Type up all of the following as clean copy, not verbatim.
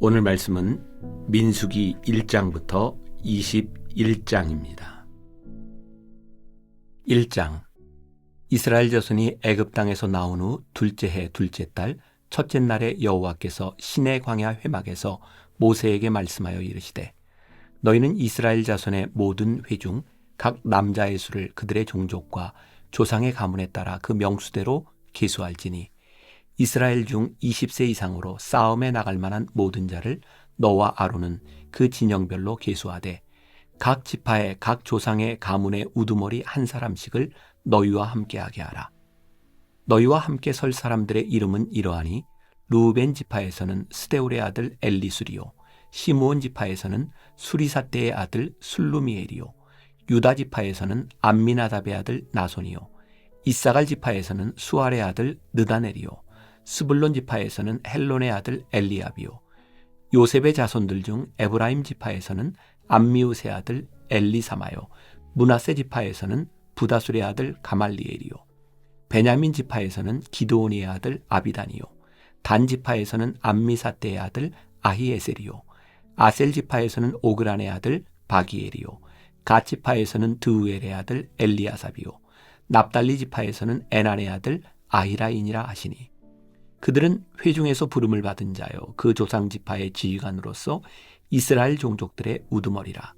오늘 말씀은 민수기 1장부터 21장입니다. 1장. 이스라엘 자손이 애굽 땅에서 나온 후 둘째 해 둘째 달 첫째 날에 여호와께서 시내 광야 회막에서 모세에게 말씀하여 이르시되, 너희는 이스라엘 자손의 모든 회 중 각 남자의 수를 그들의 종족과 조상의 가문에 따라 그 명수대로 계수할지니, 이스라엘 중 20세 이상으로 싸움에 나갈 만한 모든 자를 너와 아론은 그 진영별로 계수하되, 각 지파의 각 조상의 가문의 우두머리 한 사람씩을 너희와 함께하게 하라. 너희와 함께 설 사람들의 이름은 이러하니, 르우벤 지파에서는 스데울의 아들 엘리수리요, 시므온 지파에서는 수리사떼의 아들 술루미엘이요, 유다 지파에서는 암미나답의 아들 나손이요, 이사갈 지파에서는 수알의 아들 느다넬이요, 스불론 지파에서는 헬론의 아들 엘리압이요, 요셉의 자손들 중 에브라임 지파에서는 암미우스의 아들 엘리사마요, 므낫세 지파에서는 부다술의 아들 가말리엘이요, 베냐민 지파에서는 기드온의 아들 아비단이요, 단 지파에서는 암미사떼의 아들 아히에셀이요, 아셀 지파에서는 오그란의 아들 바기엘이요, 갓 지파에서는 드우엘의 아들 엘리아삽이요, 납달리 지파에서는 에난의 아들 아히라인이라 하시니, 그들은 회중에서 부름을 받은 자요 그 조상 지파의 지휘관으로서 이스라엘 종족들의 우두머리라.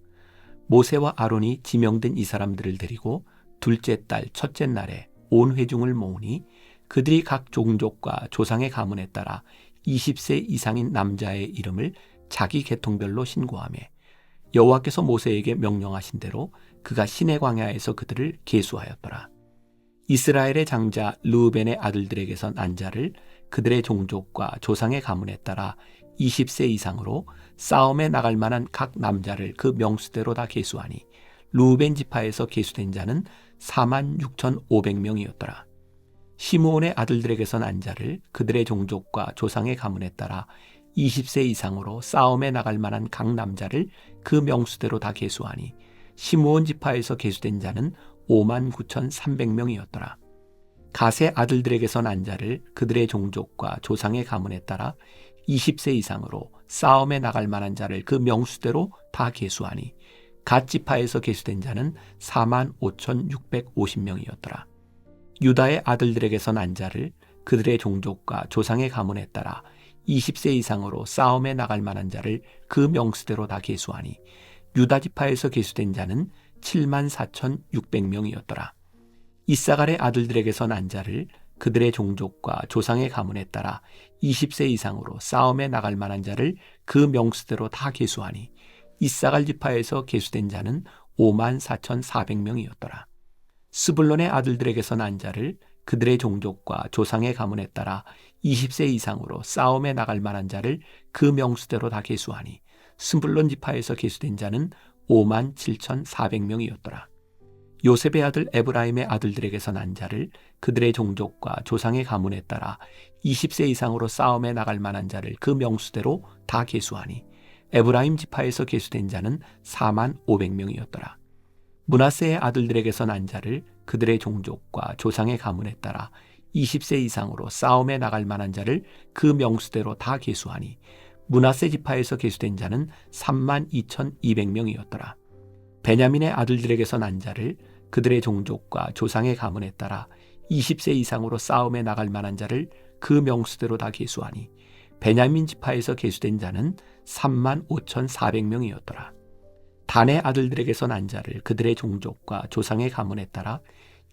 모세와 아론이 지명된 이 사람들을 데리고 둘째 달 첫째 날에 온 회중을 모으니, 그들이 각 종족과 조상의 가문에 따라 20세 이상인 남자의 이름을 자기 계통별로 신고하며, 여호와께서 모세에게 명령하신 대로 그가 시내 광야에서 그들을 계수하였더라. 이스라엘의 장자 르우벤의 아들들에게서 난 자를 그들의 종족과 조상의 가문에 따라 20세 이상으로 싸움에 나갈 만한 각 남자를 그 명수대로 다 계수하니, 르우벤 지파에서 계수된 자는 46,500명이었더라. 시므온의 아들들에게서 난 자를 그들의 종족과 조상의 가문에 따라 20세 이상으로 싸움에 나갈 만한 각 남자를 그 명수대로 다 계수하니, 시므온 지파에서 계수된 자는 59,300명이었더라. 갓의 아들들에게서 난 자를 그들의 종족과 조상의 가문에 따라 20세 이상으로 싸움에 나갈 만한 자를 그 명수대로 다 계수하니, 갓 지파에서 계수된 자는 45,650명이었더라. 유다의 아들들에게서 난 자를 그들의 종족과 조상의 가문에 따라 20세 이상으로 싸움에 나갈 만한 자를 그 명수대로 다 계수하니, 유다 지파에서 계수된 자는 74,600명이었더라. 이사갈의 아들들에게서 난 자를 그들의 종족과 조상의 가문에 따라 20세 이상으로 싸움에 나갈 만한 자를 그 명수대로 다 계수하니, 이사갈 지파에서 계수된 자는 54,400명이었더라. 스불론의 아들들에게서 난 자를 그들의 종족과 조상의 가문에 따라 20세 이상으로 싸움에 나갈 만한 자를 그 명수대로 다 계수하니, 스불론 지파에서 계수된 자는 57,400명이었더라. 요셉의 아들 에브라임의 아들들에게서 난 자를 그들의 종족과 조상의 가문에 따라 20세 이상으로 싸움에 나갈 만한 자를 그 명수대로 다 계수하니, 에브라임 지파에서 계수된 자는 45,000명이었더라. 므낫세의 아들들에게서 난 자를 그들의 종족과 조상의 가문에 따라 20세 이상으로 싸움에 나갈 만한 자를 그 명수대로 다 계수하니, 므낫세 지파에서 계수된 자는 32,200명이었더라. 베냐민의 아들들에게서 난 자를 그들의 종족과 조상의 가문에 따라 20세 이상으로 싸움에 나갈 만한 자를 그 명수대로 다 계수하니, 베냐민 지파에서 계수된 자는 35,400명이었더라. 단의 아들들에게서 난 자를 그들의 종족과 조상의 가문에 따라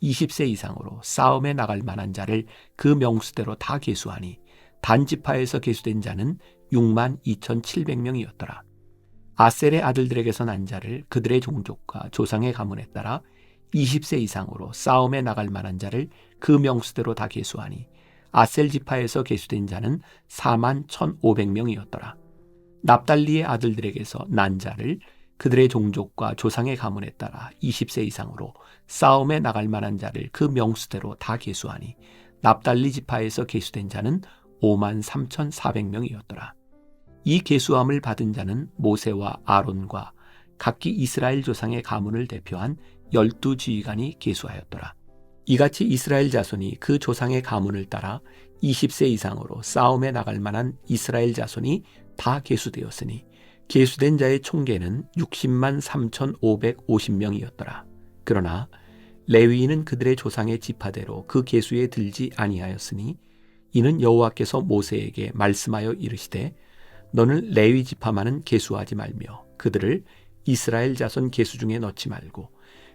20세 이상으로 싸움에 나갈 만한 자를 그 명수대로 다 계수하니, 단 지파에서 계수된 자는 62,700명이었더라. 아셀의 아들들에게서 난 자를 그들의 종족과 조상의 가문에 따라 20세 이상으로 싸움에 나갈 만한 자를 그 명수대로 다 계수하니, 아셀 지파에서 계수된 자는 41,500명이었더라. 납달리의 아들들에게서 난 자를 그들의 종족과 조상의 가문에 따라 20세 이상으로 싸움에 나갈 만한 자를 그 명수대로 다 계수하니, 납달리 지파에서 계수된 자는 53,400명이었더라. 이 계수함을 받은 자는 모세와 아론과 각기 이스라엘 조상의 가문을 대표한 12지휘관이 계수하였더라. 이같이 이스라엘 자손이 그 조상의 가문을 따라 20세 이상으로 싸움에 나갈 만한 이스라엘 자손이 다 계수되었으니 계수된 자의 총계는 60만 3,550명이었더라. 그러나 레위인은 그들의 조상의 지파대로 그 계수에 들지 아니하였으니 이는 여호와께서 모세에게 말씀하여 이르시되 너는 레위 지파만은 계수하지 말며 그들을 이스라엘 자손 계수 중에 넣지 말고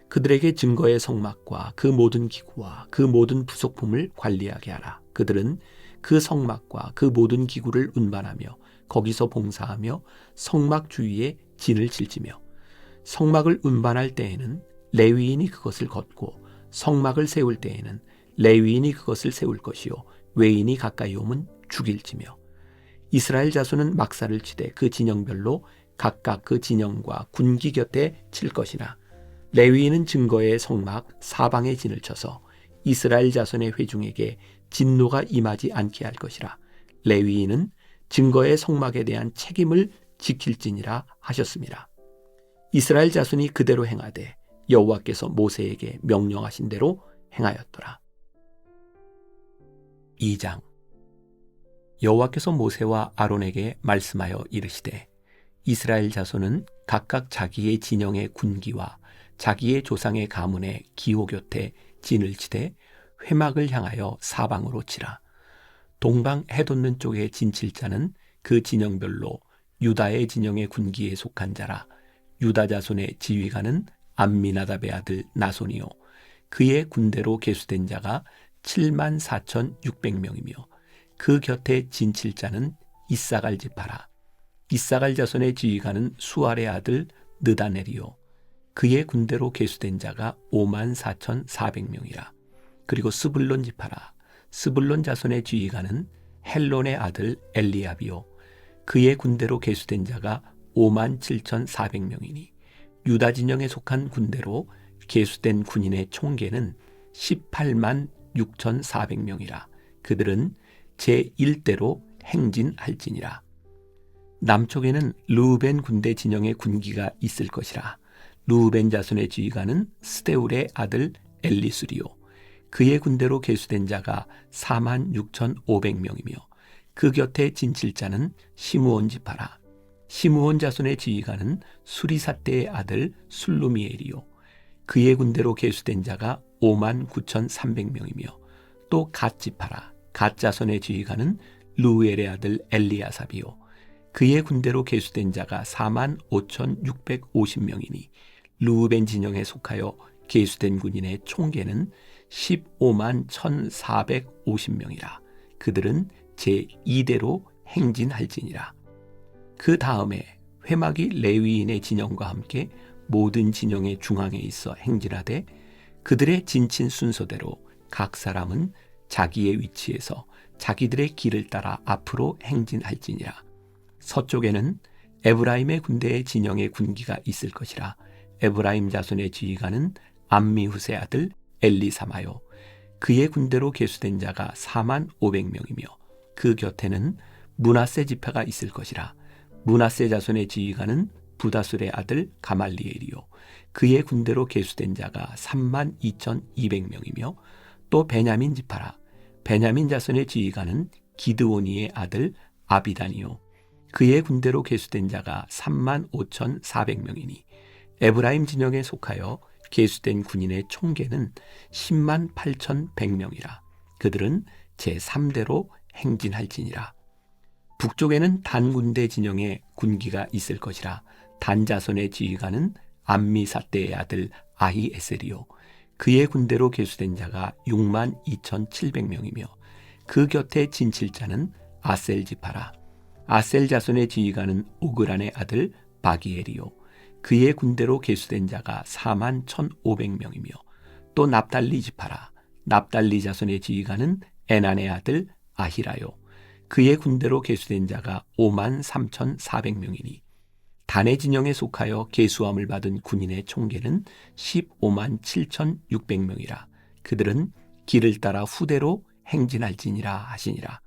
그들에게 증거의 성막과 그 모든 기구와 그 모든 부속품을 관리하게 하라. 그들은 그 성막과 그 모든 기구를 운반하며 거기서 봉사하며 성막 주위에 진을 칠지며 성막을 운반할 때에는 레위인이 그것을 걷고 성막을 세울 때에는 레위인이 그것을 세울 것이요 외인이 가까이 오면 죽일지며 이스라엘 자손은 막사를 치되 그 진영별로 각각 그 진영과 군기 곁에 칠 것이나 레위인은 증거의 성막 사방에 진을 쳐서 이스라엘 자손의 회중에게 진노가 임하지 않게 할 것이라. 레위인은 증거의 성막에 대한 책임을 지킬지니라 하셨습니다. 이스라엘 자손이 그대로 행하되 여호와께서 모세에게 명령하신 대로 행하였더라. 2장. 여호와께서 모세와 아론에게 말씀하여 이르시되 이스라엘 자손은 각각 자기의 진영의 군기와 자기의 조상의 가문의 기호 곁에 진을 치되 회막을 향하여 사방으로 치라. 동방 해돋는 쪽에 진칠 자는 그 진영별로 유다의 진영의 군기에 속한 자라. 유다 자손의 지휘관은 암미나답의 아들 나손이요 그의 군대로 계수된 자가 7만 4,600명이며 그 곁에 진칠 자는 이사갈 지파라. 이사갈 자손의 지휘관은 수알의 아들 느다넬이요 그의 군대로 계수된 자가 5만 4,400명이라. 그리고 스불론 지파라. 스불론 자손의 지휘관은 헬론의 아들 엘리압이요 그의 군대로 계수된 자가 5만 7,400명이니 유다 진영에 속한 군대로 계수된 군인의 총계는 18만 6,400명이라. 그들은 제1대로 행진할지니라. 남쪽에는 르우벤 군대 진영의 군기가 있을 것이라. 르우벤 자손의 지휘관은 스데울의 아들 엘리수리요 그의 군대로 계수된 자가 4만 6,500명이며 그 곁에 진칠 자는 시므온 지파라. 시므온 자손의 지휘관은 수리사대의 아들 술루미엘이요 그의 군대로 계수된 자가 5만 9,300명이며 또 갓 지파라. 갓 자손의 지휘관은 루엘의 아들 엘리아삽이요 그의 군대로 계수된 자가 4만 5,650명이니 르우벤 진영에 속하여 계수된 군인의 총계는 15만 1,450명이라. 그들은 제2대로 행진할지니라. 그 다음에 회막이 레위인의 진영과 함께 모든 진영의 중앙에 있어 행진하되 그들의 진친 순서대로 각 사람은 자기의 위치에서 자기들의 길을 따라 앞으로 행진할지니라. 서쪽에는 에브라임의 군대의 진영의 군기가 있을 것이라. 에브라임 자손의 지휘관은 암미후스의 아들 엘리사마요 그의 군대로 계수된 자가 4만 500명이며 그 곁에는 므낫세 지파가 있을 것이라. 므낫세 자손의 지휘관은 부다술의 아들 가말리엘이요 그의 군대로 계수된 자가 3만 2,200명이며 또 베냐민 지파라. 베냐민 자손의 지휘관은 기드오니의 아들 아비단이요 그의 군대로 계수된 자가 3만 5,400명이니 에브라임 진영에 속하여 계수된 군인의 총계는 10만 8,100명이라. 그들은 제3대로 행진할지니라. 북쪽에는 단 군대 진영에 군기가 있을 것이라. 단 자손의 지휘관은 암미사대의 아들 아히에셀이요 그의 군대로 계수된 자가 6만 2,700명이며 그 곁에 진칠 자는 아셀 지파라. 아셀 자손의 지휘관은 오그란의 아들 바기엘이요 그의 군대로 계수된 자가 4만 1,500명이며 또 납달리 지파라. 납달리 자손의 지휘관은 에난의 아들 아히라요 그의 군대로 계수된 자가 5만 3,400명이니 단의 진영에 속하여 계수함을 받은 군인의 총계는 15만 7,600명이라. 그들은 길을 따라 후대로 행진할지니라 하시니라.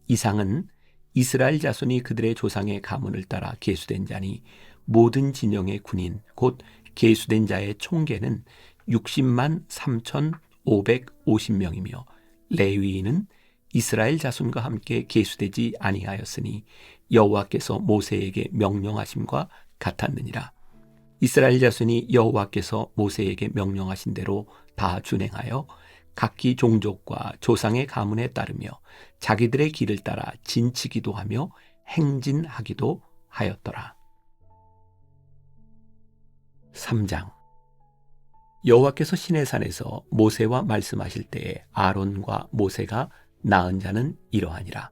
이상은 이스라엘 자손이 그들의 조상의 가문을 따라 계수된 자니 모든 진영의 군인 곧 계수된 자의 총계는 60만 3,550명이며 레위인은 이스라엘 자손과 함께 계수되지 아니하였으니 여호와께서 모세에게 명령하심과 같았느니라. 이스라엘 자손이 여호와께서 모세에게 명령하신 대로 다 준행하여 각기 종족과 조상의 가문에 따르며 자기들의 길을 따라 진치기도 하며 행진하기도 하였더라. 3장. 여호와께서 시내산에서 모세와 말씀하실 때에 아론과 모세가 낳은 자는 이러하니라.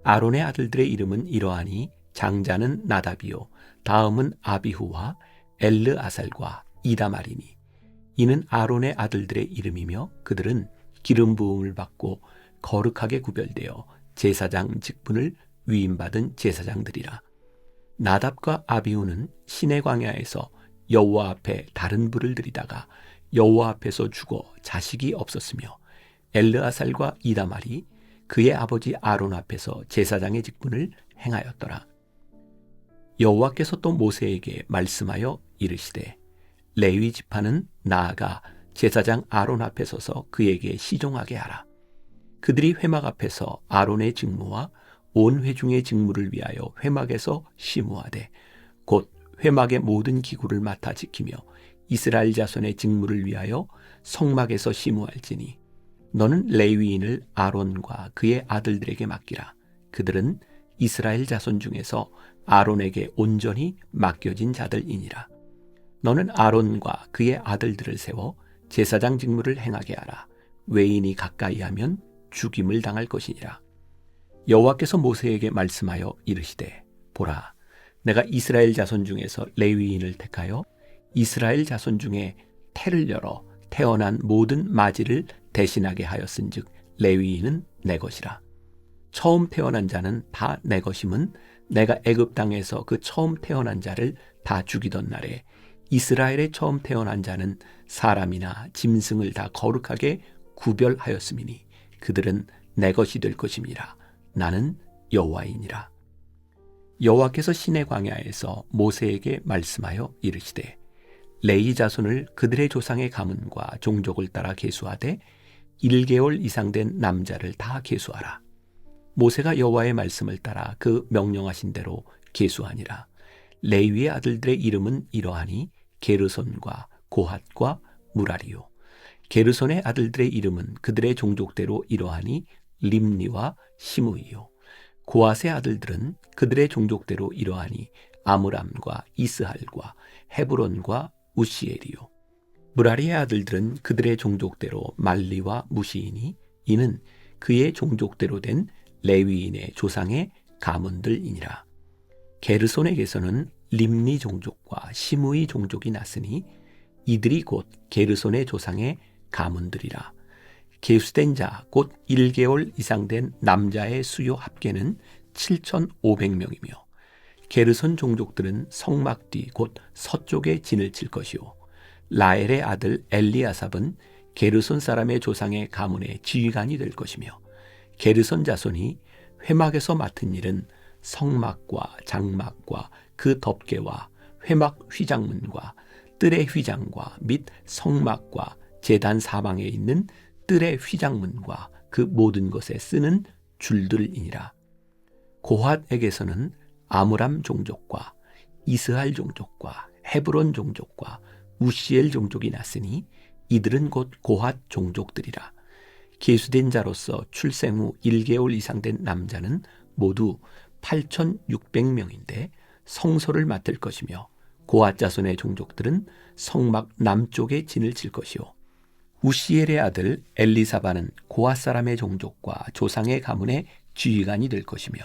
아론의 아들들의 이름은 이러하니 장자는 나답이요 다음은 아비후와 엘르아살과 이다말이니 이는 아론의 아들들의 이름이며 그들은 기름 부음을 받고 거룩하게 구별되어 제사장 직분을 위임받은 제사장들이라. 나답과 아비후는 시내 광야에서 여호와 앞에 다른 불을 들이다가 여호와 앞에서 죽어 자식이 없었으며 엘르아살과 이다말이 그의 아버지 아론 앞에서 제사장의 직분을 행하였더라. 여호와께서 또 모세에게 말씀하여 이르시되 레위 지파는 나아가 제사장 아론 앞에 서서 그에게 시종하게 하라. 그들이 회막 앞에서 아론의 직무와 온 회중의 직무를 위하여 회막에서 심우하되 곧 회막의 모든 기구를 맡아 지키며 이스라엘 자손의 직무를 위하여 성막에서 심우할지니 너는 레위인을 아론과 그의 아들들에게 맡기라. 그들은 이스라엘 자손 중에서 아론에게 온전히 맡겨진 자들이니라. 너는 아론과 그의 아들들을 세워 제사장 직무를 행하게 하라. 외인이 가까이 하면 죽임을 당할 것이니라. 여호와께서 모세에게 말씀하여 이르시되 보라, 내가 이스라엘 자손 중에서 레위인을 택하여 이스라엘 자손 중에 태를 열어 태어난 모든 마지를 대신하게 하였은즉 레위인은 내 것이라. 처음 태어난 자는 다 내 것임은 내가 애굽 땅에서 그 처음 태어난 자를 다 죽이던 날에 이스라엘의 처음 태어난 자는 사람이나 짐승을 다 거룩하게 구별하였음이니 그들은 내 것이 될 것임이라. 나는 여호와이니라. 여호와께서 시내 광야에서 모세에게 말씀하여 이르시되 레위 자손을 그들의 조상의 가문과 종족을 따라 계수하되 1개월 이상 된 남자를 다 계수하라. 모세가 여호와의 말씀을 따라 그 명령하신 대로 계수하니라. 레위의 아들들의 이름은 이러하니 게르손과 고핫과 무라리요. 게르손의 아들들의 이름은 그들의 종족대로 이러하니 림니와 시므이요. 고핫의 아들들은 그들의 종족대로 이러하니 아므람과 이스할과 헤브론과 우시엘이요. 무라리의 아들들은 그들의 종족대로 말리와 무시이니 이는 그의 종족대로 된 레위인의 조상의 가문들이니라. 게르손에게서는 림니 종족과 시므이 종족이 났으니 이들이 곧 게르손의 조상의 가문들이라. 계수된 자 곧 1개월 이상 된 남자의 수요 합계는 7,500명이며 게르손 종족들은 성막 뒤 곧 서쪽에 진을 칠 것이요 라엘의 아들 엘리아삽은 게르손 사람의 조상의 가문의 지휘관이 될 것이며 게르손 자손이 회막에서 맡은 일은 성막과 장막과 그 덮개와 회막 휘장문과 뜰의 휘장과 및 성막과 제단 사방에 있는 뜰의 휘장문과 그 모든 것에 쓰는 줄들이니라. 고핫에게서는 아므람 종족과 이스할 종족과 헤브론 종족과 우시엘 종족이 났으니 이들은 곧 고핫 종족들이라. 계수된 자로서 출생 후 1개월 이상 된 남자는 모두 8,600명인데 성소를 맡을 것이며 고핫 자손의 종족들은 성막 남쪽에 진을 칠 것이요 우시엘의 아들 엘리사바는 고핫 사람의 종족과 조상의 가문의 지휘관이 될 것이며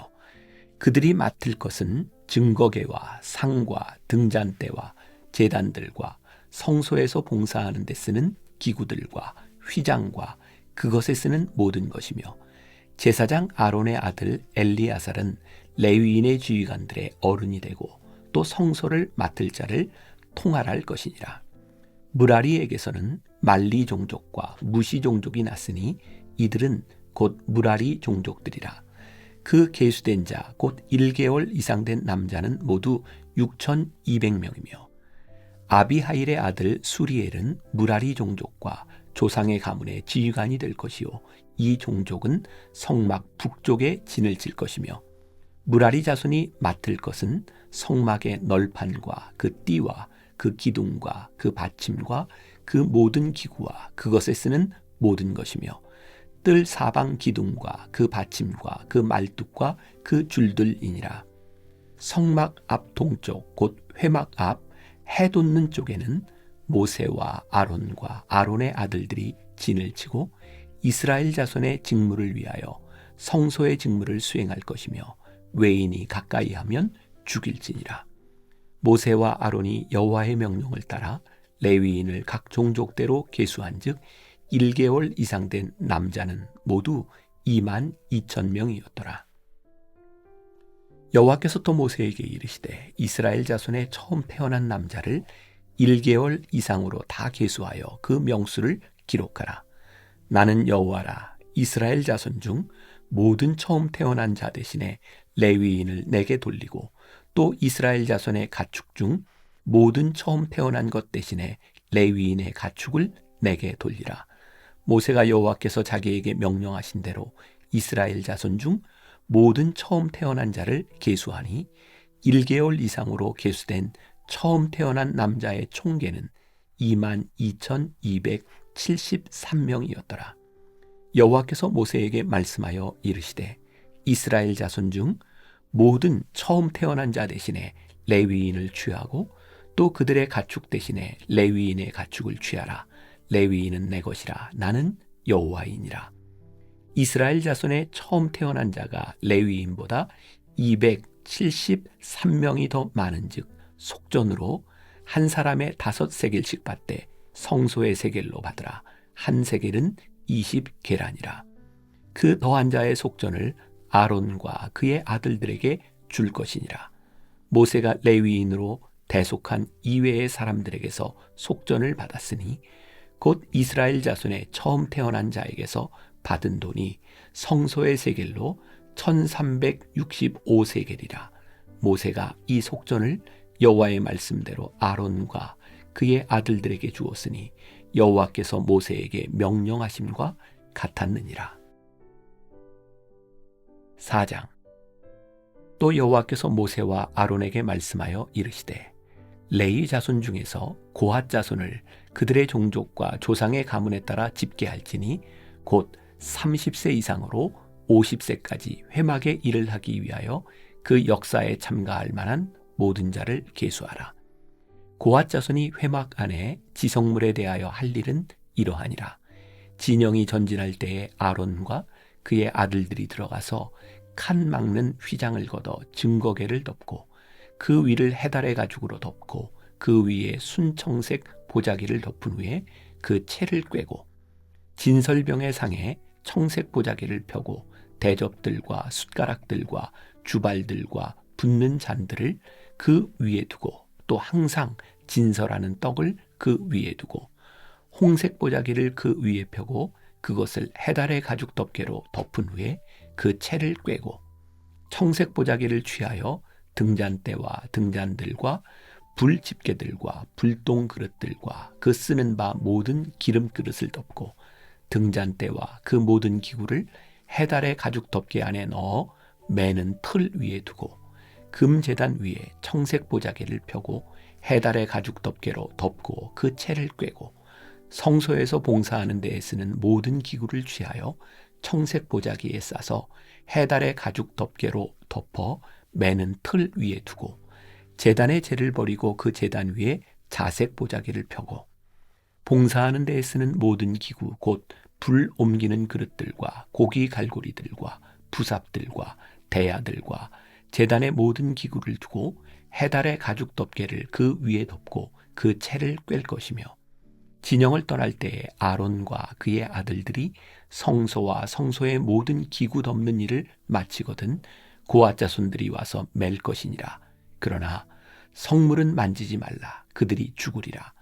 그들이 맡을 것은 증거계와 상과 등잔대와 제단들과 성소에서 봉사하는 데 쓰는 기구들과 휘장과 그것에 쓰는 모든 것이며 제사장 아론의 아들 엘리아살은 레위인의 지휘관들의 어른이 되고 또 성소를 맡을 자를 통할할 것이니라. 무라리에게서는 말리 종족과 무시 종족이 났으니 이들은 곧 무라리 종족들이라. 그 계수된 자 곧 1개월 이상 된 남자는 모두 6,200명이며 아비하일의 아들 수리엘은 무라리 종족과 조상의 가문의 지휘관이 될 것이요 이 종족은 성막 북쪽에 진을 칠 것이며 무라리 자손이 맡을 것은 성막의 널판과 그 띠와 그 기둥과 그 받침과 그 모든 기구와 그것에 쓰는 모든 것이며 뜰 사방 기둥과 그 받침과 그 말뚝과 그 줄들이니라. 성막 앞 동쪽 곧 회막 앞 해 돋는 쪽에는 모세와 아론과 아론의 아들들이 진을 치고 이스라엘 자손의 직무를 위하여 성소의 직무를 수행할 것이며 외인이 가까이 하면 죽일지니라. 모세와 아론이 여호와의 명령을 따라 레위인을 각 종족대로 계수한즉 1개월 이상 된 남자는 모두 22,000명이었더라. 여호와께서 또 모세에게 이르시되 이스라엘 자손의 처음 태어난 남자를 1개월 이상으로 다 계수하여 그 명수를 기록하라. 나는 여호와라. 이스라엘 자손 중 모든 처음 태어난 자 대신에 레위인을 내게 돌리고 또 이스라엘 자손의 가축 중 모든 처음 태어난 것 대신에 레위인의 가축을 내게 돌리라. 모세가 여호와께서 자기에게 명령하신 대로 이스라엘 자손 중 모든 처음 태어난 자를 계수하니 1개월 이상으로 계수된 처음 태어난 남자의 총계는 22,273명이었더라. 여호와께서 모세에게 말씀하여 이르시되 이스라엘 자손 중 모든 처음 태어난 자 대신에 레위인을 취하고 또 그들의 가축 대신에 레위인의 가축을 취하라. 레위인은 내 것이라. 나는 여호와이니라. 이스라엘 자손의 처음 태어난 자가 레위인보다 273명이 더 많은즉 속전으로 한 사람의 5세겔씩 받되 성소의 세겔로 받으라. 한 세겔은 20계란이라. 그 더한 자의 속전을 아론과 그의 아들들에게 줄 것이니라. 모세가 레위인으로 대속한 이외의 사람들에게서 속전을 받았으니 곧 이스라엘 자손의 처음 태어난 자에게서 받은 돈이 성소의 세겔로 1365세겔이라. 모세가 이 속전을 여호와의 말씀대로 아론과 그의 아들들에게 주었으니 여호와께서 모세에게 명령하심과 같았느니라. 4장. 또 여호와께서 모세와 아론에게 말씀하여 이르시되 레위 자손 중에서 고핫 자손을 그들의 종족과 조상의 가문에 따라 집계할지니 곧 30세 이상으로 50세까지 회막의 일을 하기 위하여 그 역사에 참가할 만한 모든 자를 계수하라. 고핫 자손이 회막 안에 지성물에 대하여 할 일은 이러하니라. 진영이 전진할 때에 아론과 그의 아들들이 들어가서 칸 막는 휘장을 걷어 증거계를 덮고 그 위를 해달의 가죽으로 덮고 그 위에 순청색 보자기를 덮은 후에 그 채를 꿰고 진설병의 상에 청색 보자기를 펴고 대접들과 숟가락들과 주발들과 붓는 잔들을 그 위에 두고 또 항상 진설하는 떡을 그 위에 두고 홍색 보자기를 그 위에 펴고 그것을 해달의 가죽 덮개로 덮은 후에 그 채를 꿰고 청색 보자기를 취하여 등잔대와 등잔들과 불 집게들과 불똥 그릇들과 그 쓰는 바 모든 기름 그릇을 덮고 등잔대와 그 모든 기구를 해달의 가죽 덮개 안에 넣어 매는 틀 위에 두고 금제단 위에 청색 보자기를 펴고 해달의 가죽 덮개로 덮고 그 채를 꿰고 성소에서 봉사하는 데에 쓰는 모든 기구를 취하여 청색 보자기에 싸서 해달의 가죽 덮개로 덮어 매는 틀 위에 두고 제단의 재를 버리고 그 제단 위에 자색 보자기를 펴고 봉사하는 데에 쓰는 모든 기구 곧 불 옮기는 그릇들과 고기 갈고리들과 부삽들과 대야들과 제단의 모든 기구를 두고 해달의 가죽 덮개를 그 위에 덮고 그 채를 꿰 것이며 진영을 떠날 때에 아론과 그의 아들들이 성소와 성소의 모든 기구 덮는 일을 마치거든 고핫 자손들이 와서 맬 것이니라. 그러나 성물은 만지지 말라. 그들이 죽으리라.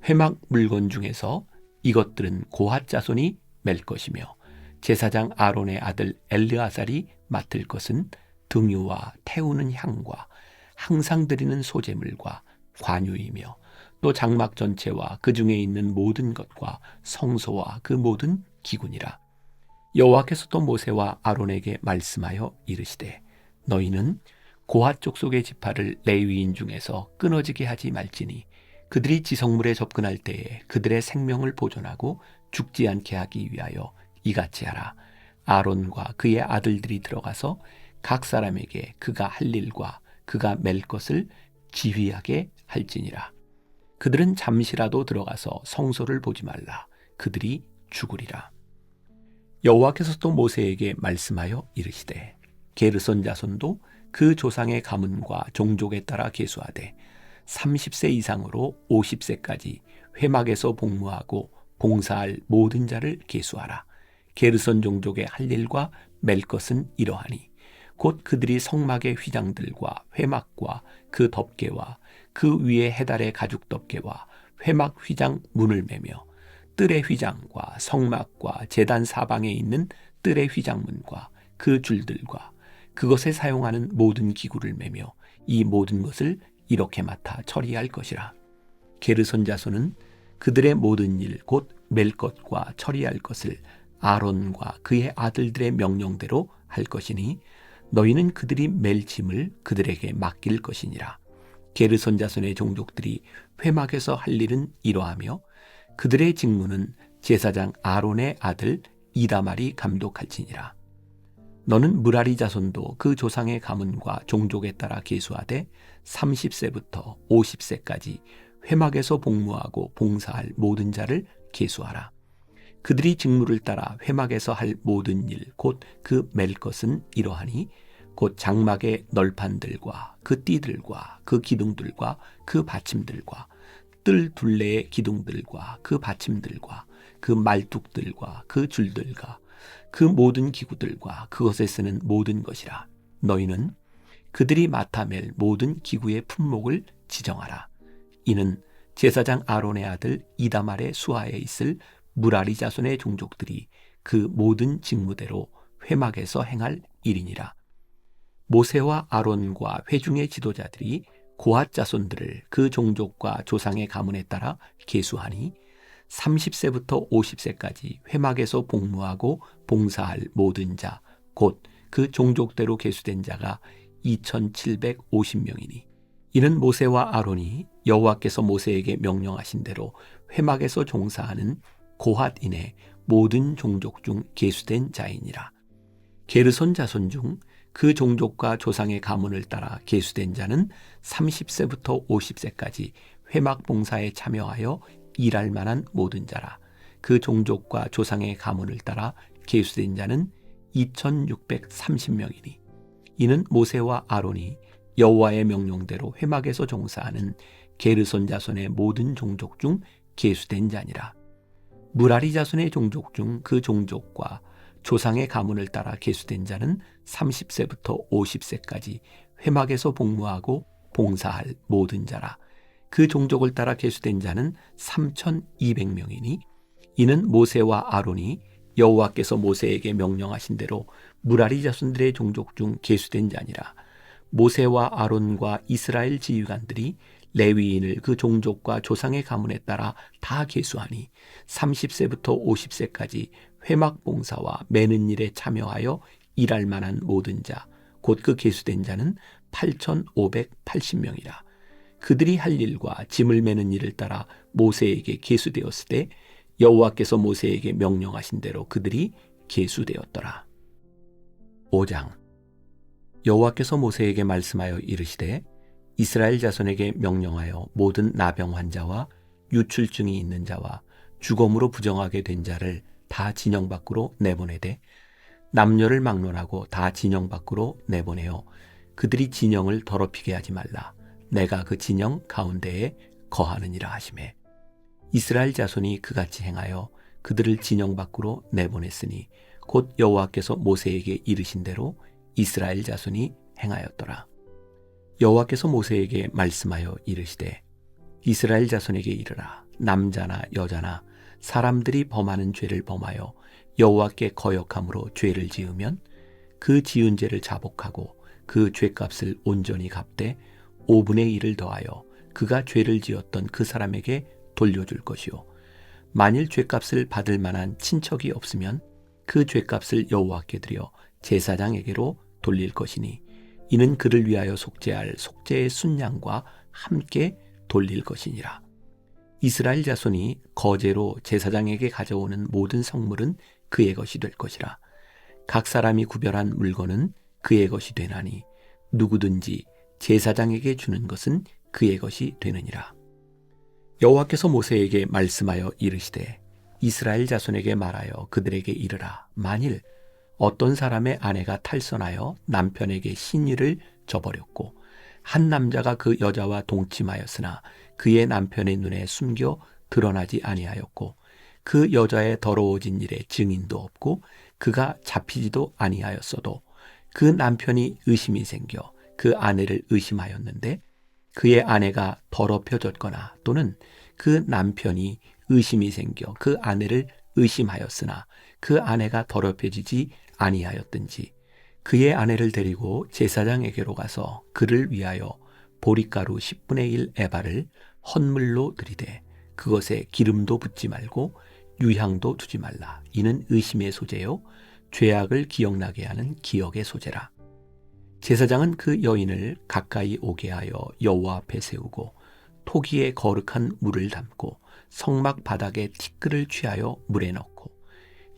회막 물건 중에서 이것들은 고핫 자손이 맬 것이며 제사장 아론의 아들 엘르아살이 맡을 것은 등유와 태우는 향과 항상 드리는 소제물과 관유이며 또 장막 전체와 그 중에 있는 모든 것과 성소와 그 모든 기구니라. 여호와께서 또 모세와 아론에게 말씀하여 이르시되 너희는 고핫 족속의 지파를 레위인 중에서 끊어지게 하지 말지니 그들이 지성물에 접근할 때에 그들의 생명을 보존하고 죽지 않게 하기 위하여 이같이 하라. 아론과 그의 아들들이 들어가서 각 사람에게 그가 할 일과 그가 맬 것을 지휘하게 할지니라. 그들은 잠시라도 들어가서 성소를 보지 말라. 그들이 죽으리라. 여호와께서 또 모세에게 말씀하여 이르시되 게르손 자손도 그 조상의 가문과 종족에 따라 계수하되 30세 이상으로 50세까지 회막에서 복무하고 봉사할 모든 자를 계수하라. 게르손 종족의 할 일과 맬 것은 이러하니 곧 그들이 성막의 휘장들과 회막과 그 덮개와 그 위에 해달의 가죽 덮개와 회막 휘장 문을 매며 뜰의 휘장과 성막과 제단 사방에 있는 뜰의 휘장문과 그 줄들과 그것에 사용하는 모든 기구를 매며 이 모든 것을 이렇게 맡아 처리할 것이라. 게르손 자손은 그들의 모든 일 곧 맬 것과 처리할 것을 아론과 그의 아들들의 명령대로 할 것이니 너희는 그들이 맬 짐을 그들에게 맡길 것이니라. 게르손 자손의 종족들이 회막에서 할 일은 이러하며 그들의 직무는 제사장 아론의 아들 이다말이 감독할지니라. 너는 무라리 자손도 그 조상의 가문과 종족에 따라 계수하되 30세부터 50세까지 회막에서 복무하고 봉사할 모든 자를 계수하라. 그들이 직무를 따라 회막에서 할 모든 일 곧 그 맬 것은 이러하니 곧 장막의 널판들과 그 띠들과 그 기둥들과 그 받침들과 뜰 둘레의 기둥들과 그 받침들과 그 말뚝들과 그 줄들과 그 모든 기구들과 그것에 쓰는 모든 것이라. 너희는 그들이 맡아 맬 모든 기구의 품목을 지정하라. 이는 제사장 아론의 아들 이다말의 수하에 있을 무라리 자손의 종족들이 그 모든 직무대로 회막에서 행할 일이니라. 모세와 아론과 회중의 지도자들이 고핫 자손들을 그 종족과 조상의 가문에 따라 계수하니 30세부터 50세까지 회막에서 복무하고 봉사할 모든 자, 곧 그 종족대로 계수된 자가 2750명이니 이는 모세와 아론이 여호와께서 모세에게 명령하신 대로 회막에서 종사하는 고핫인의 모든 종족 중 계수된 자이니라. 게르손 자손 중 그 종족과 조상의 가문을 따라 계수된 자는 30세부터 50세까지 회막 봉사에 참여하여 일할 만한 모든 자라. 그 종족과 조상의 가문을 따라 계수된 자는 2630명이니 이는 모세와 아론이 여호와의 명령대로 회막에서 종사하는 게르손 자손의 모든 종족 중 계수된 자니라. 무라리 자손의 종족 중 그 종족과 조상의 가문을 따라 계수된 자는 30세부터 50세까지 회막에서 복무하고 봉사할 모든 자라. 그 종족을 따라 계수된 자는 3200명이니 이는 모세와 아론이 여호와께서 모세에게 명령하신 대로 무라리 자손들의 종족 중 계수된 자니라. 모세와 아론과 이스라엘 지휘관들이 레위인을 그 종족과 조상의 가문에 따라 다 계수하니 30세부터 50세까지 회막 봉사와 매는 일에 참여하여 일할 만한 모든 자, 곧 그 계수된 자는 8580명이라. 그들이 할 일과 짐을 매는 일을 따라 모세에게 계수되었을 때 여호와께서 모세에게 명령하신 대로 그들이 계수되었더라. 5장. 여호와께서 모세에게 말씀하여 이르시되 이스라엘 자손에게 명령하여 모든 나병 환자와 유출증이 있는 자와 죽음으로 부정하게 된 자를 다 진영 밖으로 내보내되 남녀를 막론하고 다 진영 밖으로 내보내어 그들이 진영을 더럽히게 하지 말라. 내가 그 진영 가운데에 거하느니라 하시매 이스라엘 자손이 그같이 행하여 그들을 진영 밖으로 내보냈으니 곧 여호와께서 모세에게 이르신 대로 이스라엘 자손이 행하였더라. 여호와께서 모세에게 말씀하여 이르시되 이스라엘 자손에게 이르라. 남자나 여자나 사람들이 범하는 죄를 범하여 여호와께 거역함으로 죄를 지으면 그 지은 죄를 자복하고 그 죄값을 온전히 갚되 5분의 1을 더하여 그가 죄를 지었던 그 사람에게 돌려줄 것이요 만일 죄값을 받을 만한 친척이 없으면 그 죄값을 여호와께 드려 제사장에게로 돌릴 것이니 이는 그를 위하여 속죄할 속죄의 순양과 함께 돌릴 것이니라. 이스라엘 자손이 거제로 제사장에게 가져오는 모든 성물은 그의 것이 될 것이라. 각 사람이 구별한 물건은 그의 것이 되나니 누구든지 제사장에게 주는 것은 그의 것이 되느니라. 여호와께서 모세에게 말씀하여 이르시되 이스라엘 자손에게 말하여 그들에게 이르라. 만일 어떤 사람의 아내가 탈선하여 남편에게 신의를 저버렸고 한 남자가 그 여자와 동침하였으나 그의 남편의 눈에 숨겨 드러나지 아니하였고 그 여자의 더러워진 일에 증인도 없고 그가 잡히지도 아니하였어도 그 남편이 의심이 생겨 그 아내를 의심하였는데 그의 아내가 더럽혀졌거나 또는 그 남편이 의심이 생겨 그 아내를 의심하였으나 그 아내가 더럽혀지지 아니하였든지 그의 아내를 데리고 제사장에게로 가서 그를 위하여 보리가루 10분의 1 에바를 헌물로 드리되 그것에 기름도 붓지 말고 유향도 두지 말라. 이는 의심의 소재요 죄악을 기억나게 하는 기억의 소재라. 제사장은 그 여인을 가까이 오게 하여 여호와 앞에 세우고 토기에 거룩한 물을 담고 성막 바닥에 티끌을 취하여 물에 넣고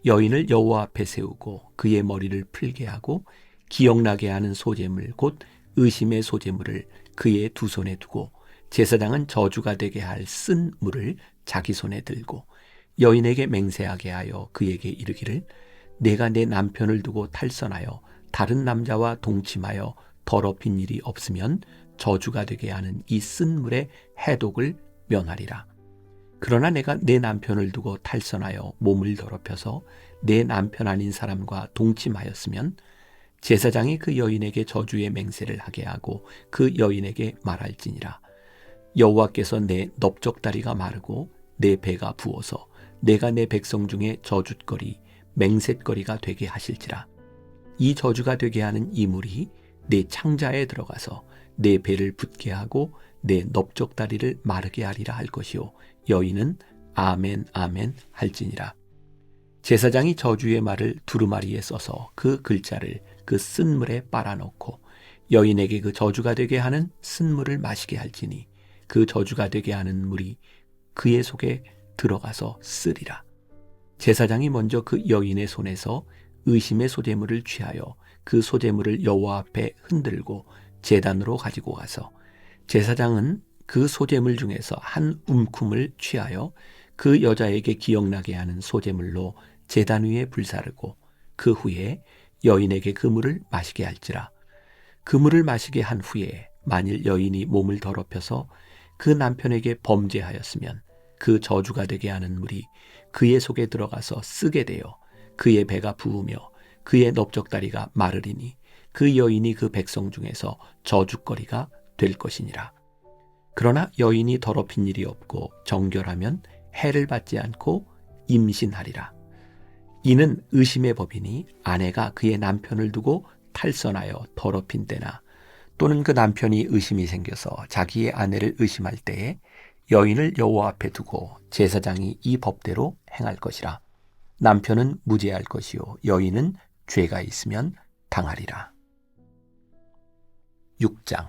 여인을 여호와 앞에 세우고 그의 머리를 풀게 하고 기억나게 하는 소재물 곧 의심의 소재물을 그의 두 손에 두고 제사장은 저주가 되게 할 쓴 물을 자기 손에 들고 여인에게 맹세하게 하여 그에게 이르기를 내가 내 남편을 두고 탈선하여 다른 남자와 동침하여 더럽힌 일이 없으면 저주가 되게 하는 이 쓴 물의 해독을 면하리라. 그러나 내가 내 남편을 두고 탈선하여 몸을 더럽혀서 내 남편 아닌 사람과 동침하였으면 제사장이 그 여인에게 저주의 맹세를 하게 하고 그 여인에게 말할지니라. 여호와께서 내 넓적다리가 마르고 내 배가 부어서 내가 내 백성 중에 저주거리 맹셋거리가 되게 하실지라. 이 저주가 되게 하는 이 물이 내 창자에 들어가서 내 배를 붓게 하고 내 넓적다리를 마르게 하리라 할 것이요 여인은 아멘 아멘 할지니라. 제사장이 저주의 말을 두루마리에 써서 그 글자를 그 쓴 물에 빨아넣고 여인에게 그 저주가 되게 하는 쓴 물을 마시게 할지니 그 저주가 되게 하는 물이 그의 속에 들어가서 쓰리라. 제사장이 먼저 그 여인의 손에서 의심의 소재물을 취하여 그 소재물을 여호와 앞에 흔들고 제단으로 가지고 가서 제사장은 그 소재물 중에서 한 움큼을 취하여 그 여자에게 기억나게 하는 소재물로 제단 위에 불사르고 그 후에 여인에게 그 물을 마시게 할지라. 그 물을 마시게 한 후에 만일 여인이 몸을 더럽혀서 그 남편에게 범죄하였으면 그 저주가 되게 하는 물이 그의 속에 들어가서 쓰게 되어 그의 배가 부으며 그의 넓적다리가 마르리니 그 여인이 그 백성 중에서 저주거리가 될 것이니라. 그러나 여인이 더럽힌 일이 없고 정결하면 해를 받지 않고 임신하리라. 이는 의심의 법이니 아내가 그의 남편을 두고 탈선하여 더럽힌 때나 또는 그 남편이 의심이 생겨서 자기의 아내를 의심할 때에 여인을 여호와 앞에 두고 제사장이 이 법대로 행할 것이라. 남편은 무죄할 것이요 여인은 죄가 있으면 당하리라. 6장.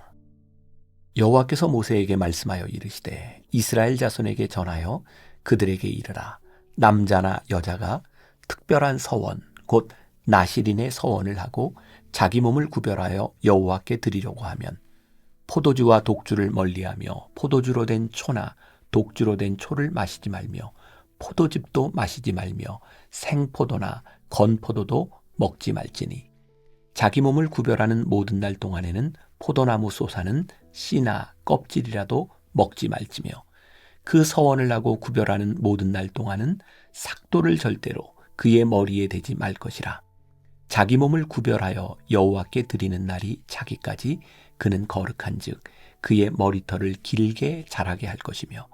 여호와께서 모세에게 말씀하여 이르시되 이스라엘 자손에게 전하여 그들에게 이르라. 남자나 여자가 특별한 서원 곧 나실인의 서원을 하고 자기 몸을 구별하여 여호와께 드리려고 하면 포도주와 독주를 멀리하며 포도주로 된 초나 독주로 된 초를 마시지 말며 포도즙도 마시지 말며 생포도나 건포도도 먹지 말지니 자기 몸을 구별하는 모든 날 동안에는 포도나무 쏘사는 씨나 껍질이라도 먹지 말지며 그 서원을 하고 구별하는 모든 날 동안은 삭도를 절대로 그의 머리에 대지 말 것이라. 자기 몸을 구별하여 여호와께 드리는 날이 차기까지 그는 거룩한즉 그의 머리털을 길게 자라게 할 것이며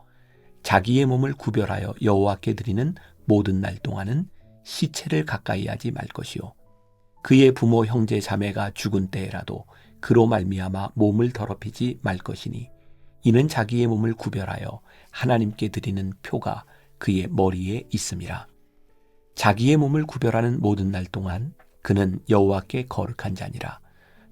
자기의 몸을 구별하여 여호와께 드리는 모든 날 동안은 시체를 가까이 하지 말 것이요 그의 부모 형제 자매가 죽은 때에라도 그로 말미암아 몸을 더럽히지 말 것이니 이는 자기의 몸을 구별하여 하나님께 드리는 표가 그의 머리에 있음이라. 자기의 몸을 구별하는 모든 날 동안 그는 여호와께 거룩한 자니라.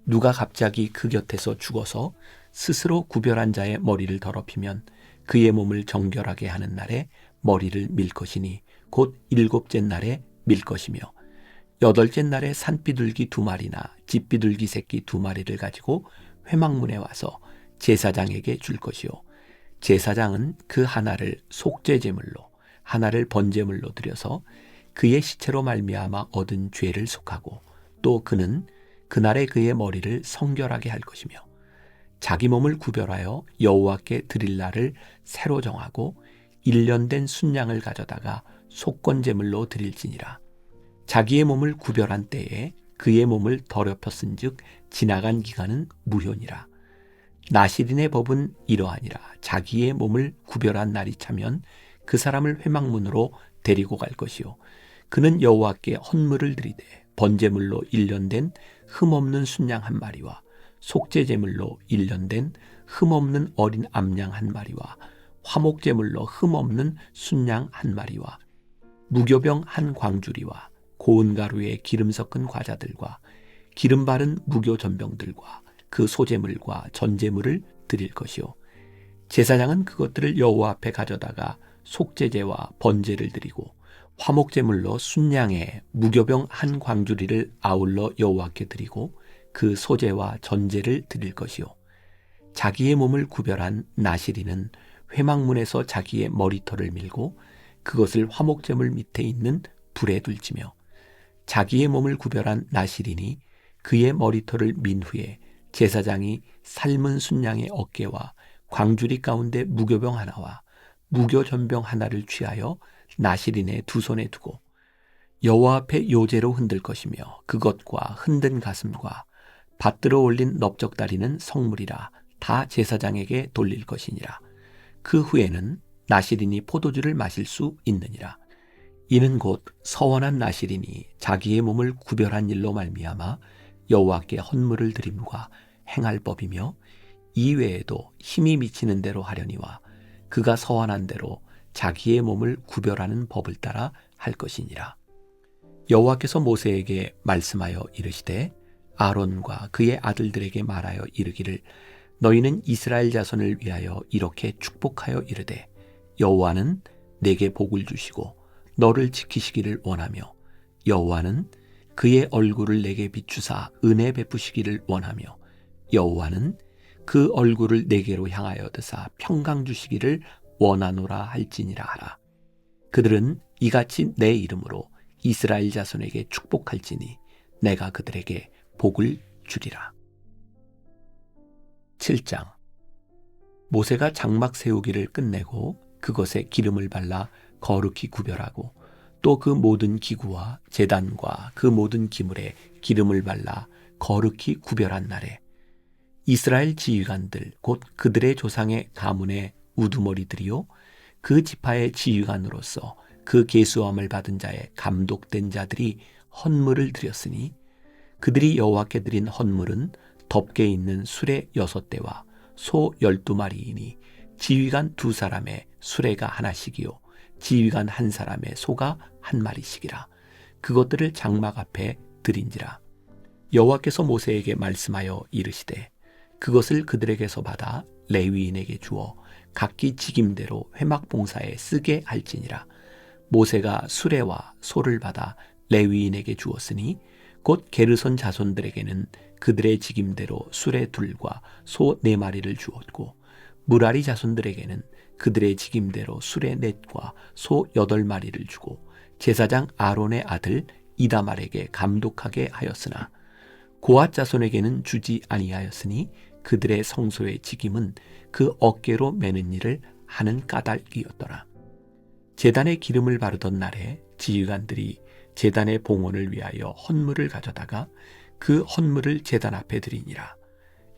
누가 갑자기 그 곁에서 죽어서 스스로 구별한 자의 머리를 더럽히면 그의 몸을 정결하게 하는 날에 머리를 밀 것이니 곧 일곱째 날에 밀 것이며, 여덟째 날에 산비둘기 2마리나 집비둘기 새끼 2마리를 가지고 회막문에 와서 제사장에게 줄 것이요, 제사장은 그 하나를 속죄제물로 하나를 번제물로 드려서 그의 시체로 말미암아 얻은 죄를 속하고, 또 그는 그날에 그의 머리를 성결하게 할 것이며, 자기 몸을 구별하여 여호와께 드릴 날을 새로 정하고 1년 된 순양을 가져다가 속건제물로 드릴지니라. 자기의 몸을 구별한 때에 그의 몸을 더럽혔은즉 지나간 기간은 무효니라. 나실인의 법은 이러하니라. 자기의 몸을 구별한 날이 차면 그 사람을 회막문으로 데리고 갈 것이요, 그는 여호와께 헌물을 드리되 번제물로 1년 된 흠없는 순양 1마리와 속죄제물로 1년 된 흠없는 어린 암양 1마리와 화목제물로 흠없는 순양 1마리와 무교병 1광주리와 고운 가루에 기름 섞은 과자들과 기름 바른 무교 전병들과 그 소제물과 전제물을 드릴 것이요, 제사장은 그것들을 여호와 앞에 가져다가 속죄제와 번제를 드리고 화목제물로 순양의 무교병 1광주리를 아울러 여호와께 드리고 그 소제와 전제를 드릴 것이요, 자기의 몸을 구별한 나실인은 회막문에서 자기의 머리털을 밀고 그것을 화목제물 밑에 있는 불에 둘지며, 자기의 몸을 구별한 나실인이 그의 머리털을 민 후에 제사장이 삶은 순양의 어깨와 광주리 가운데 무교병 하나와 무교전병 하나를 취하여 나실인의 2손에 두고 여호와 앞에 요제로 흔들 것이며, 그것과 흔든 가슴과 받들어 올린 넓적다리는 성물이라 다 제사장에게 돌릴 것이니라. 그 후에는 나실인이 포도주를 마실 수 있느니라. 이는 곧 서원한 나실인이 자기의 몸을 구별한 일로 말미암아 여호와께 헌물을 드림과 행할 법이며, 이외에도 힘이 미치는 대로 하려니와 그가 서원한 대로 자기의 몸을 구별하는 법을 따라 할 것이니라. 여호와께서 모세에게 말씀하여 이르시되 아론과 그의 아들들에게 말하여 이르기를, 너희는 이스라엘 자손을 위하여 이렇게 축복하여 이르되, 여호와는 내게 복을 주시고 너를 지키시기를 원하며, 여호와는 그의 얼굴을 내게 비추사 은혜 베푸시기를 원하며, 여호와는 그 얼굴을 내게로 향하여 드사 평강 주시기를 원하노라 할지니라 하라. 그들은 이같이 내 이름으로 이스라엘 자손에게 축복할지니 내가 그들에게 복을 주리라. 7장. 모세가 장막 세우기를 끝내고 그것에 기름을 발라 거룩히 구별하고, 또 그 모든 기구와 제단과 그 모든 기물에 기름을 발라 거룩히 구별한 날에 이스라엘 지휘관들 곧 그들의 조상의 가문의 우두머리들이요, 그 지파의 지휘관으로서 그 계수함을 받은 자의 감독된 자들이 헌물을 드렸으니, 그들이 여호와께 드린 헌물은 덮개 있는 수레 6대와 소 12마리이니 지휘관 2사람의 수레가 하나씩이요, 지휘관 1사람의 소가 1마리씩이라. 그것들을 장막 앞에 드린지라. 여호와께서 모세에게 말씀하여 이르시되, 그것을 그들에게서 받아 레위인에게 주어 각기 직임대로 회막 봉사에 쓰게 할지니라. 모세가 수레와 소를 받아 레위인에게 주었으니 곧 게르손 자손들에게는 그들의 직임대로 수레 2과 소 4마리를 주었고, 무라리 자손들에게는 그들의 직임대로 수레 4과 소 8마리를 주고 제사장 아론의 아들 이다말에게 감독하게 하였으나, 고앗 자손에게는 주지 아니하였으니 그들의 성소의 직임은 그 어깨로 매는 일을 하는 까닭이었더라. 제단에 기름을 바르던 날에 지휘관들이 제단의 봉헌을 위하여 헌물을 가져다가 그 헌물을 제단 앞에 드리니라.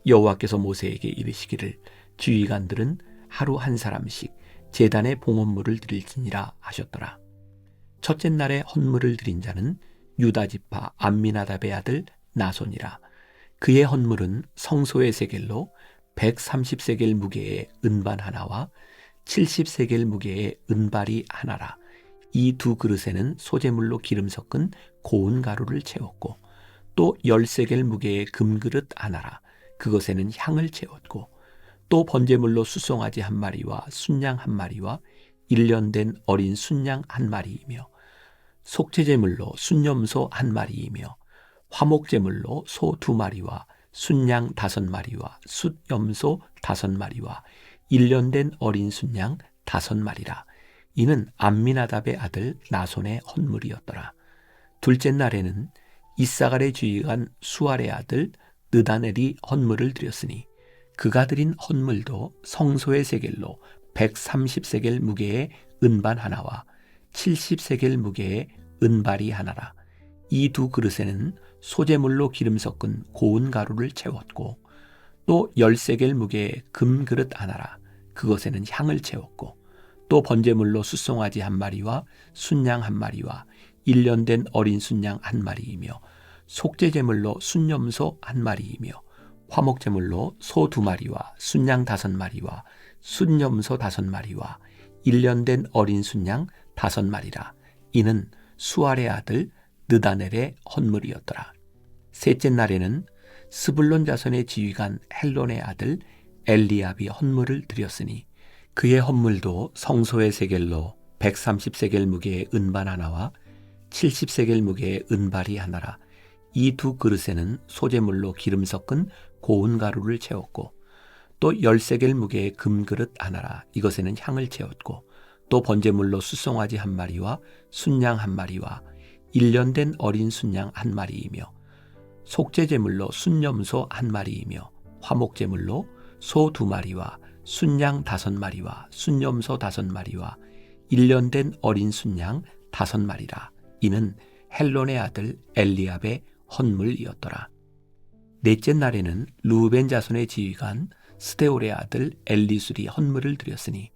여호와께서 모세에게 이르시기를, 지휘관들은 하루 1사람씩 제단의 봉헌물을 드릴지니라 하셨더라. 첫째 날에 헌물을 드린 자는 유다 지파 암미나답의 아들 나손이라. 그의 헌물은 성소의 세겔로 130세겔 무게의 은반 하나와 70세겔 무게의 은발이 하나라. 이 두 그릇에는 소재물로 기름 섞은 고운 가루를 채웠고 또 10세겔 무게의 금그릇 하나라. 그것에는 향을 채웠고 또 번제물로 숫송아지 한 마리와 순양 한 마리와 1년 된 어린 순양 한 마리이며 속죄제물로 순염소 한 마리이며 화목제물로 소 2마리와 순양 5마리와 숫염소 5마리와 1년 된 어린 순양 5마리라. 이는 암미나답의 아들 나손의 헌물이었더라. 둘째 날에는 이사갈의 지휘관 수알의 아들 느다넬이 헌물을 드렸으니 그가 드린 헌물도 성소의 세겔로 130세겔 무게의 은반 하나와 70세겔 무게의 은발이 하나라. 이 두 그릇에는 소재물로 기름 섞은 고운 가루를 채웠고 또 10세겔 무게의 금그릇 하나라. 그것에는 향을 채웠고 또 번제물로 숫송아지 한 마리와 순양 한 마리와 1년 된 어린 순양 한 마리이며 속죄제물로 순염소 한 마리이며 화목제물로 소 2마리와 순양 5마리와 순염소 5마리와 1년 된 어린 순양 5마리라. 이는 수알의 아들 느다넬의 헌물이었더라. 셋째 날에는 스불론 자손의 지휘관 헬론의 아들 엘리압이 헌물을 드렸으니 그의 헌물도 성소의 세겔로 130세겔 무게의 은반 하나와 70세겔 무게의 은발이 하나라. 이 두 그릇에는 소재물로 기름 섞은 고운 가루를 채웠고 또 10세겔 무게의 금그릇 하나라. 이것에는 향을 채웠고 또 번제물로 숫송아지 한 마리와 순양 한 마리와 1년 된 어린 순양 한 마리이며 속죄제물로 순염소 한 마리이며 화목제물로 소 2마리와 순양 5마리와 순염소 5마리와 1년 된 어린 순양 5마리라. 이는 헬론의 아들 엘리압의 헌물이었더라. 넷째 날에는 르우벤 자손의 지휘관 스데올의 아들 엘리술이 헌물을 드렸으니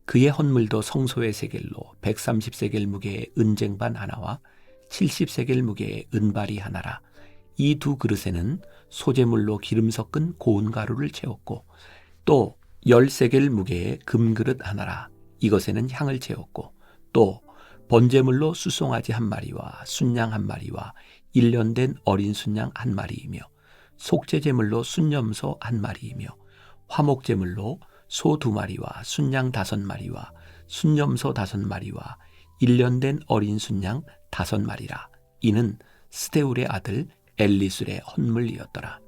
그의 헌물도 성소의 세겔로 130세겔 무게의 은쟁반 하나와 70세겔 무게의 은발이 하나라. 이 두 그릇에는 소재물로 기름 섞은 고운 가루를 채웠고 또 10세겔 무게의 금그릇 하나라. 이것에는 향을 채웠고 또 번제물로 숫송아지 한 마리와 순양 한 마리와 1년 된 어린 순양 한 마리이며 속죄제물로 순염소 한 마리이며 화목제물로 소 2마리와 순양 5마리와 순염소 5마리와 1년 된 어린 순양 5마리라. 이는 스데울의 아들 엘리술의 헌물이었더라.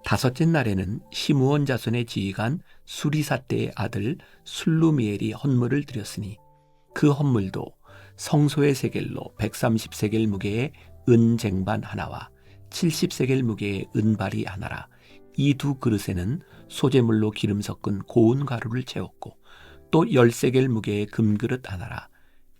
다섯째 날에는 시므온 자손의 지휘관 수리사떼의 아들 술루미엘이 헌물을 드렸으니 그 헌물도 성소의 세겔로 130세겔 무게의 은쟁반 하나와 70세겔 무게의 은발이 하나라. 이 두 그릇에는 소재물로 기름 섞은 고운 가루를 채웠고 또 10세겔 무게의 금그릇 하나라.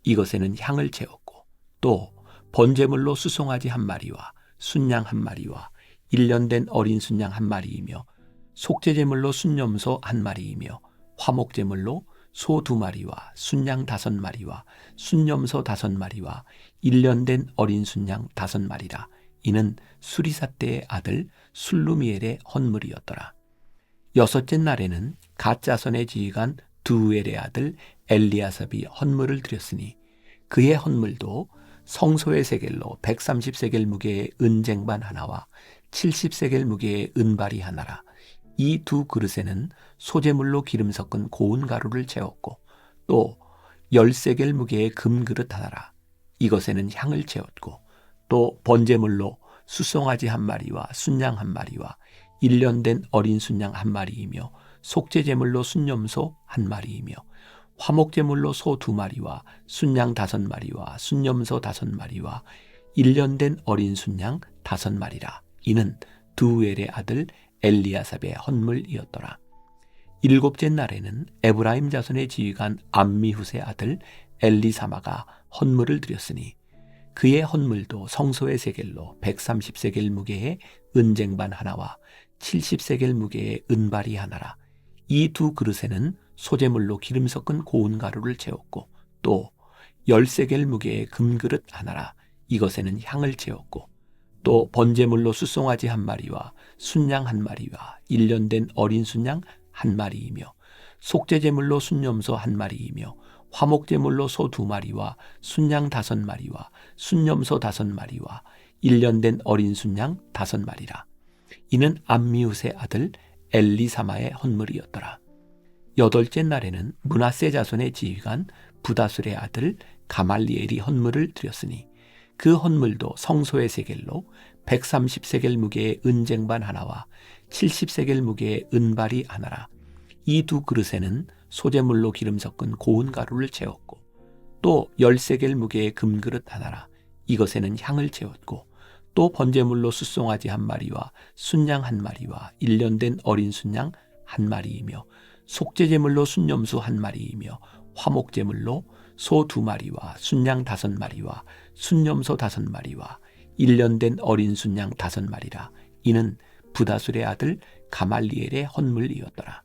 이것에는 향을 채웠고 또 번제물로 숫송아지 한 마리와 순양 한 마리와 1년 된 어린 순양 한 마리이며 속죄제물로 순염소 한 마리이며 화목제물로 소 2마리와 순양 5마리와 순염소 5마리와 1년 된 어린 순양 5마리라. 이는 수리사떼의 아들 술루미엘의 헌물이었더라. 여섯째 날에는 갓 자손의 지휘관 두엘의 아들 엘리아삽이 헌물을 드렸으니 그의 헌물도 성소의 세겔로 130세겔 무게의 은쟁반 하나와 70세겔 무게의 은발이 하나라. 이 두 그릇에는 소재물로 기름 섞은 고운 가루를 채웠고 또 10세겔 무게의 금그릇 하나라. 이것에는 향을 채웠고 또 번제물로 숫송아지 한 마리와 순양 한 마리와 1년 된 어린 순양 한 마리이며 속죄제물로 순염소 한 마리이며 화목제물로 소 2마리와 순양 5마리와 순염소 5마리와 1년 된 어린 순양 5마리라. 이는 두엘의 아들 엘리아삽의 헌물이었더라. 일곱째 날에는 에브라임 자손의 지휘관 암미훗의 아들 엘리사마가 헌물을 드렸으니 그의 헌물도 성소의 세겔로 130세겔 무게의 은쟁반 하나와 70세겔 무게의 은발이 하나라. 이 두 그릇에는 소재물로 기름 섞은 고운 가루를 채웠고 또 10세겔 무게의 금그릇 하나라. 이것에는 향을 채웠고 또 번제물로 숫송아지 한 마리와 순양 한 마리와 1년 된 어린 순양 한 마리이며 속죄제물로 순염소 한 마리이며 화목제물로 소 2마리와 순양 5마리와 순염소 5마리와 1년 된 어린 순양 5마리라. 이는 암미웃의 아들 엘리사마의 헌물이었더라. 8째 날에는 므낫세 자손의 지휘관 부다술의 아들 가말리엘이 헌물을 드렸으니 그 헌물도 성소의 세겔로 130세겔 무게의 은쟁반 하나와 70세겔 무게의 은발이 하나라. 이 2그릇에는 소재물로 기름 섞은 고운 가루를 채웠고 또 10세겔 무게의 금그릇 하나라. 이것에는 향을 채웠고 또 번제물로 숫송아지 한 마리와 순양 한 마리와 1년 된 어린 순양 한 마리이며 속죄제물로 순염소 한 마리이며 화목제물로 소 2마리와 순양 5마리와 순염소 5마리와 1년 된 어린 순양 5마리라. 이는 부다술의 아들 가말리엘의 헌물이었더라.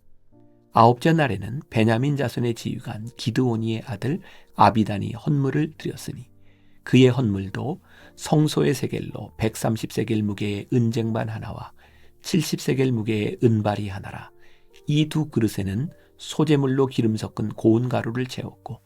9째 날에는 베냐민 자손의 지휘관 기드오니의 아들 아비단이 헌물을 드렸으니 그의 헌물도 성소의 세겔로 130세겔 무게의 은쟁반 하나와 70세겔 무게의 은발이 하나라. 이 2그릇에는 소재물로 기름 섞은 고운 가루를 채웠고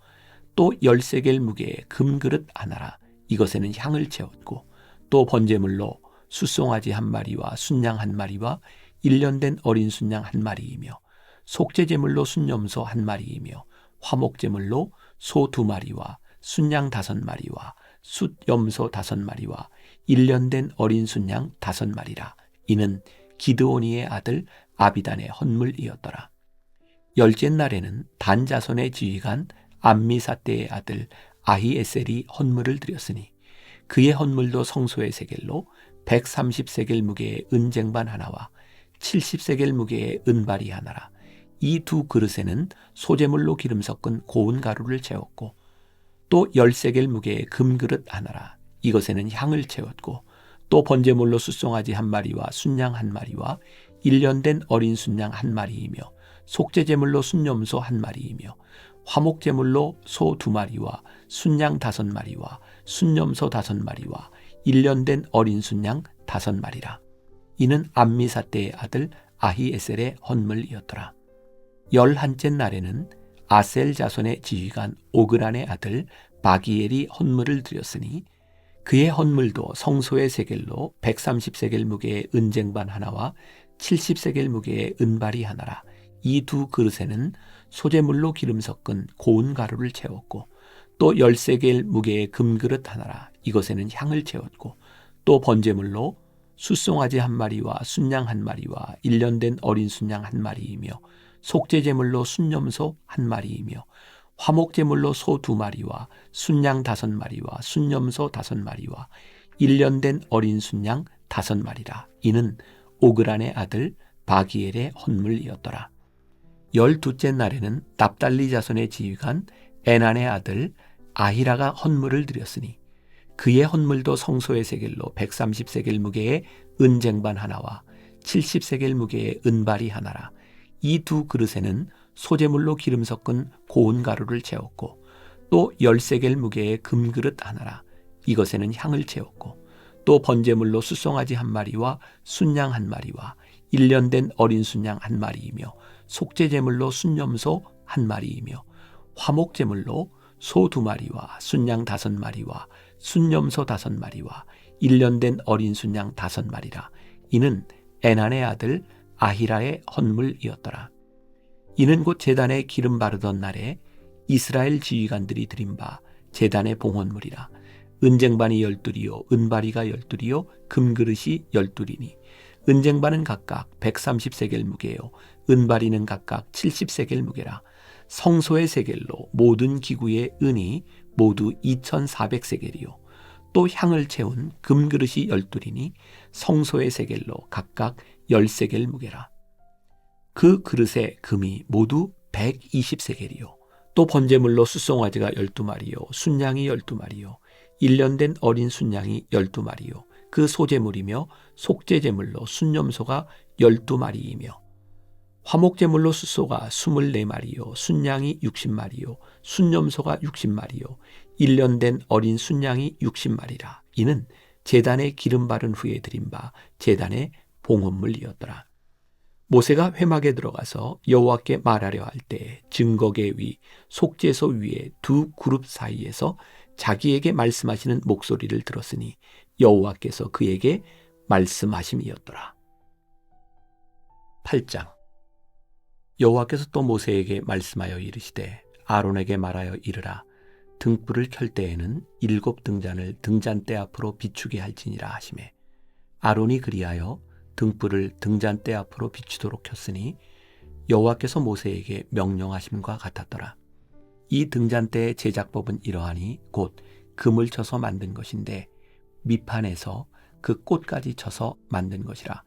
또 10세겔 무게의 금그릇 하나라. 이것에는 향을 채웠고 또 번제물로 숫송아지 한 마리와 순양 한 마리와 1년 된 어린 순양 한 마리이며 속죄제물로 순염소 한 마리이며 화목제물로 소 2마리와 순양 5마리와 숫염소 5마리와 1년 된 어린 순양 5마리라. 이는 기드오니의 아들 아비단의 헌물이었더라. 10째 날에는 단 자손의 지휘관 암미사떼의 아들 아히에셀이 헌물을 드렸으니 그의 헌물도 성소의 세겔로 130세겔 무게의 은쟁반 하나와 70세겔 무게의 은발이 하나라. 이 2그릇에는 소재물로 기름 섞은 고운 가루를 채웠고 또 10세겔 무게의 금그릇 하나라. 이것에는 향을 채웠고 또 번제물로 숫송아지 한 마리와 순양 한 마리와 1년 된 어린 순양 한 마리이며 속죄제물로 순염소 한 마리이며 화목제물로 소 2마리와 순양 5마리와 순염소 5마리와 1년 된 어린 순양 5마리라. 이는 암미사떼의 아들 아히에셀의 헌물이었더라. 11째 날에는 아셀 자손의 지휘관 오그란의 아들 바기엘이 헌물을 드렸으니 그의 헌물도 성소의 세겔로 130세겔 무게의 은쟁반 하나와 70세겔 무게의 은발이 하나라. 이 2그릇에는 소재물로 기름 섞은 고운 가루를 채웠고 또 10세겔 무게의 금그릇 하나라. 이것에는 향을 채웠고 또 번제물로 숫송아지 한 마리와 순양 한 마리와 1년 된 어린 순양 한 마리이며 속죄제물로 순염소 한 마리이며 화목제물로 소 2마리와 순양 5마리와 순염소 5마리와 1년 된 어린 순양 5마리라. 이는 오그란의 아들 바기엘의 헌물이었더라. 12째 날에는 납달리 자손의 지휘관 에난의 아들 아히라가 헌물을 드렸으니 그의 헌물도 성소의 세겔로 130세겔 무게의 은쟁반 하나와 70세겔 무게의 은발이 하나라. 이 2그릇에는 소재물로 기름 섞은 고운 가루를 채웠고 또 10세겔 무게의 금그릇 하나라. 이것에는 향을 채웠고 또 번제물로 숫송아지 한 마리와 순양 한 마리와 1년 된 어린 순양 한 마리이며 속죄제물로 순염소 한 마리이며 화목제물로 소 2마리와 순양 5마리와 순염소 5마리와 1년 된 어린 순양 5마리라. 이는 에난의 아들 아히라의 헌물이었더라. 이는 곧 제단에 기름 바르던 날에 이스라엘 지휘관들이 드린 바 제단의 봉헌물이라. 은쟁반이 12이요 은바리가 12이요 금그릇이 12이니 은쟁반은 각각 130세겔 무게요 은바리는 각각 70세겔 무게라. 성소의 세겔로 모든 기구의 은이 모두 2400세겔이요 또 향을 채운 금그릇이 12이니 성소의 세겔로 각각 10세겔 무게라. 그 그릇의 금이 모두 120세겔이요 또 번제물로 숫송아지가 12마리요 순양이 12마리요 1년 된 어린 순양이 12마리요 그 소제물이며 속죄제물로 순염소가 12마리이며 화목제물로 숫소가 24마리요 순양이 60마리요 순염소가 60마리요 1년 된 어린 순양이 60마리라. 이는 제단에 기름 바른 후에 드린 바 제단의 봉헌물이었더라. 모세가 회막에 들어가서 여호와께 말하려 할 때 증거계 위 속죄소 위에 두 그룹 사이에서 자기에게 말씀하시는 목소리를 들었으니 여호와께서 그에게 말씀하심이었더라. 8장. 여호와께서 또 모세에게 말씀하여 이르시되 아론에게 말하여 이르라. 등불을 켤 때에는 7 등잔을 등잔대 앞으로 비추게 할지니라 하시매 아론이 그리하여 등불을 등잔대 앞으로 비추도록 켰으니 여호와께서 모세에게 명령하심과 같았더라. 이 등잔대의 제작법은 이러하니 곧 금을 쳐서 만든 것인데 밑판에서 그 꽃까지 쳐서 만든 것이라.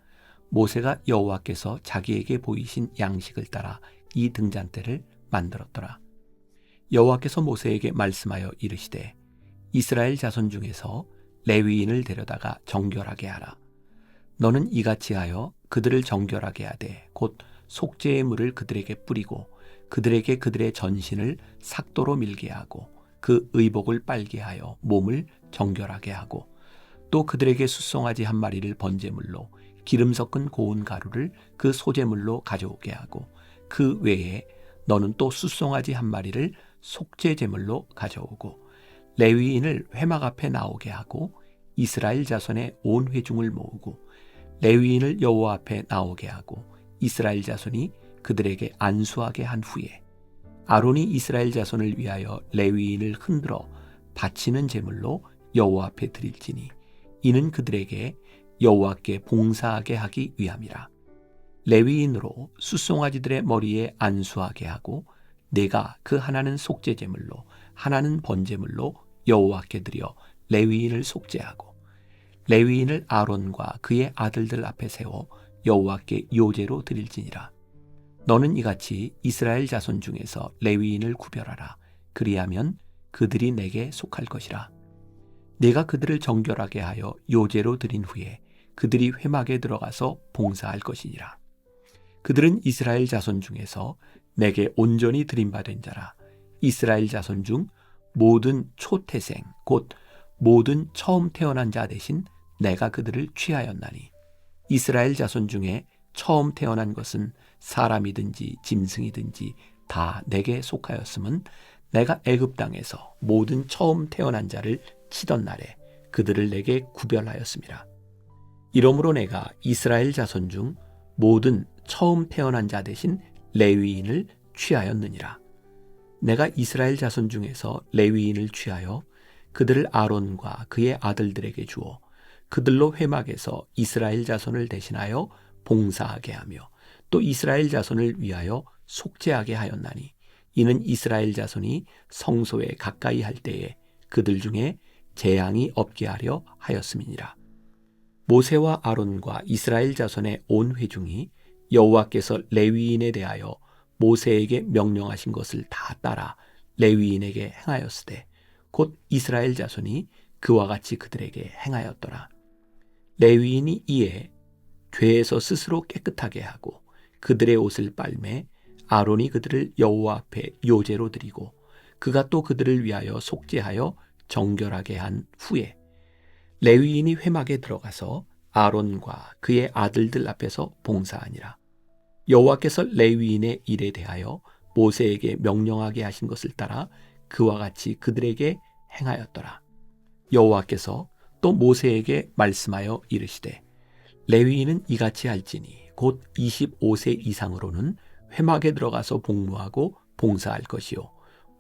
모세가 여호와께서 자기에게 보이신 양식을 따라 이 등잔대를 만들었더라. 여호와께서 모세에게 말씀하여 이르시되 이스라엘 자손 중에서 레위인을 데려다가 정결하게 하라. 너는 이같이 하여 그들을 정결하게 하되 곧 속죄의 물을 그들에게 뿌리고 그들에게 그들의 전신을 삭도로 밀게 하고 그 의복을 빨게 하여 몸을 정결하게 하고 또 그들에게 숫송아지 한 마리를 번제물로 기름 섞은 고운 가루를 그 소제물로 가져오게 하고 그 외에 너는 또 숫송아지 한 마리를 속죄제물로 가져오고 레위인을 회막 앞에 나오게 하고 이스라엘 자손의 온 회중을 모으고 레위인을 여호와 앞에 나오게 하고 이스라엘 자손이 그들에게 안수하게 한 후에 아론이 이스라엘 자손을 위하여 레위인을 흔들어 바치는 제물로 여호와 앞에 드릴지니 이는 그들에게 여호와께 봉사하게 하기 위함이라. 레위인으로 숫송아지들의 머리에 안수하게 하고 내가 그 하나는 속죄제물로 하나는 번제물로 여호와께 드려 레위인을 속죄하고 레위인을 아론과 그의 아들들 앞에 세워 여호와께 요제로 드릴지니라. 너는 이같이 이스라엘 자손 중에서 레위인을 구별하라. 그리하면 그들이 내게 속할 것이라. 내가 그들을 정결하게 하여 요제로 드린 후에 그들이 회막에 들어가서 봉사할 것이니라. 그들은 이스라엘 자손 중에서 내게 온전히 드림받은 자라. 이스라엘 자손 중 모든 초태생 곧 모든 처음 태어난 자 대신 내가 그들을 취하였나니 이스라엘 자손 중에 처음 태어난 것은 사람이든지 짐승이든지 다 내게 속하였음은 내가 애굽 땅에서 모든 처음 태어난 자를 치던 날에 그들을 내게 구별하였음이라. 이러므로 내가 이스라엘 자손 중 모든 처음 태어난 자 대신 레위인을 취하였느니라. 내가 이스라엘 자손 중에서 레위인을 취하여 그들을 아론과 그의 아들들에게 주어 그들로 회막에서 이스라엘 자손을 대신하여 봉사하게 하며 또 이스라엘 자손을 위하여 속죄하게 하였나니 이는 이스라엘 자손이 성소에 가까이 할 때에 그들 중에 재앙이 없게 하려 하였음이니라. 모세와 아론과 이스라엘 자손의 온 회중이 여호와께서 레위인에 대하여 모세에게 명령하신 것을 다 따라 레위인에게 행하였으되 곧 이스라엘 자손이 그와 같이 그들에게 행하였더라. 레위인이 이에 죄에서 스스로 깨끗하게 하고 그들의 옷을 빨매 아론이 그들을 여호와 앞에 요제로 드리고 그가 또 그들을 위하여 속죄하여 정결하게 한 후에 레위인이 회막에 들어가서 아론과 그의 아들들 앞에서 봉사하니라. 여호와께서 레위인의 일에 대하여 모세에게 명령하게 하신 것을 따라 그와 같이 그들에게 행하였더라. 여호와께서 또 모세에게 말씀하여 이르시되 레위인은 이같이 할지니 곧 25세 이상으로는 회막에 들어가서 복무하고 봉사할 것이요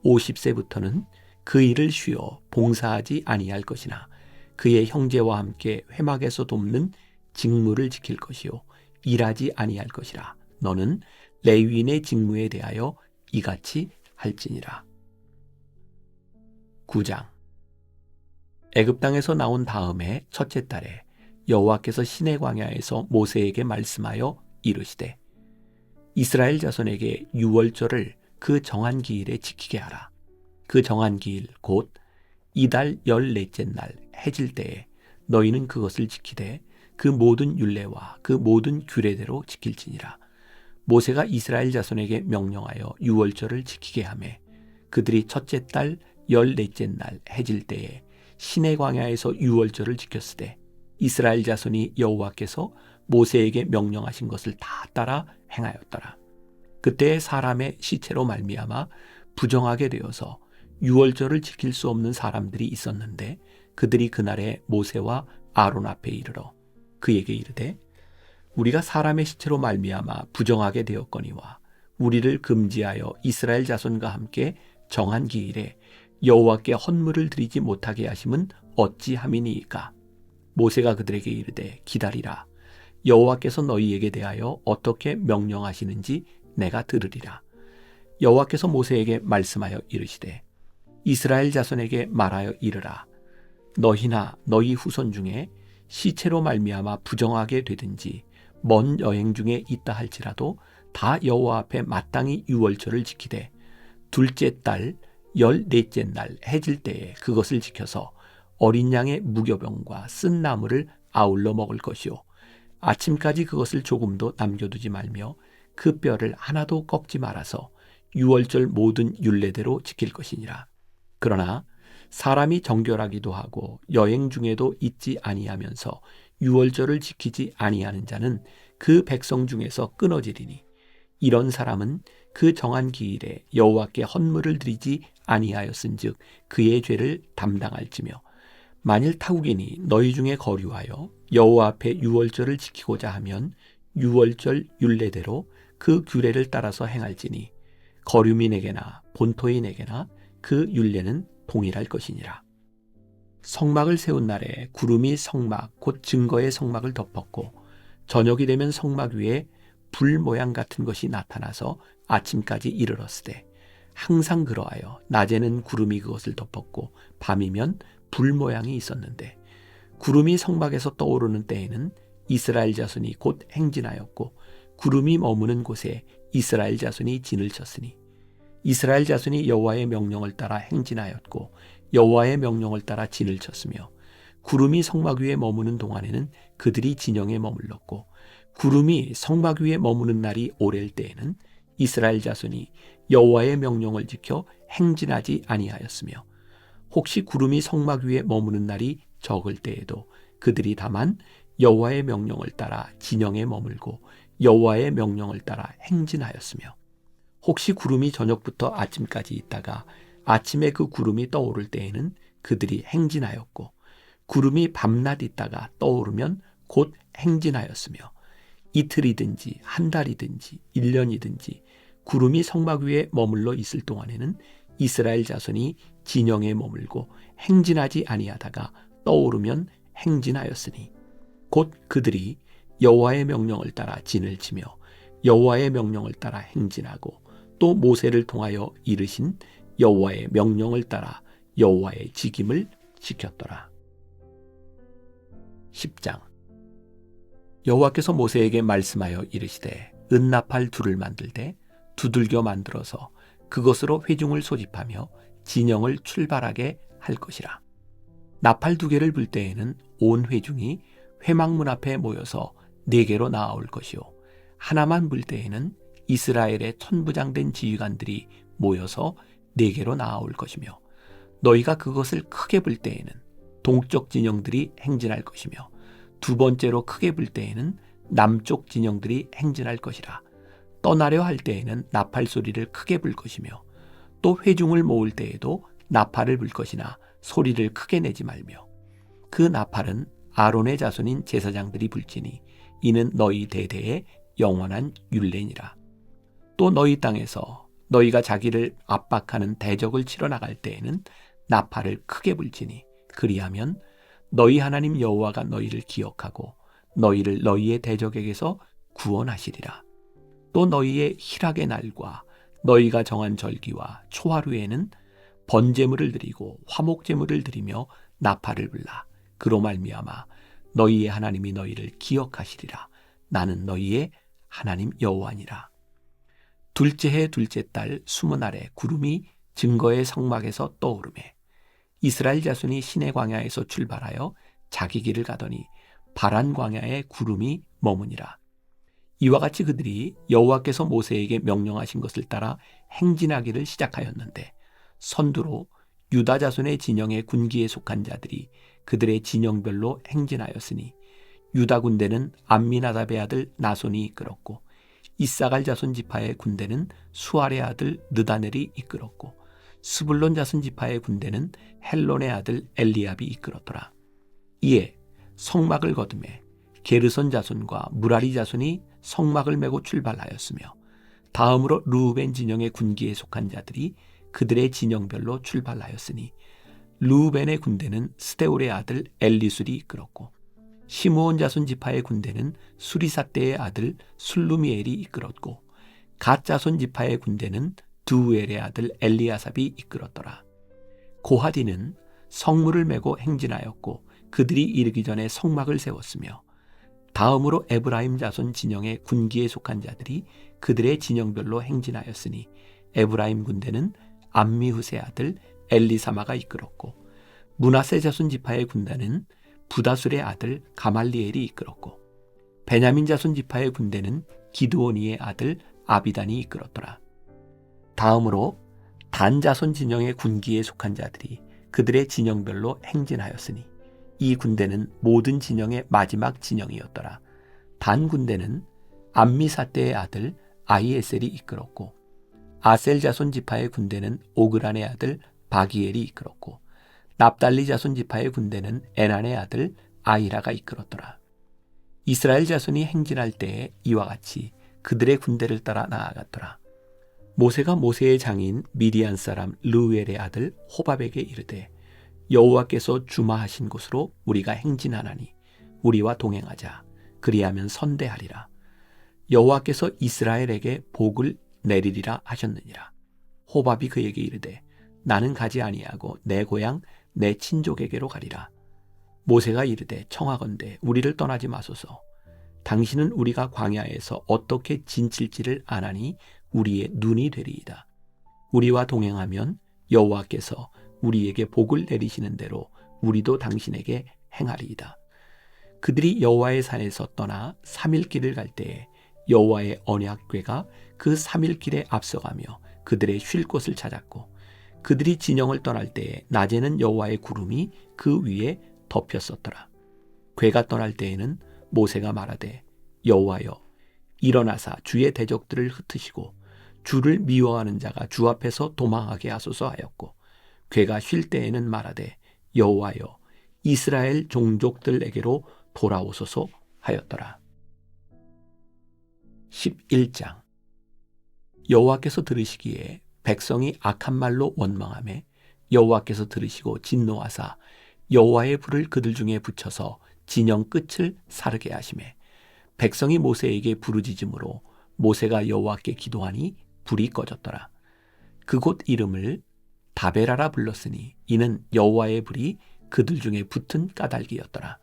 50세부터는 그 일을 쉬어 봉사하지 아니할 것이나 그의 형제와 함께 회막에서 돕는 직무를 지킬 것이요 일하지 아니할 것이라. 너는 레위인의 직무에 대하여 이같이 할지니라. 9장. 애굽 땅에서 나온 다음에 첫째 달에 여호와께서 시내 광야에서 모세에게 말씀하여 이르시되 이스라엘 자손에게 유월절을 그 정한 기일에 지키게 하라. 그 정한 기일 곧 이달 14째 날 해질 때에 너희는 그것을 지키되 그 모든 율례와 그 모든 규례대로 지킬지니라. 모세가 이스라엘 자손에게 명령하여 유월절을 지키게 하매 그들이 첫째 달 14째 날 해질 때에 시내 광야에서 유월절을 지켰으되 이스라엘 자손이 여호와께서 모세에게 명령하신 것을 다 따라 행하였더라. 그때 사람의 시체로 말미암아 부정하게 되어서 유월절을 지킬 수 없는 사람들이 있었는데 그들이 그날에 모세와 아론 앞에 이르러 그에게 이르되 우리가 사람의 시체로 말미암아 부정하게 되었거니와 우리를 금지하여 이스라엘 자손과 함께 정한 기일에 여호와께 헌물을 드리지 못하게 하심은 어찌함이니이까. 모세가 그들에게 이르되 기다리라. 여호와께서 너희에게 대하여 어떻게 명령하시는지 내가 들으리라. 여호와께서 모세에게 말씀하여 이르시되 이스라엘 자손에게 말하여 이르라. 너희나 너희 후손 중에 시체로 말미암아 부정하게 되든지 먼 여행 중에 있다 할지라도 다 여호와 앞에 마땅히 유월절을 지키되 둘째 달 14째 날 해질 때에 그것을 지켜서 어린 양의 무교병과 쓴 나물을 아울러 먹을 것이요 아침까지 그것을 조금도 남겨두지 말며 그 뼈를 하나도 꺾지 말아서 유월절 모든 율례대로 지킬 것이니라. 그러나 사람이 정결하기도 하고 여행 중에도 있지 아니하면서 유월절을 지키지 아니하는 자는 그 백성 중에서 끊어지리니 이런 사람은 그 정한 기일에 여호와께 헌물을 드리지 아니하였은즉 그의 죄를 담당할지며 만일 타국인이 너희 중에 거류하여 여호와 앞에 유월절을 지키고자 하면 유월절 율례대로 그 규례를 따라서 행할지니 거류민에게나 본토인에게나 그 율례는 동일할 것이니라. 성막을 세운 날에 구름이 성막 곧 증거의 성막을 덮었고 저녁이 되면 성막 위에 불 모양 같은 것이 나타나서 아침까지 이르렀으되 항상 그러하여 낮에는 구름이 그것을 덮었고 밤이면 불 모양이 있었는데 구름이 성막에서 떠오르는 때에는 이스라엘 자손이 곧 행진하였고 구름이 머무는 곳에 이스라엘 자손이 진을 쳤으니 이스라엘 자손이 여호와의 명령을 따라 행진하였고 여호와의 명령을 따라 진을 쳤으며 구름이 성막 위에 머무는 동안에는 그들이 진영에 머물렀고 구름이 성막 위에 머무는 날이 오랠 때에는 이스라엘 자손이 여호와의 명령을 지켜 행진하지 아니하였으며 혹시 구름이 성막 위에 머무는 날이 적을 때에도 그들이 다만 여호와의 명령을 따라 진영에 머물고 여호와의 명령을 따라 행진하였으며 혹시 구름이 저녁부터 아침까지 있다가 아침에 그 구름이 떠오를 때에는 그들이 행진하였고 구름이 밤낮 있다가 떠오르면 곧 행진하였으며 이틀이든지 한 달이든지 1년이든지 구름이 성막 위에 머물러 있을 동안에는 이스라엘 자손이 진영에 머물고 행진하지 아니하다가 떠오르면 행진하였으니 곧 그들이 여호와의 명령을 따라 진을 치며 여호와의 명령을 따라 행진하고 또 모세를 통하여 이르신 여호와의 명령을 따라 여호와의 직임을 지켰더라. 10장. 여호와께서 모세에게 말씀하여 이르시되 은나팔 둘을 만들되 두들겨 만들어서 그것으로 회중을 소집하며 진영을 출발하게 할 것이라. 나팔 2개를 불 때에는 온 회중이 회막문 앞에 모여서 4개로 나아올 것이요 하나만 불 때에는 이스라엘의 천부장된 지휘관들이 모여서 4개로 나아올 것이며 너희가 그것을 크게 불 때에는 동쪽 진영들이 행진할 것이며 2번째로 크게 불 때에는 남쪽 진영들이 행진할 것이라. 떠나려 할 때에는 나팔 소리를 크게 불 것이며 또 회중을 모을 때에도 나팔을 불 것이나 소리를 크게 내지 말며 그 나팔은 아론의 자손인 제사장들이 불지니 이는 너희 대대의 영원한 율례니라. 또 너희 땅에서 너희가 자기를 압박하는 대적을 치러 나갈 때에는 나팔을 크게 불지니 그리하면 너희 하나님 여호와가 너희를 기억하고 너희를 너희의 대적에게서 구원하시리라. 또 너희의 희락의 날과 너희가 정한 절기와 초하루에는 번제물을 드리고 화목제물을 드리며 나팔을 불라. 그로 말미암아 너희의 하나님이 너희를 기억하시리라. 나는 너희의 하나님 여호와니라. 둘째 해 둘째 달 20날에 구름이 증거의 성막에서 떠오르매 이스라엘 자손이 시내 광야에서 출발하여 자기 길을 가더니 바란 광야에 구름이 머무니라. 이와 같이 그들이 여호와께서 모세에게 명령하신 것을 따라 행진하기를 시작하였는데 선두로 유다 자손의 진영의 군기에 속한 자들이 그들의 진영별로 행진하였으니 유다 군대는 암미나답의 아들 나손이 이끌었고 이사갈 자손 지파의 군대는 수알의 아들 느다넬이 이끌었고 스불론 자손 지파의 군대는 헬론의 아들 엘리압이 이끌었더라. 이에 성막을 거두매 게르손 자손과 무라리 자손이 성막을 메고 출발하였으며 다음으로 르우벤 진영의 군기에 속한 자들이 그들의 진영별로 출발하였으니 르우벤의 군대는 스데울의 아들 엘리술이 이끌었고 시므온 자손 지파의 군대는 수리사떼의 아들 술루미엘이 이끌었고 갓 자손 지파의 군대는 두우엘의 아들 엘리아삽이 이끌었더라. 고하디는 성물을 메고 행진하였고 그들이 이르기 전에 성막을 세웠으며 다음으로 에브라임 자손 진영의 군기에 속한 자들이 그들의 진영별로 행진하였으니 에브라임 군대는 암미후스의 아들 엘리사마가 이끌었고 므낫세 자손 지파의 군대는 부다술의 아들 가말리엘이 이끌었고 베냐민 자손 지파의 군대는 기드오니의 아들 아비단이 이끌었더라. 다음으로 단 자손 진영의 군기에 속한 자들이 그들의 진영별로 행진하였으니 이 군대는 모든 진영의 마지막 진영이었더라. 단 군대는 암미사떼의 아들 아히에셀이 이끌었고 아셀 자손 지파의 군대는 오그란의 아들 바기엘이 이끌었고 납달리 자손 지파의 군대는 에난의 아들 아히라가 이끌었더라. 이스라엘 자손이 행진할 때에 이와 같이 그들의 군대를 따라 나아갔더라. 모세가 모세의 장인 미디안 사람 르우엘의 아들 호밥에게 이르되 여호와께서 주마하신 곳으로 우리가 행진하나니 우리와 동행하자. 그리하면 선대하리라. 여호와께서 이스라엘에게 복을 내리리라 하셨느니라. 호밥이 그에게 이르되 나는 가지 아니하고 내 고향 내 친족에게로 가리라. 모세가 이르되 청하건대 우리를 떠나지 마소서. 당신은 우리가 광야에서 어떻게 진칠지를 아나니 우리의 눈이 되리이다. 우리와 동행하면 여호와께서 우리에게 복을 내리시는 대로 우리도 당신에게 행하리이다. 그들이 여호와의 산에서 떠나 3일 길을 갈 때에 여호와의 언약궤가 그 3일 길에 앞서가며 그들의 쉴 곳을 찾았고 그들이 진영을 떠날 때에 낮에는 여호와의 구름이 그 위에 덮였었더라. 궤가 떠날 때에는 모세가 말하되 여호와여 일어나사 주의 대적들을 흩으시고 주를 미워하는 자가 주 앞에서 도망하게 하소서 하였고 궤가 쉴 때에는 말하되 여호와여 이스라엘 종족들에게로 돌아오소서 하였더라. 11장. 여호와께서 들으시기에 백성이 악한 말로 원망하매 여호와께서 들으시고 진노하사 여호와의 불을 그들 중에 붙여서 진영 끝을 사르게 하시매 백성이 모세에게 부르짖음으로 모세가 여호와께 기도하니 불이 꺼졌더라. 그곳 이름을 다베라라 불렀으니 이는 여호와의 불이 그들 중에 붙은 까닭이었더라.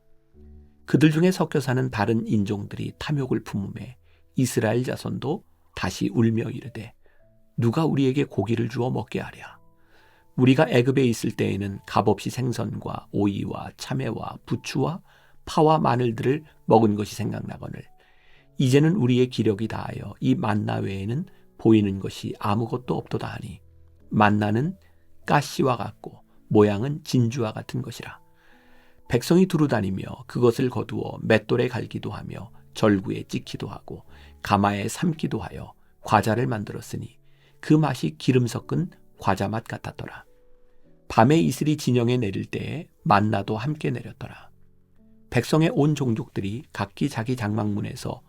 그들 중에 섞여 사는 다른 인종들이 탐욕을 품음에 이스라엘 자손도 다시 울며 이르되 누가 우리에게 고기를 주어 먹게 하랴. 우리가 애굽에 있을 때에는 값없이 생선과 오이와 참외와 부추와 파와 마늘들을 먹은 것이 생각나거늘 이제는 우리의 기력이 다하여 이 만나 외에는 보이는 것이 아무것도 없도다 하니 만나는 가시와 같고 모양은 진주와 같은 것이라. 백성이 두루다니며 그것을 거두어 맷돌에 갈기도 하며 절구에 찍기도 하고 가마에 삶기도 하여 과자를 만들었으니 그 맛이 기름 섞은 과자 맛 같았더라. 밤에 이슬이 진영에 내릴 때에 만나도 함께 내렸더라. 백성의 온 종족들이 각기 자기 장막문에서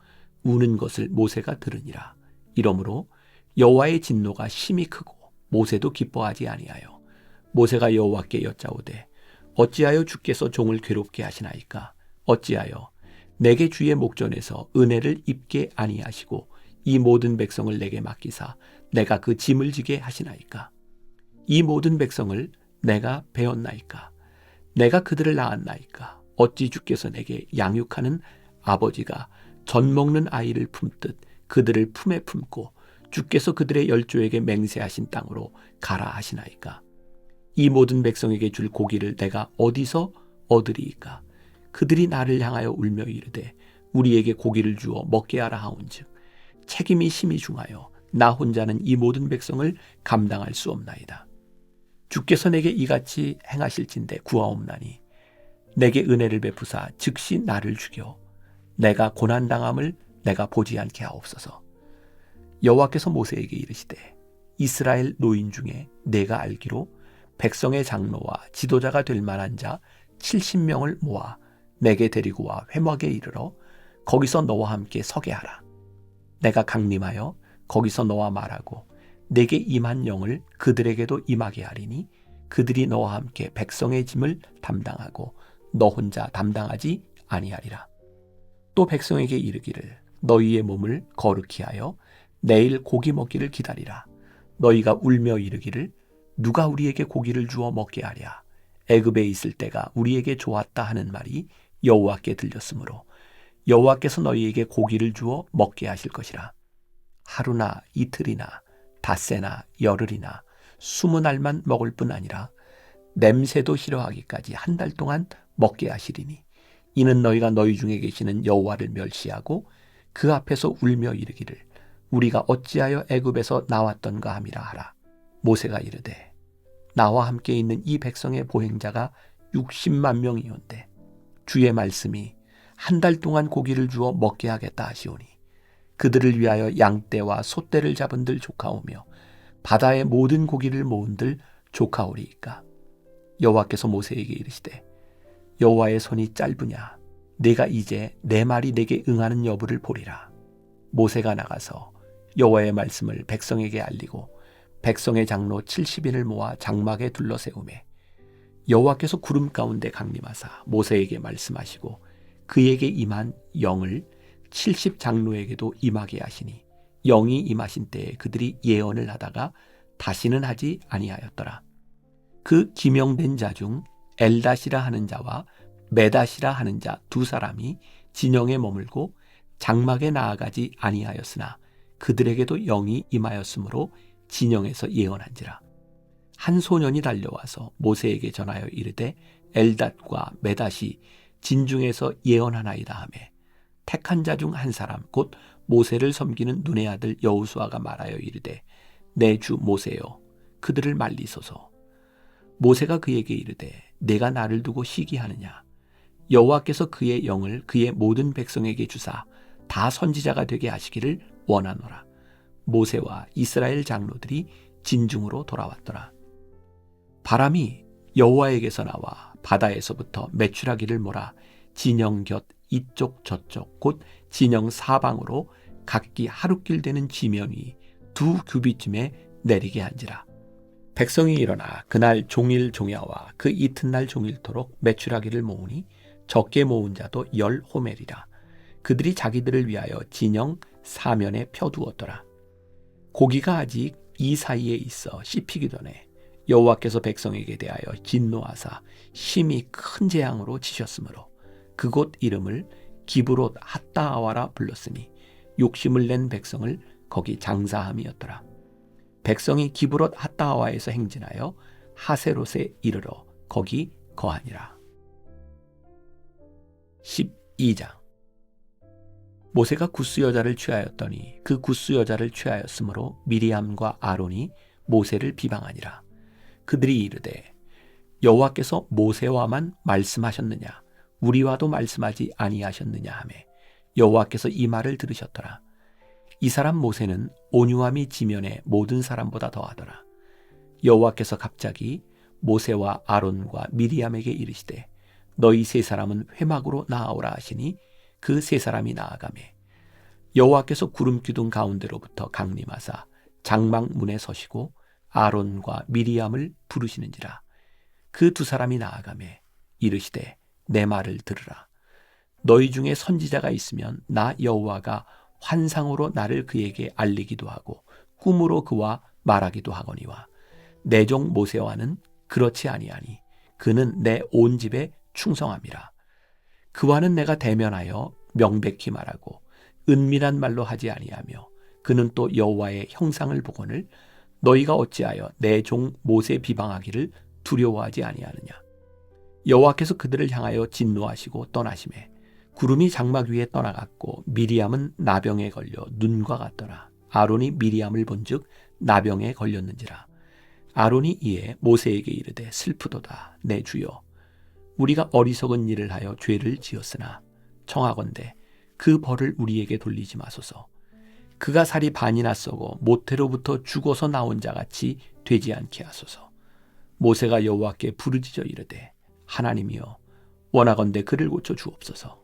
우는 것을 모세가 들으니라. 이러므로 여호와의 진노가 심히 크고 모세도 기뻐하지 아니하여 모세가 여호와께 여짜오되 어찌하여 주께서 종을 괴롭게 하시나이까? 어찌하여 내게 주의 목전에서 은혜를 입게 아니하시고 이 모든 백성을 내게 맡기사 내가 그 짐을 지게 하시나이까? 이 모든 백성을 내가 배웠나이까? 내가 그들을 낳았나이까? 어찌 주께서 내게 양육하는 아버지가 젖 먹는 아이를 품듯 그들을 품에 품고 주께서 그들의 열조에게 맹세하신 땅으로 가라 하시나이까? 이 모든 백성에게 줄 고기를 내가 어디서 얻으리이까? 그들이 나를 향하여 울며 이르되 우리에게 고기를 주어 먹게 하라 하온즉 책임이 심히 중하여 나 혼자는 이 모든 백성을 감당할 수 없나이다. 주께서 내게 이같이 행하실진대 구하옵나니 내게 은혜를 베푸사 즉시 나를 죽여 내가 고난당함을 내가 보지 않게 하옵소서. 여호와께서 모세에게 이르시되 이스라엘 노인 중에 내가 알기로 백성의 장로와 지도자가 될 만한 자 70명을 모아 내게 데리고 와 회막에 이르러 거기서 너와 함께 서게 하라. 내가 강림하여 거기서 너와 말하고 내게 임한 영을 그들에게도 임하게 하리니 그들이 너와 함께 백성의 짐을 담당하고 너 혼자 담당하지 아니하리라. 또 백성에게 이르기를 너희의 몸을 거룩히 하여 내일 고기 먹기를 기다리라. 너희가 울며 이르기를 누가 우리에게 고기를 주어 먹게 하랴. 애굽에 있을 때가 우리에게 좋았다 하는 말이 여호와께 들렸으므로 여호와께서 너희에게 고기를 주어 먹게 하실 것이라. 하루나 이틀이나 닷새나 열흘이나 20알만 먹을 뿐 아니라 냄새도 싫어하기까지 한 달 동안 먹게 하시리니 이는 너희가 너희 중에 계시는 여호와를 멸시하고 그 앞에서 울며 이르기를 우리가 어찌하여 애굽에서 나왔던가 함이라 하라. 모세가 이르되 나와 함께 있는 이 백성의 보행자가 60만 명이온데 주의 말씀이 한 달 동안 고기를 주어 먹게 하겠다 하시오니 그들을 위하여 양떼와 소떼를 잡은들 조카오며 바다의 모든 고기를 모은들 조카오리이까. 여호와께서 모세에게 이르시되 여호와의 손이 짧으냐 내가 이제 내 말이 내게 응하는 여부를 보리라. 모세가 나가서 여호와의 말씀을 백성에게 알리고 백성의 장로 70인을 모아 장막에 둘러세우매 여호와께서 구름 가운데 강림하사 모세에게 말씀하시고 그에게 임한 영을 70장로에게도 임하게 하시니 영이 임하신 때에 그들이 예언을 하다가 다시는 하지 아니하였더라. 그 기명된 자 중 엘닷이라 하는 자와 메닷이라 하는 자 두 사람이 진영에 머물고 장막에 나아가지 아니하였으나 그들에게도 영이 임하였으므로 진영에서 예언한지라. 한 소년이 달려와서 모세에게 전하여 이르되 엘닷과 메닷이 진중에서 예언하나이다 하매 택한 자 중 한 사람 곧 모세를 섬기는 눈의 아들 여호수아가 말하여 이르되 내 주 모세여 그들을 말리소서. 모세가 그에게 이르되 내가 나를 두고 시기하느냐. 여호와께서 그의 영을 그의 모든 백성에게 주사 다 선지자가 되게 하시기를 원하노라. 모세와 이스라엘 장로들이 진중으로 돌아왔더라. 바람이 여호와에게서 나와 바다에서부터 메추라기를 몰아 진영 곁 이쪽 저쪽 곧 진영 사방으로 각기 하루길 되는 지면 위 2규빗쯤에 내리게 한지라. 백성이 일어나 그날 종일 종야와 그 이튿날 종일토록 메추라기를 모으니 적게 모은 자도 10호멜이라. 그들이 자기들을 위하여 진영 사면에 펴두었더라. 고기가 아직 이 사이에 있어 씹히기 전에 여호와께서 백성에게 대하여 진노하사 심히 큰 재앙으로 치셨으므로 그곳 이름을 기브롯 핫다아와라 불렀으니 욕심을 낸 백성을 거기 장사함이었더라. 백성이 기브롯 핫다아와에서 행진하여 하세롯에 이르러 거기 거하니라. 12장. 모세가 구스 여자를 취하였더니 그 구스 여자를 취하였으므로 미리암과 아론이 모세를 비방하니라. 그들이 이르되 여호와께서 모세와만 말씀하셨느냐 우리와도 말씀하지 아니하셨느냐 하매 여호와께서 이 말을 들으셨더라. 이 사람 모세는 온유함이 지면의 모든 사람보다 더하더라. 여호와께서 갑자기 모세와 아론과 미리암에게 이르시되 너희 세 사람은 회막으로 나아오라 하시니 그 세 사람이 나아가매 여호와께서 구름 기둥 가운데로부터 강림하사 장막 문에 서시고 아론과 미리암을 부르시는지라. 그 두 사람이 나아가매 이르시되 내 말을 들으라. 너희 중에 선지자가 있으면 나 여호와가 환상으로 나를 그에게 알리기도 하고 꿈으로 그와 말하기도 하거니와 내 종 모세와는 그렇지 아니하니 그는 내 온 집에 충성함이라. 그와는 내가 대면하여 명백히 말하고 은밀한 말로 하지 아니하며 그는 또 여호와의 형상을 보거늘 너희가 어찌하여 내 종 모세 비방하기를 두려워하지 아니하느냐. 여호와께서 그들을 향하여 진노하시고 떠나시매 구름이 장막 위에 떠나갔고 미리암은 나병에 걸려 눈과 같더라. 아론이 미리암을 본즉 나병에 걸렸는지라. 아론이 이에 모세에게 이르되 슬프도다 내 주여 우리가 어리석은 일을 하여 죄를 지었으나 청하건대 그 벌을 우리에게 돌리지 마소서. 그가 살이 반이나 썩어 모태로부터 죽어서 나온 자같이 되지 않게 하소서. 모세가 여호와께 부르짖어 이르되 하나님이여 원하건대 그를 고쳐 주옵소서.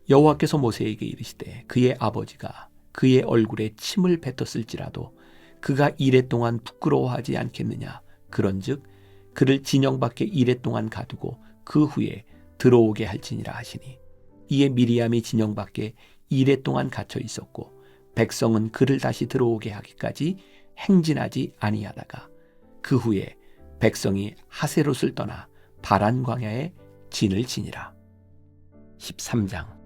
여호와께서 모세에게 이르시되 그의 아버지가 그의 얼굴에 침을 뱉었을지라도 그가 이레 동안 부끄러워하지 않겠느냐. 그런즉 그를 진영 밖에 이레 동안 가두고 그 후에 들어오게 할지니라 하시니 이에 미리암이 진영 밖에 이레 동안 갇혀 있었고 백성은 그를 다시 들어오게 하기까지 행진하지 아니하다가 그 후에 백성이 하세롯을 떠나 바란 광야에 진을 지니라. 13장.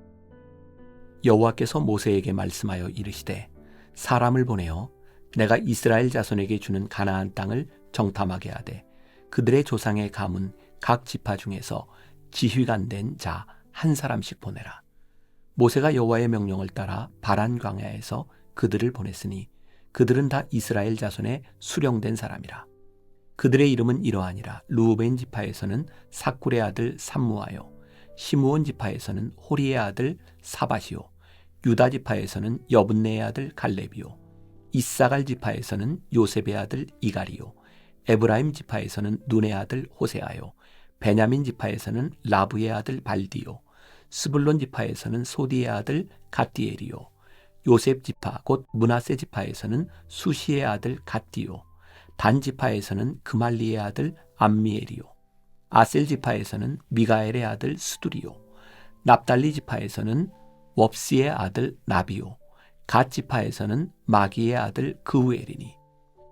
여호와께서 모세에게 말씀하여 이르시되 사람을 보내어 내가 이스라엘 자손에게 주는 가나안 땅을 정탐하게 하되 그들의 조상의 가문 각 지파 중에서 지휘관 된 자 한 사람씩 보내라. 모세가 여호와의 명령을 따라 바란 광야에서 그들을 보냈으니 그들은 다 이스라엘 자손의 수령된 사람이라. 그들의 이름은 이러하니라. 루벤 지파에서는 사쿨의 아들 삼무아요. 시므온 지파에서는 호리의 아들 사밧이요. 유다 지파에서는 여분네의 아들 갈렙이요. 이사갈 지파에서는 요셉의 아들 이갈이요. 에브라임 지파에서는 눈의 아들 호세아요. 베냐민 지파에서는 라브의 아들 발디요. 스불론 지파에서는 소디의 아들 갓디엘이요. 요셉 지파 곧 므낫세 지파에서는 수시의 아들 갓디요. 단 지파에서는 그말리의 아들 암미엘이요. 아셀 지파에서는 미가엘의 아들 스두리요. 납달리 지파에서는 웁시의 아들 나비요. 갓 지파에서는 마기의 아들 그우엘이니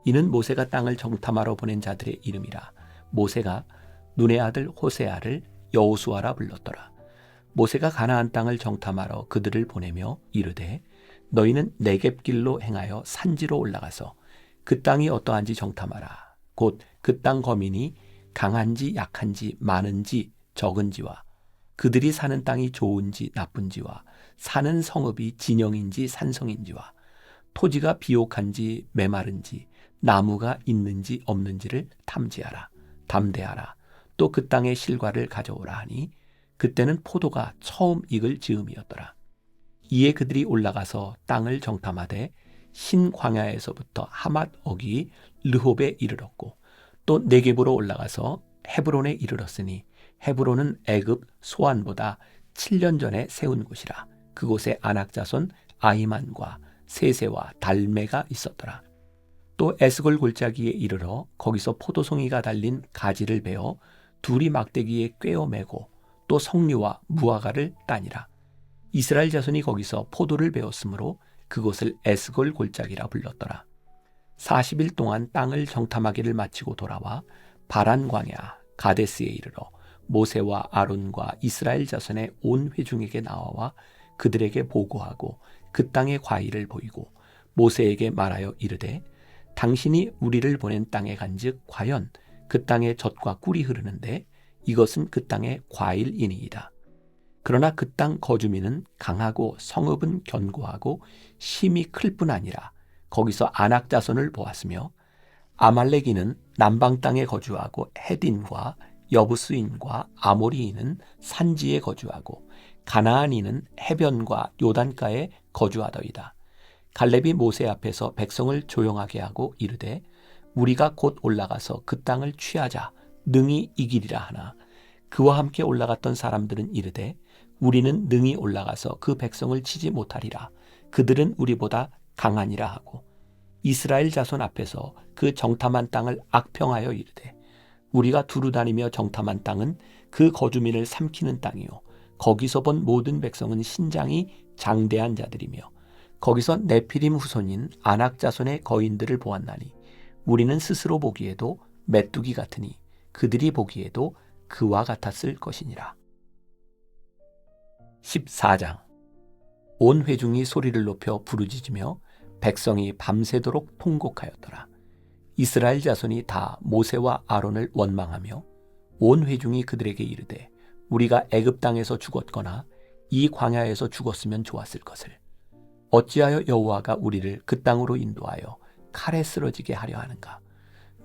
이는 모세가 땅을 정탐하러 보낸 자들의 이름이라. 모세가 눈의 아들 호세아를 여호수아라 불렀더라. 모세가 가나안 땅을 정탐하러 그들을 보내며 이르되 너희는 네겝길로 행하여 산지로 올라가서 그 땅이 어떠한지 정탐하라. 곧 그 땅 거민이 강한지 약한지 많은지 적은지와 그들이 사는 땅이 좋은지 나쁜지와 사는 성읍이 진영인지 산성인지와 토지가 비옥한지 메마른지 나무가 있는지 없는지를 탐지하라. 담대하라. 또 그 땅의 실과를 가져오라 하니 그때는 포도가 처음 익을 즈음이었더라. 이에 그들이 올라가서 땅을 정탐하되 신 광야에서부터 하맛 어기 르홉에 이르렀고 또 네겝으로 올라가서 헤브론에 이르렀으니 헤브론은 애굽 소안보다 7년 전에 세운 곳이라. 그곳에 아낙 자손 아히만과 세세와 달메가 있었더라. 또 에스골 골짜기에 이르러 거기서 포도송이가 달린 가지를 베어 둘이 막대기에 꿰어 매고 또 석류와 무화과를 따니라. 이스라엘 자손이 거기서 포도를 베었으므로 그곳을 에스골 골짜기라 불렀더라. 40일 동안 땅을 정탐하기를 마치고 돌아와 바란 광야 가데스에 이르러 모세와 아론과 이스라엘 자손의 온 회중에게 나와 그들에게 보고하고 그 땅의 과일을 보이고 모세에게 말하여 이르되 당신이 우리를 보낸 땅에 간즉 과연 그 땅에 젖과 꿀이 흐르는데 이것은 그 땅의 과일이니이다. 그러나 그 땅 거주민은 강하고 성읍은 견고하고 힘이 클 뿐 아니라 거기서 아낙 자손을 보았으며 아말렉인은 남방 땅에 거주하고 헤딘과 여부스인과 아모리인은 산지에 거주하고 가나안인은 해변과 요단가에 거주하더이다. 갈렙이 모세 앞에서 백성을 조용하게 하고 이르되 우리가 곧 올라가서 그 땅을 취하자 능히 이기리라 하나 그와 함께 올라갔던 사람들은 이르되 우리는 능히 올라가서 그 백성을 치지 못하리라. 그들은 우리보다 강하니라 하고 이스라엘 자손 앞에서 그 정탐한 땅을 악평하여 이르되 우리가 두루 다니며 정탐한 땅은 그 거주민을 삼키는 땅이요 거기서 본 모든 백성은 신장이 장대한 자들이며 거기서 네피림 후손인 아낙 자손의 거인들을 보았나니 우리는 스스로 보기에도 메뚜기 같으니 그들이 보기에도 그와 같았을 것이니라. 14장. 온 회중이 소리를 높여 부르짖으며 백성이 밤새도록 통곡하였더라. 이스라엘 자손이 다 모세와 아론을 원망하며 온 회중이 그들에게 이르되 우리가 애굽 땅에서 죽었거나 이 광야에서 죽었으면 좋았을 것을 어찌하여 여호와가 우리를 그 땅으로 인도하여 칼에 쓰러지게 하려 하는가.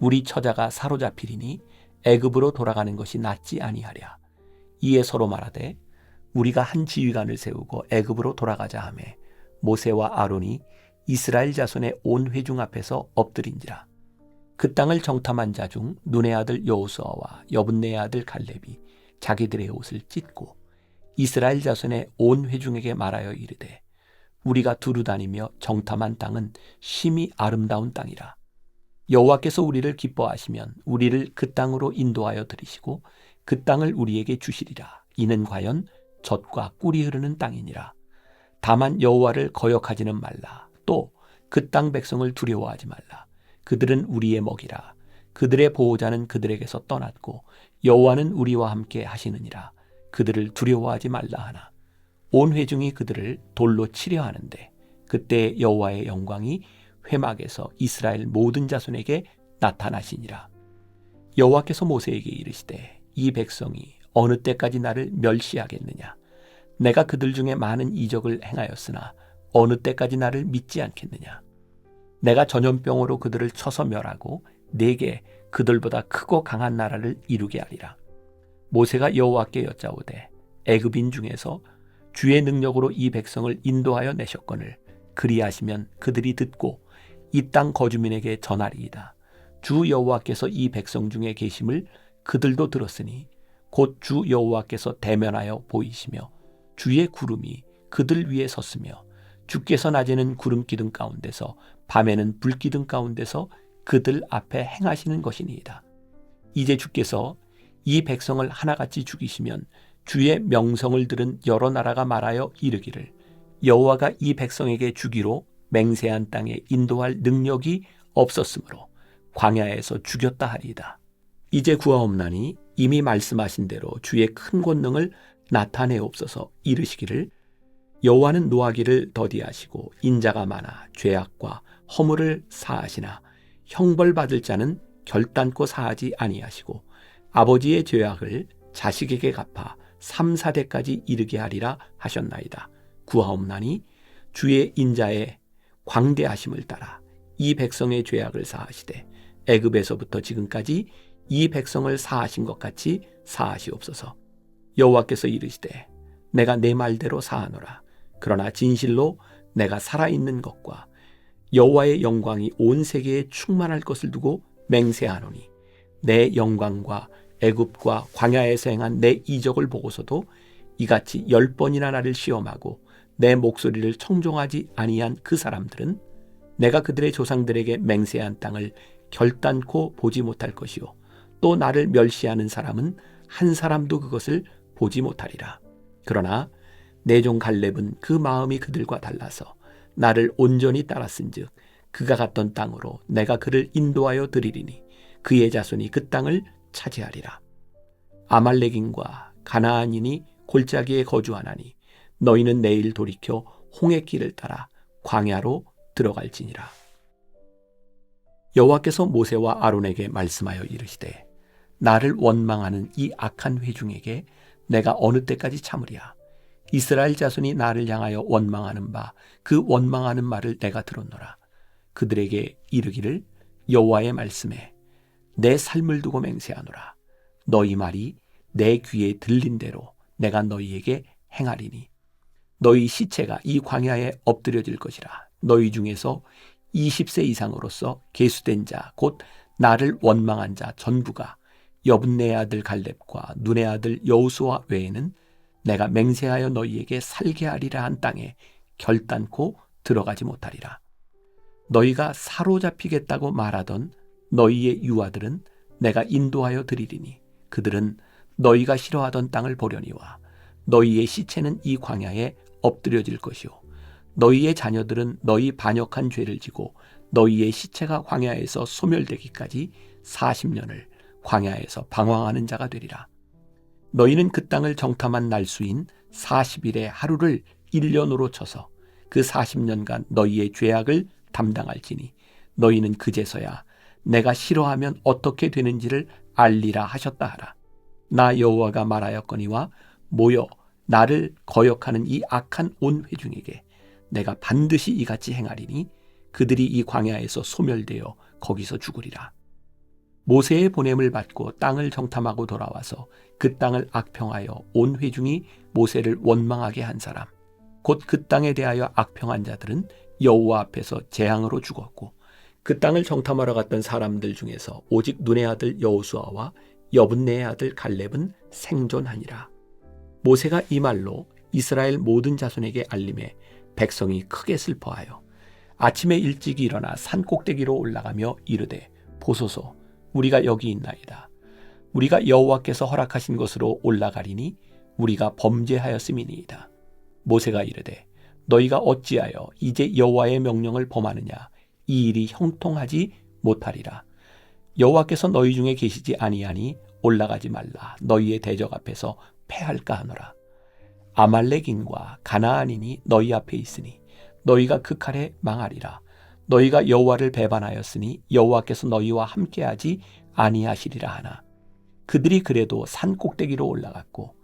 우리 처자가 사로잡히리니 애굽으로 돌아가는 것이 낫지 아니하랴. 이에 서로 말하되 우리가 한 지휘관을 세우고 애굽으로 돌아가자 하매 모세와 아론이 이스라엘 자손의 온 회중 앞에서 엎드린지라. 그 땅을 정탐한 자 중 눈의 아들 여호수아와 여분네의 아들 갈렙이 자기들의 옷을 찢고 이스라엘 자손의 온 회중에게 말하여 이르되 우리가 두루 다니며 정탐한 땅은 심히 아름다운 땅이라. 여호와께서 우리를 기뻐하시면 우리를 그 땅으로 인도하여 들이시고 그 땅을 우리에게 주시리라. 이는 과연 젖과 꿀이 흐르는 땅이니라. 다만 여호와를 거역하지는 말라. 또 그 땅 백성을 두려워하지 말라. 그들은 우리의 먹이라. 그들의 보호자는 그들에게서 떠났고 여호와는 우리와 함께 하시느니라. 그들을 두려워하지 말라 하나 온 회중이 그들을 돌로 치려 하는데 그때 여호와의 영광이 회막에서 이스라엘 모든 자손에게 나타나시니라. 여호와께서 모세에게 이르시되 이 백성이 어느 때까지 나를 멸시하겠느냐. 내가 그들 중에 많은 이적을 행하였으나 어느 때까지 나를 믿지 않겠느냐. 내가 전염병으로 그들을 쳐서 멸하고 내게 그들보다 크고 강한 나라를 이루게 하리라. 모세가 여호와께 여짜오되 애굽인 중에서 주의 능력으로 이 백성을 인도하여 내셨거늘 그리하시면 그들이 듣고 이 땅 거주민에게 전하리이다. 주 여호와께서 이 백성 중에 계심을 그들도 들었으니 곧 주 여호와께서 대면하여 보이시며 주의 구름이 그들 위에 섰으며 주께서 낮에는 구름 기둥 가운데서 밤에는 불 기둥 가운데서 그들 앞에 행하시는 것이니이다. 이제 주께서 이 백성을 하나같이 죽이시면 주의 명성을 들은 여러 나라가 말하여 이르기를 여호와가 이 백성에게 주기로 맹세한 땅에 인도할 능력이 없었으므로 광야에서 죽였다 하리이다. 이제 구하옵나니 이미 말씀하신 대로 주의 큰 권능을 나타내옵소서. 이르시기를 여호와는 노하기를 더디하시고 인자가 많아 죄악과 허물을 사하시나 형벌받을 자는 결단코 사하지 아니하시고 아버지의 죄악을 자식에게 갚아 3, 4대까지 이르게 하리라 하셨나이다. 구하옵나니 주의 인자의 광대하심을 따라 이 백성의 죄악을 사하시되 애굽에서부터 지금까지 이 백성을 사하신 것 같이 사하시옵소서. 여호와께서 이르시되 내가 내 말대로 사하노라. 그러나 진실로 내가 살아있는 것과 여호와의 영광이 온 세계에 충만할 것을 두고 맹세하노니 내 영광과 애굽과 광야에서 행한 내 이적을 보고서도 이같이 10번이나 나를 시험하고 내 목소리를 청종하지 아니한 그 사람들은 내가 그들의 조상들에게 맹세한 땅을 결단코 보지 못할 것이요 또 나를 멸시하는 사람은 한 사람도 그것을 보지 못하리라. 그러나 내 종 갈렙은 그 마음이 그들과 달라서 나를 온전히 따랐은즉 그가 갔던 땅으로 내가 그를 인도하여 드리리니 그의 자손이 그 땅을 차지하리라. 아말렉인과 가나안인이 골짜기에 거주하나니 너희는 내일 돌이켜 홍해 길을 따라 광야로 들어갈지니라. 여호와께서 모세와 아론에게 말씀하여 이르시되 나를 원망하는 이 악한 회중에게 내가 어느 때까지 참으랴. 이스라엘 자손이 나를 향하여 원망하는 바 그 원망하는 말을 내가 들었노라. 그들에게 이르기를 여호와의 말씀에 내 삶을 두고 맹세하노라. 너희 말이 내 귀에 들린 대로 내가 너희에게 행하리니 너희 시체가 이 광야에 엎드려질 것이라. 너희 중에서 20세 이상으로서 계수된 자 곧 나를 원망한 자 전부가 여분네의 아들 갈렙과 눈의 아들 여호수아 외에는 내가 맹세하여 너희에게 살게 하리라 한 땅에 결단코 들어가지 못하리라. 너희가 사로잡히겠다고 말하던 너희의 유아들은 내가 인도하여 드리리니 그들은 너희가 싫어하던 땅을 보려니와 너희의 시체는 이 광야에 엎드려질 것이요 너희의 자녀들은 너희 반역한 죄를 지고 너희의 시체가 광야에서 소멸되기까지 40년을 광야에서 방황하는 자가 되리라. 너희는 그 땅을 정탐한 날수인 40일의 하루를 1년으로 쳐서 그 40년간 너희의 죄악을 담당할지니 너희는 그제서야 내가 싫어하면 어떻게 되는지를 알리라 하셨다 하라. 나 여호와가 말하였거니와 모여 나를 거역하는 이 악한 온 회중에게 내가 반드시 이같이 행하리니 그들이 이 광야에서 소멸되어 거기서 죽으리라. 모세의 보냄을 받고 땅을 정탐하고 돌아와서 그 땅을 악평하여 온 회중이 모세를 원망하게 한 사람, 곧 그 땅에 대하여 악평한 자들은 여호와 앞에서 재앙으로 죽었고, 그 땅을 정탐하러 갔던 사람들 중에서 오직 눈의 아들 여호수아와 여분네의 아들 갈렙은 생존하니라. 모세가 이 말로 이스라엘 모든 자손에게 알림해 백성이 크게 슬퍼하여 아침에 일찍 일어나 산 꼭대기로 올라가며 이르되, 보소서, 우리가 여기 있나이다. 우리가 여호와께서 허락하신 곳으로 올라가리니 우리가 범죄하였음이니이다. 모세가 이르되, 너희가 어찌하여 이제 여호와의 명령을 범하느냐? 이 일이 형통하지 못하리라. 여호와께서 너희 중에 계시지 아니하니 올라가지 말라. 너희의 대적 앞에서 패할까 하노라. 아말렉인과 가나안인이 너희 앞에 있으니 너희가 그 칼에 망하리라. 너희가 여호와를 배반하였으니 여호와께서 너희와 함께하지 아니하시리라 하나. 그들이 그래도 산 꼭대기로 올라갔고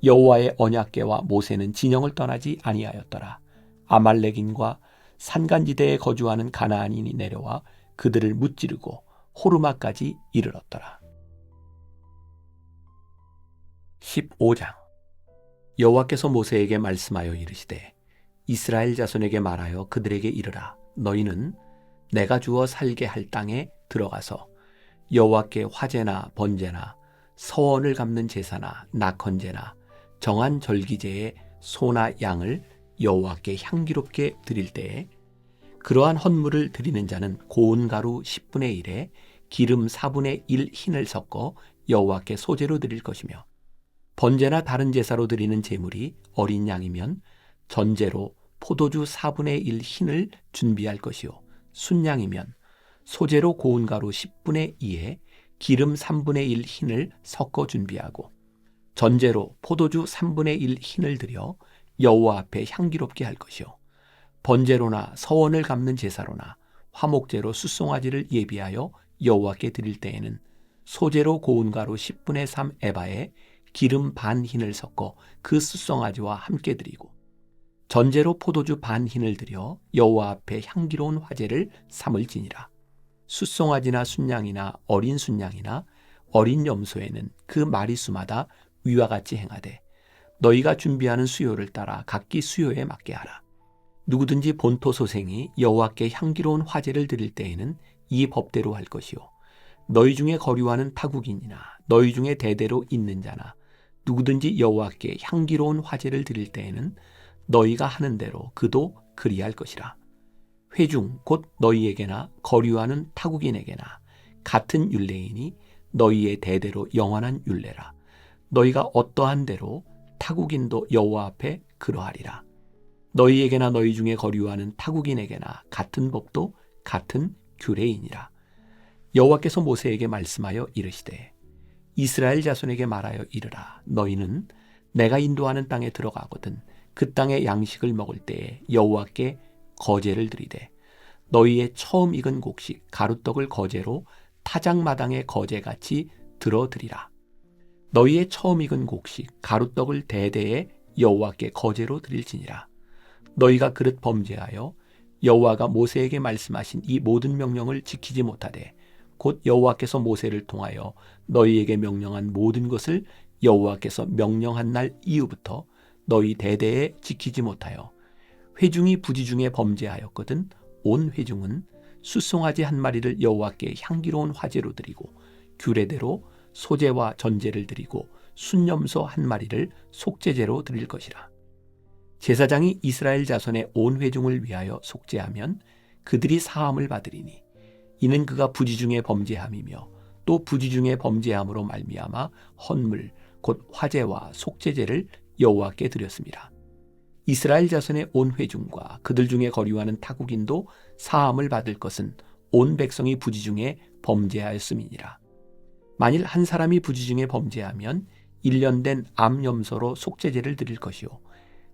여호와의 언약궤와 모세는 진영을 떠나지 아니하였더라. 아말렉인과 산간지대에 거주하는 가나안인이 내려와 그들을 무찌르고 호르마까지 이르렀더라. 15장. 여호와께서 모세에게 말씀하여 이르시되, 이스라엘 자손에게 말하여 그들에게 이르라. 너희는 내가 주어 살게 할 땅에 들어가서 여호와께 화제나 번제나 서원을 갚는 제사나 낙헌제나 정한 절기제의 소나 양을 여호와께 향기롭게 드릴 때에 그러한 헌물을 드리는 자는 고운 가루 10분의 1에 기름 4분의 1 흰을 섞어 여호와께 소제로 드릴 것이며, 번제나 다른 제사로 드리는 제물이 어린 양이면 전제로 포도주 4분의 1 흰을 준비할 것이요, 순양이면 소제로 고운 가루 10분의 2에 기름 3분의 1 흰을 섞어 준비하고, 전제로 포도주 3분의 1 흰을 드려 여호와 앞에 향기롭게 할 것이요, 번제로나 서원을 갚는 제사로나 화목제로 숫송아지를 예비하여 여호와께 드릴 때에는 소제로 고운 가루 10분의 3 에바에 기름 반 흰을 섞어 그 숫송아지와 함께 드리고, 전제로 포도주 반 흰을 드려 여호와 앞에 향기로운 화제를 삼을지니라. 숫송아지나 순양이나 어린 순양이나 어린 염소에는 그 마리수마다 위와 같이 행하되 너희가 준비하는 수요를 따라 각기 수요에 맞게 하라. 누구든지 본토 소생이 여호와께 향기로운 화제를 드릴 때에는 이 법대로 할 것이요, 너희 중에 거류하는 타국인이나 너희 중에 대대로 있는 자나 누구든지 여호와께 향기로운 화제를 드릴 때에는 너희가 하는 대로 그도 그리할 것이라. 회중 곧 너희에게나 거류하는 타국인에게나 같은 율례이니 너희의 대대로 영원한 율례라. 너희가 어떠한 대로 타국인도 여호와 앞에 그러하리라. 너희에게나 너희 중에 거류하는 타국인에게나 같은 법도 같은 규례이니라. 여호와께서 모세에게 말씀하여 이르시되, 이스라엘 자손에게 말하여 이르라. 너희는 내가 인도하는 땅에 들어가거든 그 땅의 양식을 먹을 때에 여호와께 거제를 드리되, 너희의 처음 익은 곡식 가루떡을 거제로 타작마당의 거제같이 들어드리라. 너희의 처음 익은 곡식 가루떡을 대대에 여호와께 거제로 드릴지니라. 너희가 그릇 범죄하여 여호와가 모세에게 말씀하신 이 모든 명령을 지키지 못하되 곧 여호와께서 모세를 통하여 너희에게 명령한 모든 것을 여호와께서 명령한 날 이후부터 너희 대대에 지키지 못하여 회중이 부지 중에 범죄하였거든 온 회중은 숫송아지 한 마리를 여호와께 향기로운 화제로 드리고 규례대로 소제와 전제를 드리고 순염소 한 마리를 속죄제로 드릴 것이라. 제사장이 이스라엘 자손의 온 회중을 위하여 속죄하면 그들이 사함을 받으리니 이는 그가 부지 중에 범죄함이며 또 부지 중에 범죄함으로 말미암아 헌물 곧 화제와 속죄제를 여호와께 드렸습니다. 이스라엘 자손의 온 회중과 그들 중에 거류하는 타국인도 사함을 받을 것은 온 백성이 부지 중에 범죄하였음이니라. 만일 한 사람이 부지 중에 범죄하면 1년 된 암염소로 속죄제를 드릴 것이요,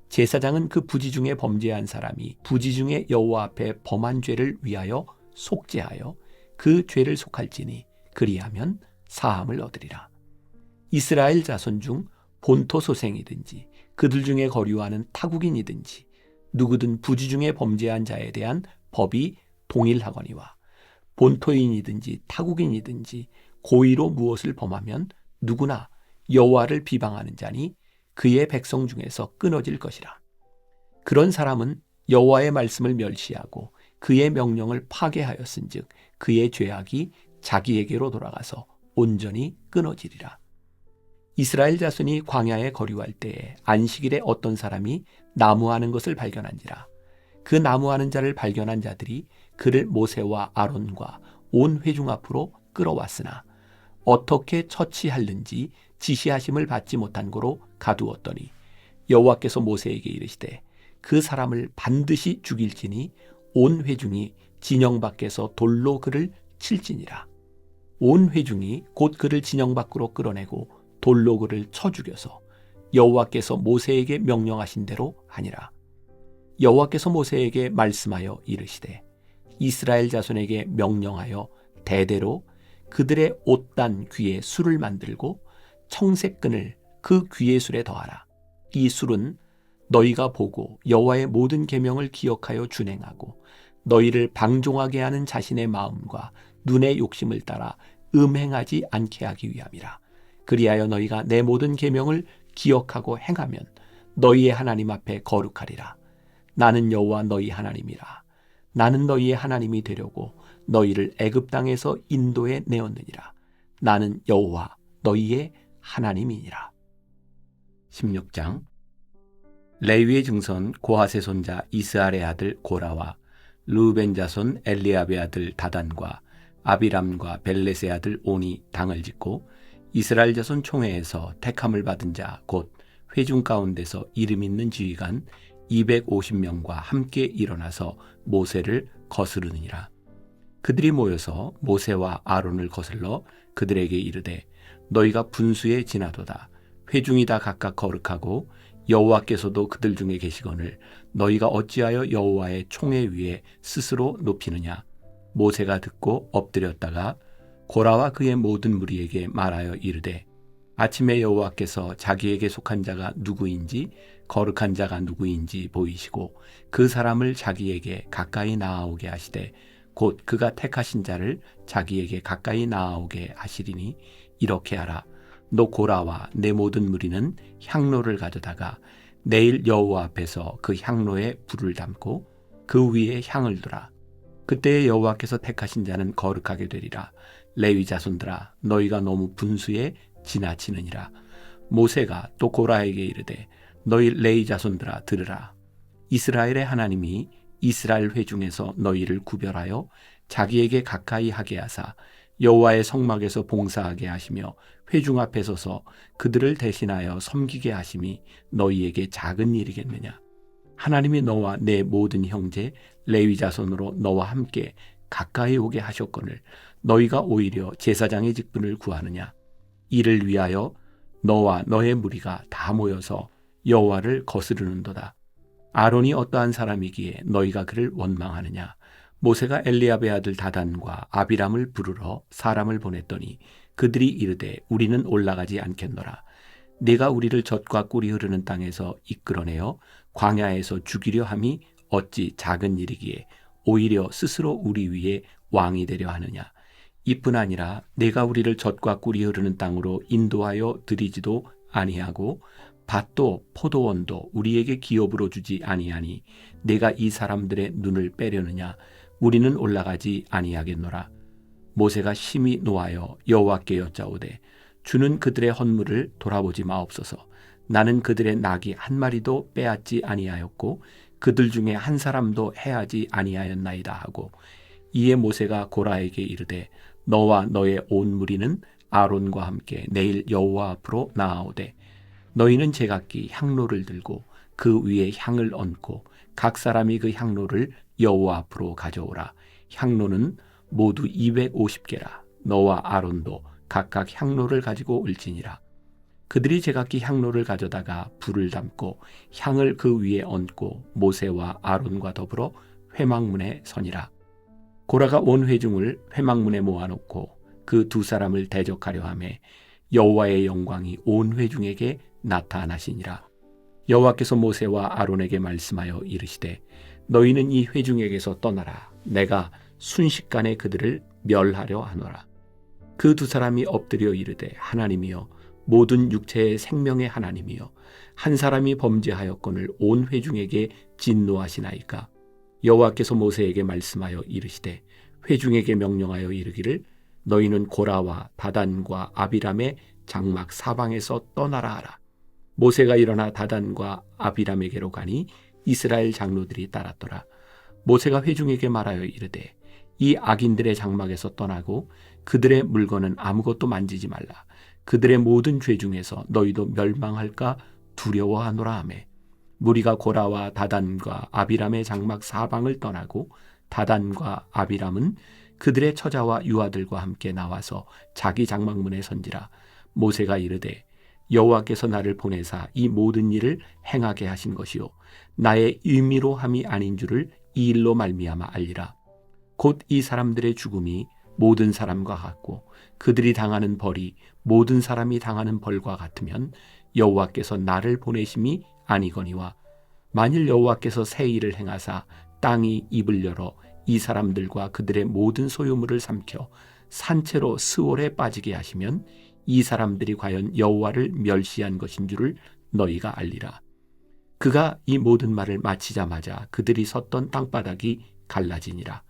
제사장은 그 부지 중에 범죄한 사람이 부지 중에 여호와 앞에 범한 죄를 위하여 속죄하여 그 죄를 속할지니 그리하면 사함을 얻으리라. 이스라엘 자손 중 본토 소생이든지 그들 중에 거류하는 타국인이든지 누구든 부지 중에 범죄한 자에 대한 법이 동일하거니와 본토인이든지 타국인이든지 고의로 무엇을 범하면 누구나 여호와를 비방하는 자니 그의 백성 중에서 끊어질 것이라. 그런 사람은 여호와의 말씀을 멸시하고 그의 명령을 파괴하였은즉 그의 죄악이 자기에게로 돌아가서 온전히 끊어지리라. 이스라엘 자손이 광야에 거류할 때에 안식일에 어떤 사람이 나무하는 것을 발견한지라. 그 나무하는 자를 발견한 자들이 그를 모세와 아론과 온 회중 앞으로 끌어왔으나 어떻게 처치할는지 지시하심을 받지 못한 고로 가두었더니 여호와께서 모세에게 이르시되 그 사람을 반드시 죽일지니 온 회중이 진영 밖에서 돌로 그를 칠지니라. 온 회중이 곧 그를 진영 밖으로 끌어내고 돌로 그를 쳐 죽여서 여호와께서 모세에게 명령하신 대로 하니라. 여호와께서 모세에게 말씀하여 이르시되 이스라엘 자손에게 명령하여 대대로 그들의 옷단 귀에 술을 만들고 청색끈을 그 귀의 술에 더하라. 이 술은 너희가 보고 여호와의 모든 계명을 기억하여 준행하고 너희를 방종하게 하는 자신의 마음과 눈의 욕심을 따라 음행하지 않게 하기 위함이라. 그리하여 너희가 내 모든 계명을 기억하고 행하면 너희의 하나님 앞에 거룩하리라. 나는 여호와 너희 하나님이라. 나는 너희의 하나님이 되려고 너희를 애굽 땅에서 인도해 내었느니라. 나는 여호와 너희의 하나님이니라. 16장. 레위의 증손 고핫의 손자 이스할의 아들 고라와 르우벤 자손 엘리압의 아들 다단과 아비람과 벨렛의 아들 온이 당을 짓고 이스라엘 자손 총회에서 택함을 받은 자 곧 회중 가운데서 이름 있는 지휘관 250명과 함께 일어나서 모세를 거스르느니라. 그들이 모여서 모세와 아론을 거슬러 그들에게 이르되 너희가 분수에 지나도다. 회중이 다 각각 거룩하고 여호와께서도 그들 중에 계시거늘 너희가 어찌하여 여호와의 총회 위에 스스로 높이느냐. 모세가 듣고 엎드렸다가 고라와 그의 모든 무리에게 말하여 이르되 아침에 여호와께서 자기에게 속한 자가 누구인지 거룩한 자가 누구인지 보이시고 그 사람을 자기에게 가까이 나아오게 하시되 곧 그가 택하신 자를 자기에게 가까이 나아오게 하시리니 이렇게 하라. 너 고라와 내 모든 무리는 향로를 가져다가 내일 여호와 앞에서 그 향로에 불을 담고 그 위에 향을 두라. 그때에 여호와께서 택하신 자는 거룩하게 되리라. 레위 자손들아 너희가 너무 분수에 지나치느니라. 모세가 또 고라에게 이르되 너희 레위 자손들아 들으라. 이스라엘의 하나님이 이스라엘 회중에서 너희를 구별하여 자기에게 가까이 하게 하사 여호와의 성막에서 봉사하게 하시며 회중 앞에 서서 그들을 대신하여 섬기게 하심이 너희에게 작은 일이겠느냐. 하나님이 너와 내 모든 형제 레위 자손으로 너와 함께 가까이 오게 하셨거늘 너희가 오히려 제사장의 직분을 구하느냐. 이를 위하여 너와 너의 무리가 다 모여서 여호와를 거스르는도다. 아론이 어떠한 사람이기에 너희가 그를 원망하느냐. 모세가 엘리압의 아들 다단과 아비람을 부르러 사람을 보냈더니 그들이 이르되 우리는 올라가지 않겠노라. 네가 우리를 젖과 꿀이 흐르는 땅에서 이끌어내어 광야에서 죽이려 함이 어찌 작은 일이기에 오히려 스스로 우리 위에 왕이 되려 하느냐. 이뿐 아니라 네가 우리를 젖과 꿀이 흐르는 땅으로 인도하여 드리지도 아니하고 밭도 포도원도 우리에게 기업으로 주지 아니하니 네가 이 사람들의 눈을 빼려느냐. 우리는 올라가지 아니하겠노라. 모세가 심히 노하여 여호와께 여짜오되 주는 그들의 헌물을 돌아보지 마옵소서. 나는 그들의 낙이 한 마리도 빼앗지 아니하였고 그들 중에 한 사람도 해하지 아니하였나이다 하고 이에 모세가 고라에게 이르되 너와 너의 온 무리는 아론과 함께 내일 여호와 앞으로 나아오되 너희는 제각기 향로를 들고 그 위에 향을 얹고 각 사람이 그 향로를 여호와 앞으로 가져오라. 향로는 모두 250개라. 너와 아론도 각각 향로를 가지고 올지니라. 그들이 제각기 향로를 가져다가 불을 담고 향을 그 위에 얹고 모세와 아론과 더불어 회막문에 서니라. 고라가 온 회중을 회막문에 모아놓고 그 두 사람을 대적하려 하매 여호와의 영광이 온 회중에게 나타나시니라. 여호와께서 모세와 아론에게 말씀하여 이르시되 너희는 이 회중에게서 떠나라. 내가 순식간에 그들을 멸하려 하노라. 그 두 사람이 엎드려 이르되 하나님이여 모든 육체의 생명의 하나님이여 한 사람이 범죄하였거늘 온 회중에게 진노하시나이까. 여호와께서 모세에게 말씀하여 이르시되 회중에게 명령하여 이르기를 너희는 고라와 다단과 아비람의 장막 사방에서 떠나라 하라. 모세가 일어나 다단과 아비람에게로 가니 이스라엘 장로들이 따랐더라. 모세가 회중에게 말하여 이르되 이 악인들의 장막에서 떠나고 그들의 물건은 아무것도 만지지 말라. 그들의 모든 죄 중에서 너희도 멸망할까 두려워하노라 하매 무리가 고라와 다단과 아비람의 장막 사방을 떠나고 다단과 아비람은 그들의 처자와 유아들과 함께 나와서 자기 장막문에 선지라. 모세가 이르되 여호와께서 나를 보내사 이 모든 일을 행하게 하신 것이요 나의 의미로 함이 아닌 줄을 이 일로 말미암아 알리라. 곧 이 사람들의 죽음이 모든 사람과 같고 그들이 당하는 벌이 모든 사람이 당하는 벌과 같으면 여호와께서 나를 보내심이 아니거니와 만일 여호와께서 새 일을 행하사 땅이 입을 열어 이 사람들과 그들의 모든 소유물을 삼켜 산채로 스올에 빠지게 하시면 이 사람들이 과연 여호와를 멸시한 것인 줄을 너희가 알리라. 그가 이 모든 말을 마치자마자 그들이 섰던 땅바닥이 갈라지니라.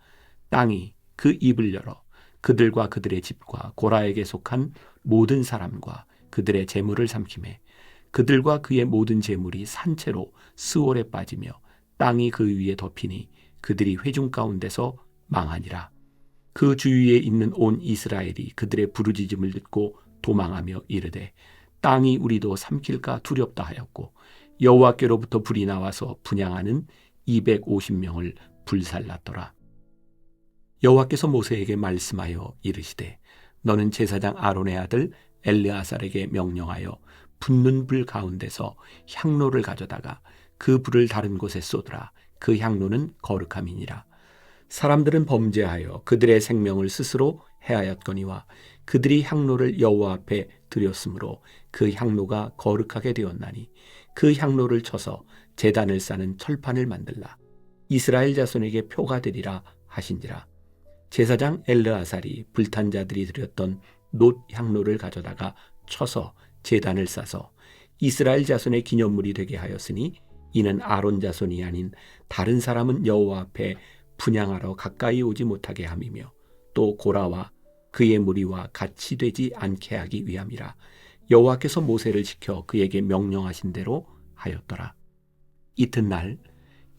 땅이 그 입을 열어 그들과 그들의 집과 고라에게 속한 모든 사람과 그들의 재물을 삼키매 그들과 그의 모든 재물이 산채로 스올에 빠지며 땅이 그 위에 덮이니 그들이 회중 가운데서 망하니라. 그 주위에 있는 온 이스라엘이 그들의 부르짖음을 듣고 도망하며 이르되 땅이 우리도 삼킬까 두렵다 하였고 여호와께로부터 불이 나와서 분향하는 250명을 불살랐더라. 여호와께서 모세에게 말씀하여 이르시되 너는 제사장 아론의 아들 엘르아살에게 명령하여 붙는 불 가운데서 향로를 가져다가 그 불을 다른 곳에 쏟으라. 그 향로는 거룩함이니라. 사람들은 범죄하여 그들의 생명을 스스로 해하였거니와 그들이 향로를 여호와 앞에 드렸으므로 그 향로가 거룩하게 되었나니 그 향로를 쳐서 제단을 싸는 철판을 만들라. 이스라엘 자손에게 표가 되리라 하신지라. 제사장 엘르아살이 불탄 자들이 드렸던 놋 향로를 가져다가 쳐서 제단을 싸서 이스라엘 자손의 기념물이 되게 하였으니 이는 아론 자손이 아닌 다른 사람은 여호와 앞에 분향하러 가까이 오지 못하게 함이며 또 고라와 그의 무리와 같이 되지 않게 하기 위함이라. 여호와께서 모세를 지켜 그에게 명령하신 대로 하였더라. 이튿날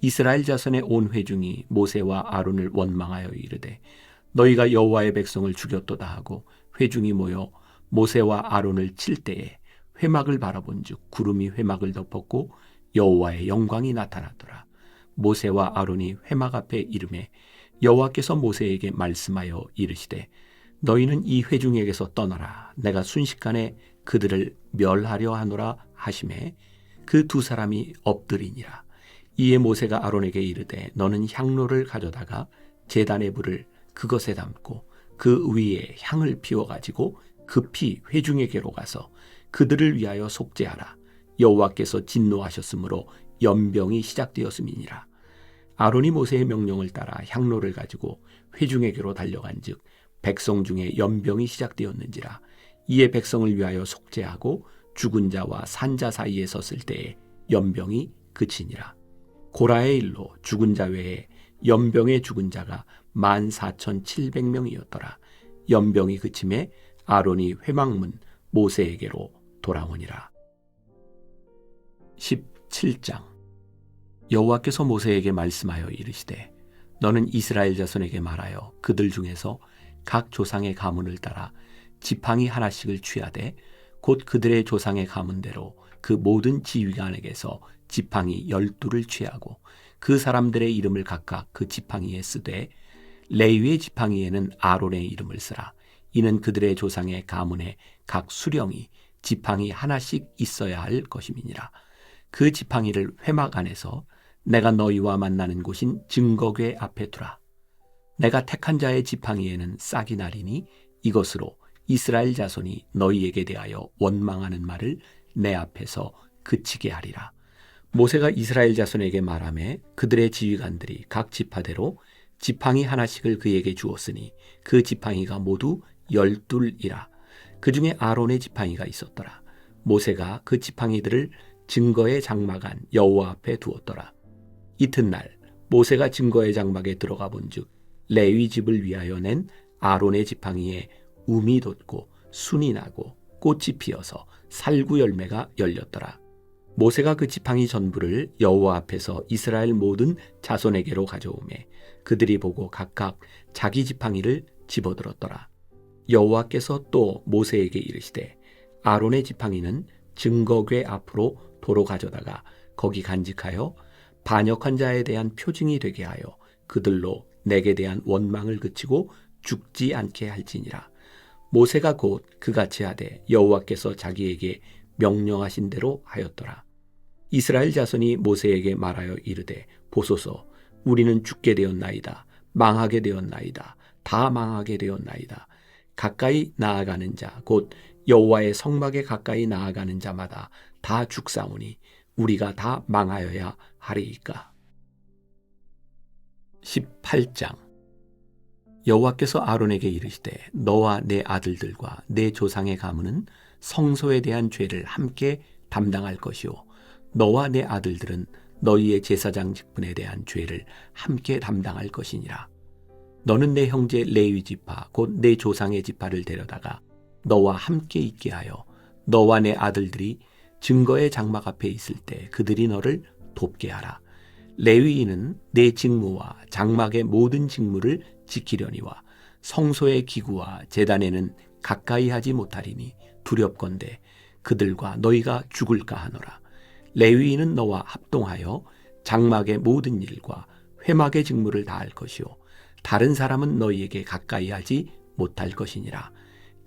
이스라엘 자손의 온 회중이 모세와 아론을 원망하여 이르되 너희가 여호와의 백성을 죽였도다 하고 회중이 모여 모세와 아론을 칠 때에 회막을 바라본즉 구름이 회막을 덮었고 여호와의 영광이 나타나더라. 모세와 아론이 회막 앞에 이르매 여호와께서 모세에게 말씀하여 이르시되 너희는 이 회중에게서 떠나라. 내가 순식간에 그들을 멸하려 하노라 하시매 그 두 사람이 엎드리니라. 이에 모세가 아론에게 이르되 너는 향로를 가져다가 제단의 불을 그것에 담고 그 위에 향을 피워가지고 급히 회중에게로 가서 그들을 위하여 속죄하라. 여호와께서 진노하셨으므로 연병이 시작되었음이니라. 아론이 모세의 명령을 따라 향로를 가지고 회중에게로 달려간즉 백성 중에 연병이 시작되었는지라. 이에 백성을 위하여 속죄하고 죽은 자와 산 자 사이에 섰을 때에 연병이 그치니라. 고라의 일로 죽은 자 외에 연병에 죽은 자가 14,700명이었더라. 연병이 그침에 아론이 회막문 모세에게로 돌아오니라. 17장. 여호와께서 모세에게 말씀하여 이르시되 너는 이스라엘 자손에게 말하여 그들 중에서 각 조상의 가문을 따라 지팡이 하나씩을 취하되 곧 그들의 조상의 가문대로 그 모든 지휘관에게서 지팡이 12를 취하고 그 사람들의 이름을 각각 그 지팡이에 쓰되 레위의 지팡이에는 아론의 이름을 쓰라. 이는 그들의 조상의 가문에 각 수령이 지팡이 하나씩 있어야 할 것임이니라. 그 지팡이를 회막 안에서 내가 너희와 만나는 곳인 증거궤 앞에 두라. 내가 택한 자의 지팡이에는 싹이 나리니 이것으로 이스라엘 자손이 너희에게 대하여 원망하는 말을 내 앞에서 그치게 하리라. 모세가 이스라엘 자손에게 말하매 그들의 지휘관들이 각 지파대로 지팡이 하나씩을 그에게 주었으니 그 지팡이가 모두 열둘이라. 그 중에 아론의 지팡이가 있었더라. 모세가 그 지팡이들을 증거의 장막 안 여호와 앞에 두었더라. 이튿날 모세가 증거의 장막에 들어가 본즉 레위 집을 위하여 낸 아론의 지팡이에 움이 돋고 순이 나고 꽃이 피어서 살구 열매가 열렸더라. 모세가 그 지팡이 전부를 여호와 앞에서 이스라엘 모든 자손에게로 가져오매 그들이 보고 각각 자기 지팡이를 집어들었더라. 여호와께서 또 모세에게 이르시되 아론의 지팡이는 증거궤 앞으로 도로 가져다가 거기 간직하여 반역한 자에 대한 표징이 되게 하여 그들로 내게 대한 원망을 그치고 죽지 않게 할지니라. 모세가 곧 그같이 하되 여호와께서 자기에게 명령하신 대로 하였더라. 이스라엘 자손이 모세에게 말하여 이르되 보소서 우리는 죽게 되었나이다. 망하게 되었나이다. 다 망하게 되었나이다. 가까이 나아가는 자 곧 여호와의 성막에 가까이 나아가는 자마다 다 죽사오니 우리가 다 망하여야 하리이까. 18장. 여호와께서 아론에게 이르시되 너와 내 아들들과 내 조상의 가문은 성소에 대한 죄를 함께 담당할 것이요 너와 내 아들들은 너희의 제사장 직분에 대한 죄를 함께 담당할 것이니라. 너는 내 형제 레위 지파 곧 내 조상의 지파를 데려다가 너와 함께 있게 하여 너와 내 아들들이 증거의 장막 앞에 있을 때 그들이 너를 돕게 하라. 레위인은 내 직무와 장막의 모든 직무를 지키려니와 성소의 기구와 제단에는 가까이 하지 못하리니 두렵건대 그들과 너희가 죽을까 하노라. 레위인은 너와 합동하여 장막의 모든 일과 회막의 직무를 다할 것이요 다른 사람은 너희에게 가까이 하지 못할 것이니라.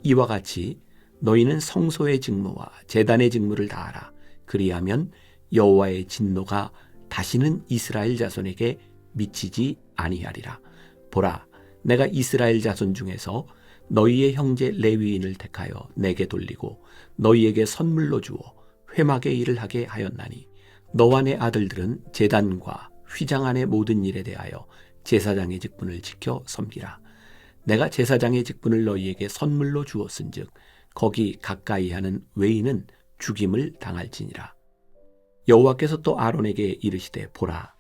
이와 같이 너희는 성소의 직무와 제단의 직무를 다하라. 그리하면 여호와의 진노가 다시는 이스라엘 자손에게 미치지 아니하리라. 보라, 내가 이스라엘 자손 중에서 너희의 형제 레위인을 택하여 내게 돌리고 너희에게 선물로 주어 회막의 일을 하게 하였나니 너와 내 아들들은 제단과 휘장 안의 모든 일에 대하여 제사장의 직분을 지켜 섬기라. 내가 제사장의 직분을 너희에게 선물로 주었은즉 거기 가까이 하는 외인은 죽임을 당할지니라. 여호와께서 또 아론에게 이르시되 보라,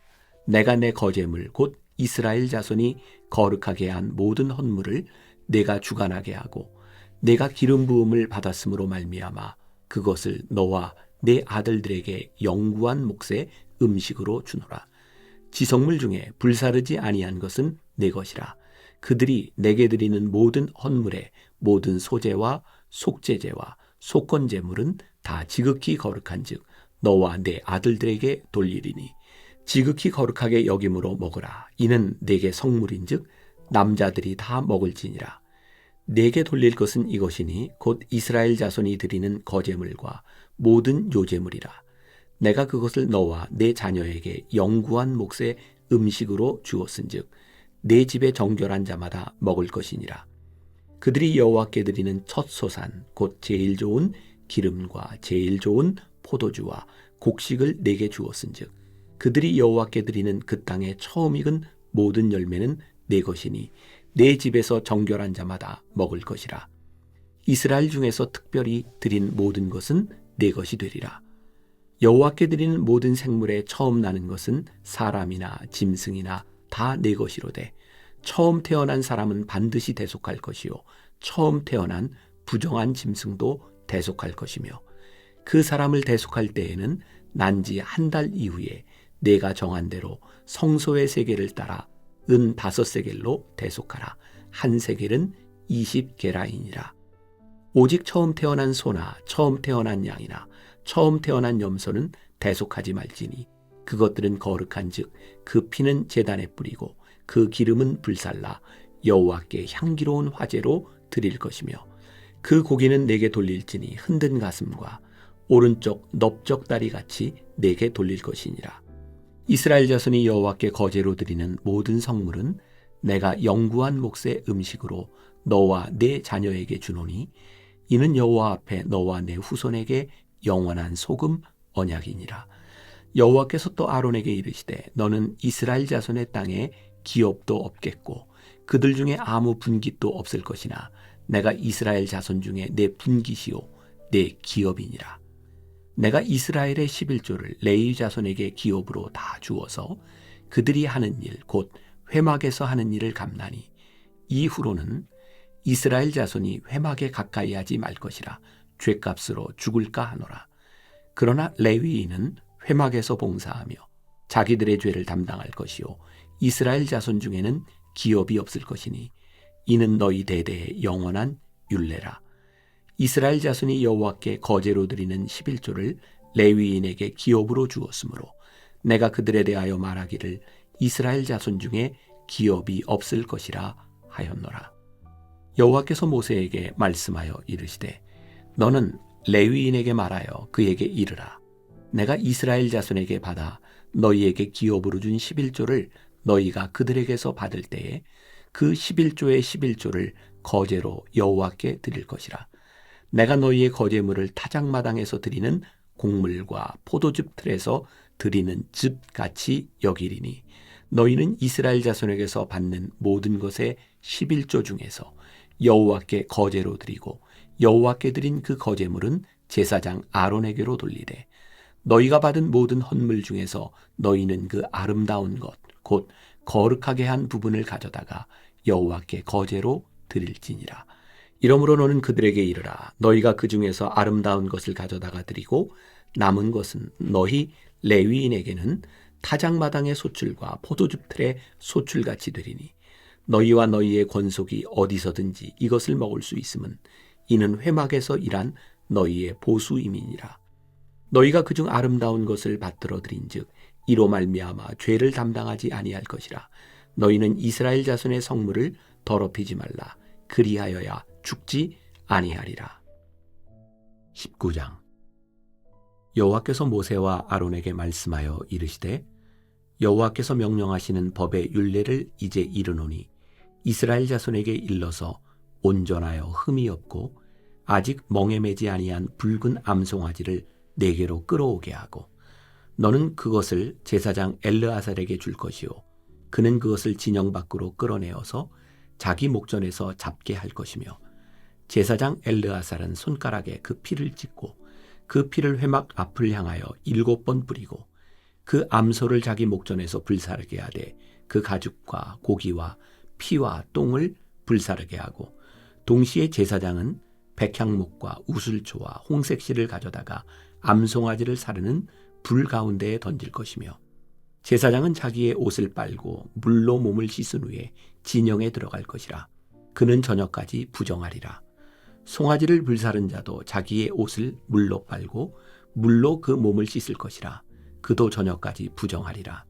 내가 내 거제물 곧 이스라엘 자손이 거룩하게 한 모든 헌물을 내가 주관하게 하고 내가 기름 부음을 받았으므로 말미암아 그것을 너와 내 아들들에게 영구한 몫의 음식으로 주노라. 지성물 중에 불사르지 아니한 것은 내 것이라. 그들이 내게 드리는 모든 헌물의 모든 소제와 속제제와 속건제물은 다 지극히 거룩한즉 너와 내 아들들에게 돌리리니 지극히 거룩하게 여김으로 먹으라. 이는 내게 성물인즉 남자들이 다 먹을지니라. 내게 돌릴 것은 이것이니 곧 이스라엘 자손이 드리는 거제물과 모든 요제물이라. 내가 그것을 너와 내 자녀에게 영구한 몫의 음식으로 주었은즉 내 집에 정결한 자마다 먹을 것이니라. 그들이 여호와께 드리는 첫 소산 곧 제일 좋은 기름과 제일 좋은 포도주와 곡식을 내게 주었은즉 그들이 여호와께 드리는 그 땅에 처음 익은 모든 열매는 내 것이니 내 집에서 정결한 자마다 먹을 것이라. 이스라엘 중에서 특별히 드린 모든 것은 내 것이 되리라. 여호와께 드리는 모든 생물에 처음 나는 것은 사람이나 짐승이나 다 내 것이로되 처음 태어난 사람은 반드시 대속할 것이요 처음 태어난 부정한 짐승도 대속할 것이며 그 사람을 대속할 때에는 난지 한 달 이후에 내가 정한 대로 성소의 세겔을 따라 은 5세겔로 대속하라. 한 세겔은 20게라이니라. 오직 처음 태어난 소나 처음 태어난 양이나 처음 태어난 염소는 대속하지 말지니 그것들은 거룩한즉 그 피는 제단에 뿌리고 그 기름은 불살라 여호와께 향기로운 화제로 드릴 것이며 그 고기는 내게 돌릴지니 흔든 가슴과 오른쪽 넓적 다리 같이 내게 돌릴 것이니라. 이스라엘 자손이 여호와께 거제로 드리는 모든 성물은 내가 영구한 몫의 음식으로 너와 내 자녀에게 주노니 이는 여호와 앞에 너와 내 후손에게 영원한 소금 언약이니라. 여호와께서 또 아론에게 이르시되 너는 이스라엘 자손의 땅에 기업도 없겠고 그들 중에 아무 분깃도 없을 것이나 내가 이스라엘 자손 중에 내 분깃이요 내 기업이니라. 내가 이스라엘의 11조를 레위 자손에게 기업으로 다 주어서 그들이 하는 일 곧 회막에서 하는 일을 감나니 이후로는 이스라엘 자손이 회막에 가까이 하지 말 것이라 죗값으로 죽을까 하노라. 그러나 레위인은 회막에서 봉사하며 자기들의 죄를 담당할 것이요 이스라엘 자손 중에는 기업이 없을 것이니 이는 너희 대대의 영원한 율례라. 이스라엘 자손이 여호와께 거제로 드리는 11조를 레위인에게 기업으로 주었으므로 내가 그들에 대하여 말하기를 이스라엘 자손 중에 기업이 없을 것이라 하였노라. 여호와께서 모세에게 말씀하여 이르시되 너는 레위인에게 말하여 그에게 이르라. 내가 이스라엘 자손에게 받아 너희에게 기업으로 준 11조를 너희가 그들에게서 받을 때에 그 11조의 11조를 거제로 여호와께 드릴 것이라. 내가 너희의 거제물을 타작마당에서 드리는 곡물과 포도즙 틀에서 드리는 즙같이 여기리니 너희는 이스라엘 자손에게서 받는 모든 것의 11조 중에서 여호와께 거제로 드리고 여호와께 드린 그 거제물은 제사장 아론에게로 돌리되 너희가 받은 모든 헌물 중에서 너희는 그 아름다운 것 곧 거룩하게 한 부분을 가져다가 여호와께 거제로 드릴지니라. 이러므로 너는 그들에게 이르라. 너희가 그 중에서 아름다운 것을 가져다가 드리고 남은 것은 너희 레위인에게는 타작마당의 소출과 포도즙 틀의 소출같이 되리니 너희와 너희의 권속이 어디서든지 이것을 먹을 수 있음은 이는 회막에서 일한 너희의 보수임이니라. 너희가 그중 아름다운 것을 받들어 드린즉 이로 말미암아 죄를 담당하지 아니할 것이라. 너희는 이스라엘 자손의 성물을 더럽히지 말라. 그리하여야 죽지 아니하리라. 19장. 여호와께서 모세와 아론에게 말씀하여 이르시되 여호와께서 명령하시는 법의 율례를 이제 이르노니 이스라엘 자손에게 일러서 온전하여 흠이 없고 아직 멍에 매지 아니한 붉은 암송아지를 내게로 끌어오게 하고 너는 그것을 제사장 엘르아살에게 줄 것이요 그는 그것을 진영 밖으로 끌어내어서 자기 목전에서 잡게 할 것이며 제사장 엘르아살은 손가락에 그 피를 찍고 그 피를 회막 앞을 향하여 7번 뿌리고 그 암소를 자기 목전에서 불사르게 하되 그 가죽과 고기와 피와 똥을 불사르게 하고 동시에 제사장은 백향목과 우슬초와 홍색실을 가져다가 암송아지를 사르는 불 가운데에 던질 것이며 제사장은 자기의 옷을 빨고 물로 몸을 씻은 후에 진영에 들어갈 것이라. 그는 저녁까지 부정하리라. 송아지를 불사른 자도 자기의 옷을 물로 빨고 물로 그 몸을 씻을 것이라. 그도 저녁까지 부정하리라.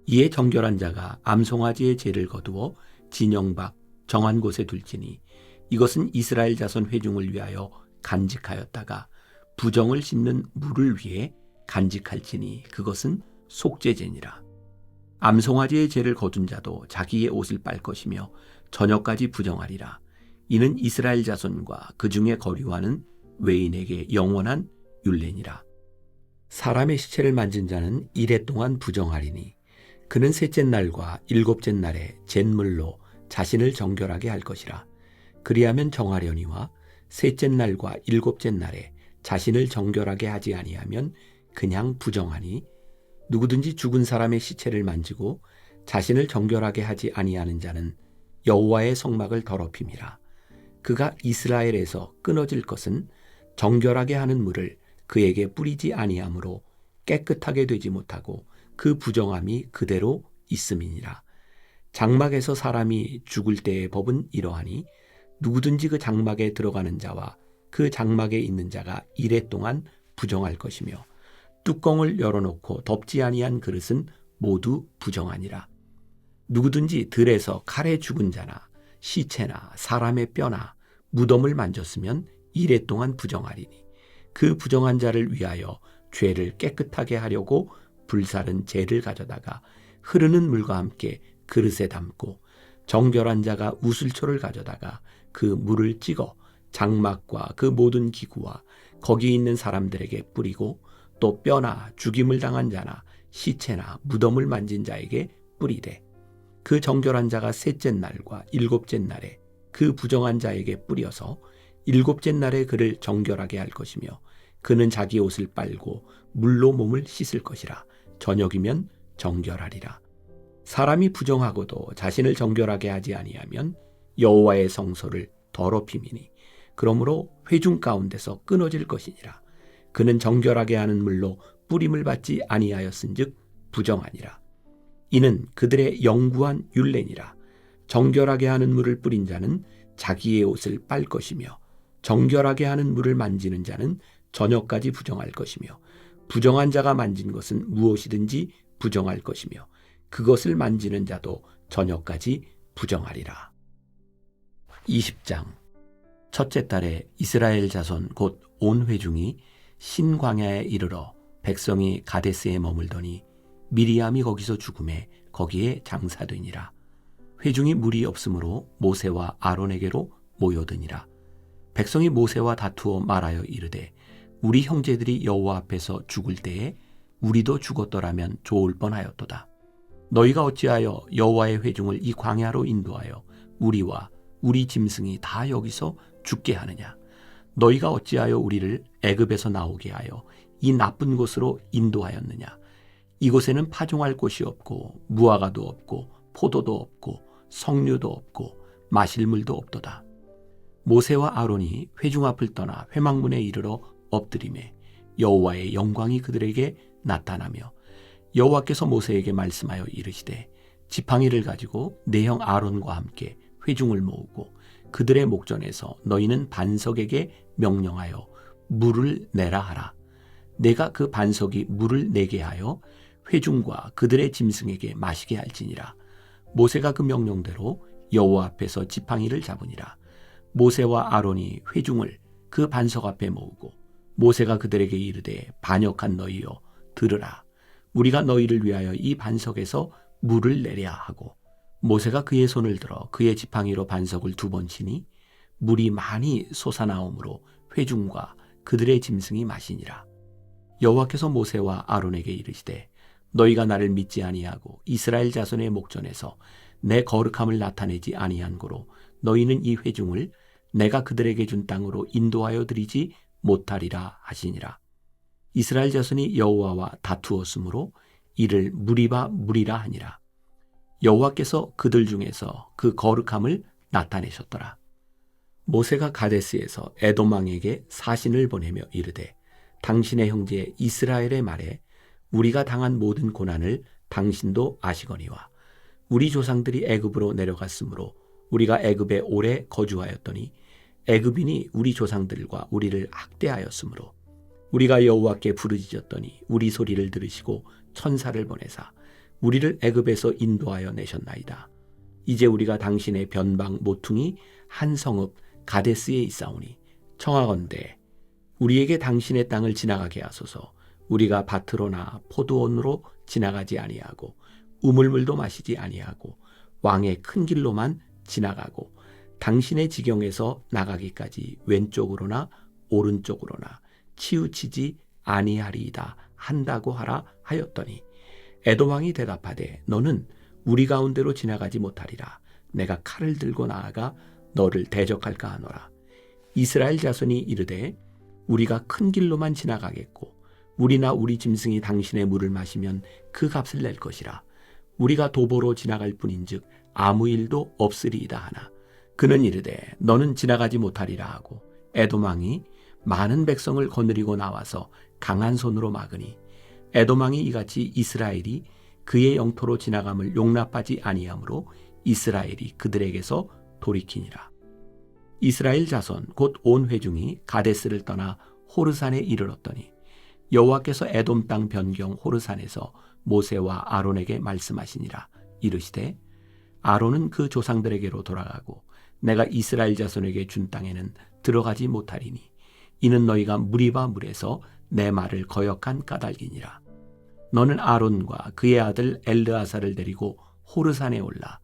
이에 정결한 자가 암송아지의 죄를 거두어 진영 밖 정한 곳에 둘지니 이것은 이스라엘 자손 회중을 위하여 간직하였다가 부정을 씻는 물을 위해 간직할지니 그것은 속죄제니라. 암송아지의 죄를 거둔 자도 자기의 옷을 빨 것이며 저녁까지 부정하리라. 이는 이스라엘 자손과 그 중에 거류하는 외인에게 영원한 율례니라. 사람의 시체를 만진 자는 이레 동안 부정하리니 그는 셋째 날과 일곱째 날에 잿물로 자신을 정결하게 할 것이라. 그리하면 정하려니와 셋째 날과 일곱째 날에 자신을 정결하게 하지 아니하면 그냥 부정하니 누구든지 죽은 사람의 시체를 만지고 자신을 정결하게 하지 아니하는 자는 여호와의 성막을 더럽힘이라. 그가 이스라엘에서 끊어질 것은 정결하게 하는 물을 그에게 뿌리지 아니하므로 깨끗하게 되지 못하고 그 부정함이 그대로 있음이니라. 장막에서 사람이 죽을 때의 법은 이러하니 누구든지 그 장막에 들어가는 자와 그 장막에 있는 자가 이레 동안 부정할 것이며 뚜껑을 열어놓고 덮지 아니한 그릇은 모두 부정하니라. 누구든지 들에서 칼에 죽은 자나 시체나 사람의 뼈나 무덤을 만졌으면 이레 동안 부정하리니 그 부정한 자를 위하여 죄를 깨끗하게 하려고 불사른 재를 가져다가 흐르는 물과 함께 그릇에 담고 정결한 자가 우슬초를 가져다가 그 물을 찍어 장막과 그 모든 기구와 거기 있는 사람들에게 뿌리고 또 뼈나 죽임을 당한 자나 시체나 무덤을 만진 자에게 뿌리되 그 정결한 자가 셋째 날과 일곱째 날에 그 부정한 자에게 뿌려서 일곱째 날에 그를 정결하게 할 것이며 그는 자기 옷을 빨고 물로 몸을 씻을 것이라. 저녁이면 정결하리라. 사람이 부정하고도 자신을 정결하게 하지 아니하면 여호와의 성소를 더럽힘이니 그러므로 회중 가운데서 끊어질 것이니라. 그는 정결하게 하는 물로 뿌림을 받지 아니하였은즉 부정하니라. 이는 그들의 영구한 율례니라. 정결하게 하는 물을 뿌린 자는 자기의 옷을 빨 것이며 정결하게 하는 물을 만지는 자는 저녁까지 부정할 것이며 부정한 자가 만진 것은 무엇이든지 부정할 것이며 그것을 만지는 자도 저녁까지 부정하리라. 20장. 첫째 달에 이스라엘 자손 곧 온 회중이 신광야에 이르러 백성이 가데스에 머물더니 미리암이 거기서 죽음에 거기에 장사되니라. 회중이 물이 없으므로 모세와 아론에게로 모여드니라. 백성이 모세와 다투어 말하여 이르되 우리 형제들이 여호와 앞에서 죽을 때에 우리도 죽었더라면 좋을 뻔하였도다. 너희가 어찌하여 여호와의 회중을 이 광야로 인도하여 우리와 우리 짐승이 다 여기서 죽게 하느냐? 너희가 어찌하여 우리를 애굽에서 나오게 하여 이 나쁜 곳으로 인도하였느냐? 이곳에는 파종할 곳이 없고 무화과도 없고 포도도 없고 석류도 없고 마실 물도 없도다. 모세와 아론이 회중 앞을 떠나 회막문에 이르러 엎드리매 여호와의 영광이 그들에게 나타나며 여호와께서 모세에게 말씀하여 이르시되 지팡이를 가지고 내 형 아론과 함께 회중을 모으고 그들의 목전에서 너희는 반석에게 명령하여 물을 내라 하라. 내가 그 반석이 물을 내게 하여 회중과 그들의 짐승에게 마시게 할지니라. 모세가 그 명령대로 여호와 앞에서 지팡이를 잡으니라. 모세와 아론이 회중을 그 반석 앞에 모으고 모세가 그들에게 이르되 반역한 너희여 들으라. 우리가 너희를 위하여 이 반석에서 물을 내랴 하고 모세가 그의 손을 들어 그의 지팡이로 반석을 2번 치니 물이 많이 솟아나오므로 회중과 그들의 짐승이 마시니라. 여호와께서 모세와 아론에게 이르시되 너희가 나를 믿지 아니하고 이스라엘 자손의 목전에서 내 거룩함을 나타내지 아니한 고로 너희는 이 회중을 내가 그들에게 준 땅으로 인도하여 드리지 못하리라 하시니라. 이스라엘 자손이 여호와와 다투었으므로 이를 무리바 무리라 하니라. 여호와께서 그들 중에서 그 거룩함을 나타내셨더라. 모세가 가데스에서 에돔 왕에게 사신을 보내며 이르되 당신의 형제 이스라엘의 말에 우리가 당한 모든 고난을 당신도 아시거니와 우리 조상들이 애굽으로 내려갔으므로 우리가 애굽에 오래 거주하였더니 애굽인이 우리 조상들과 우리를 학대하였으므로 우리가 여호와께 부르짖었더니 우리 소리를 들으시고 천사를 보내사 우리를 애굽에서 인도하여 내셨나이다. 이제 우리가 당신의 변방 모퉁이 한 성읍 가데스에 있사오니 청하건대 우리에게 당신의 땅을 지나가게 하소서. 우리가 밭으로나 포도원으로 지나가지 아니하고 우물물도 마시지 아니하고 왕의 큰 길로만 지나가고 당신의 지경에서 나가기까지 왼쪽으로나 오른쪽으로나 치우치지 아니하리이다 한다고 하라 하였더니 에돔 왕이 대답하되 너는 우리 가운데로 지나가지 못하리라. 내가 칼을 들고 나아가 너를 대적할까 하노라. 이스라엘 자손이 이르되 우리가 큰 길로만 지나가겠고 우리나 우리 짐승이 당신의 물을 마시면 그 값을 낼 것이라. 우리가 도보로 지나갈 뿐인즉 아무 일도 없으리이다 하나 그는 이르되 너는 지나가지 못하리라 하고 에돔 왕이 많은 백성을 거느리고 나와서 강한 손으로 막으니 에돔 왕이 이같이 이스라엘이 그의 영토로 지나감을 용납하지 아니하므로 이스라엘이 그들에게서 돌이키니라. 이스라엘 자손 곧 온 회중이 가데스를 떠나 호르산에 이르렀더니 여호와께서 에돔 땅 변경 호르산에서 모세와 아론에게 말씀하시니라. 이르시되 아론은 그 조상들에게로 돌아가고 내가 이스라엘 자손에게 준 땅에는 들어가지 못하리니 이는 너희가 무리바 물에서 내 말을 거역한 까닭이니라. 너는 아론과 그의 아들 엘르아사를 데리고 호르산에 올라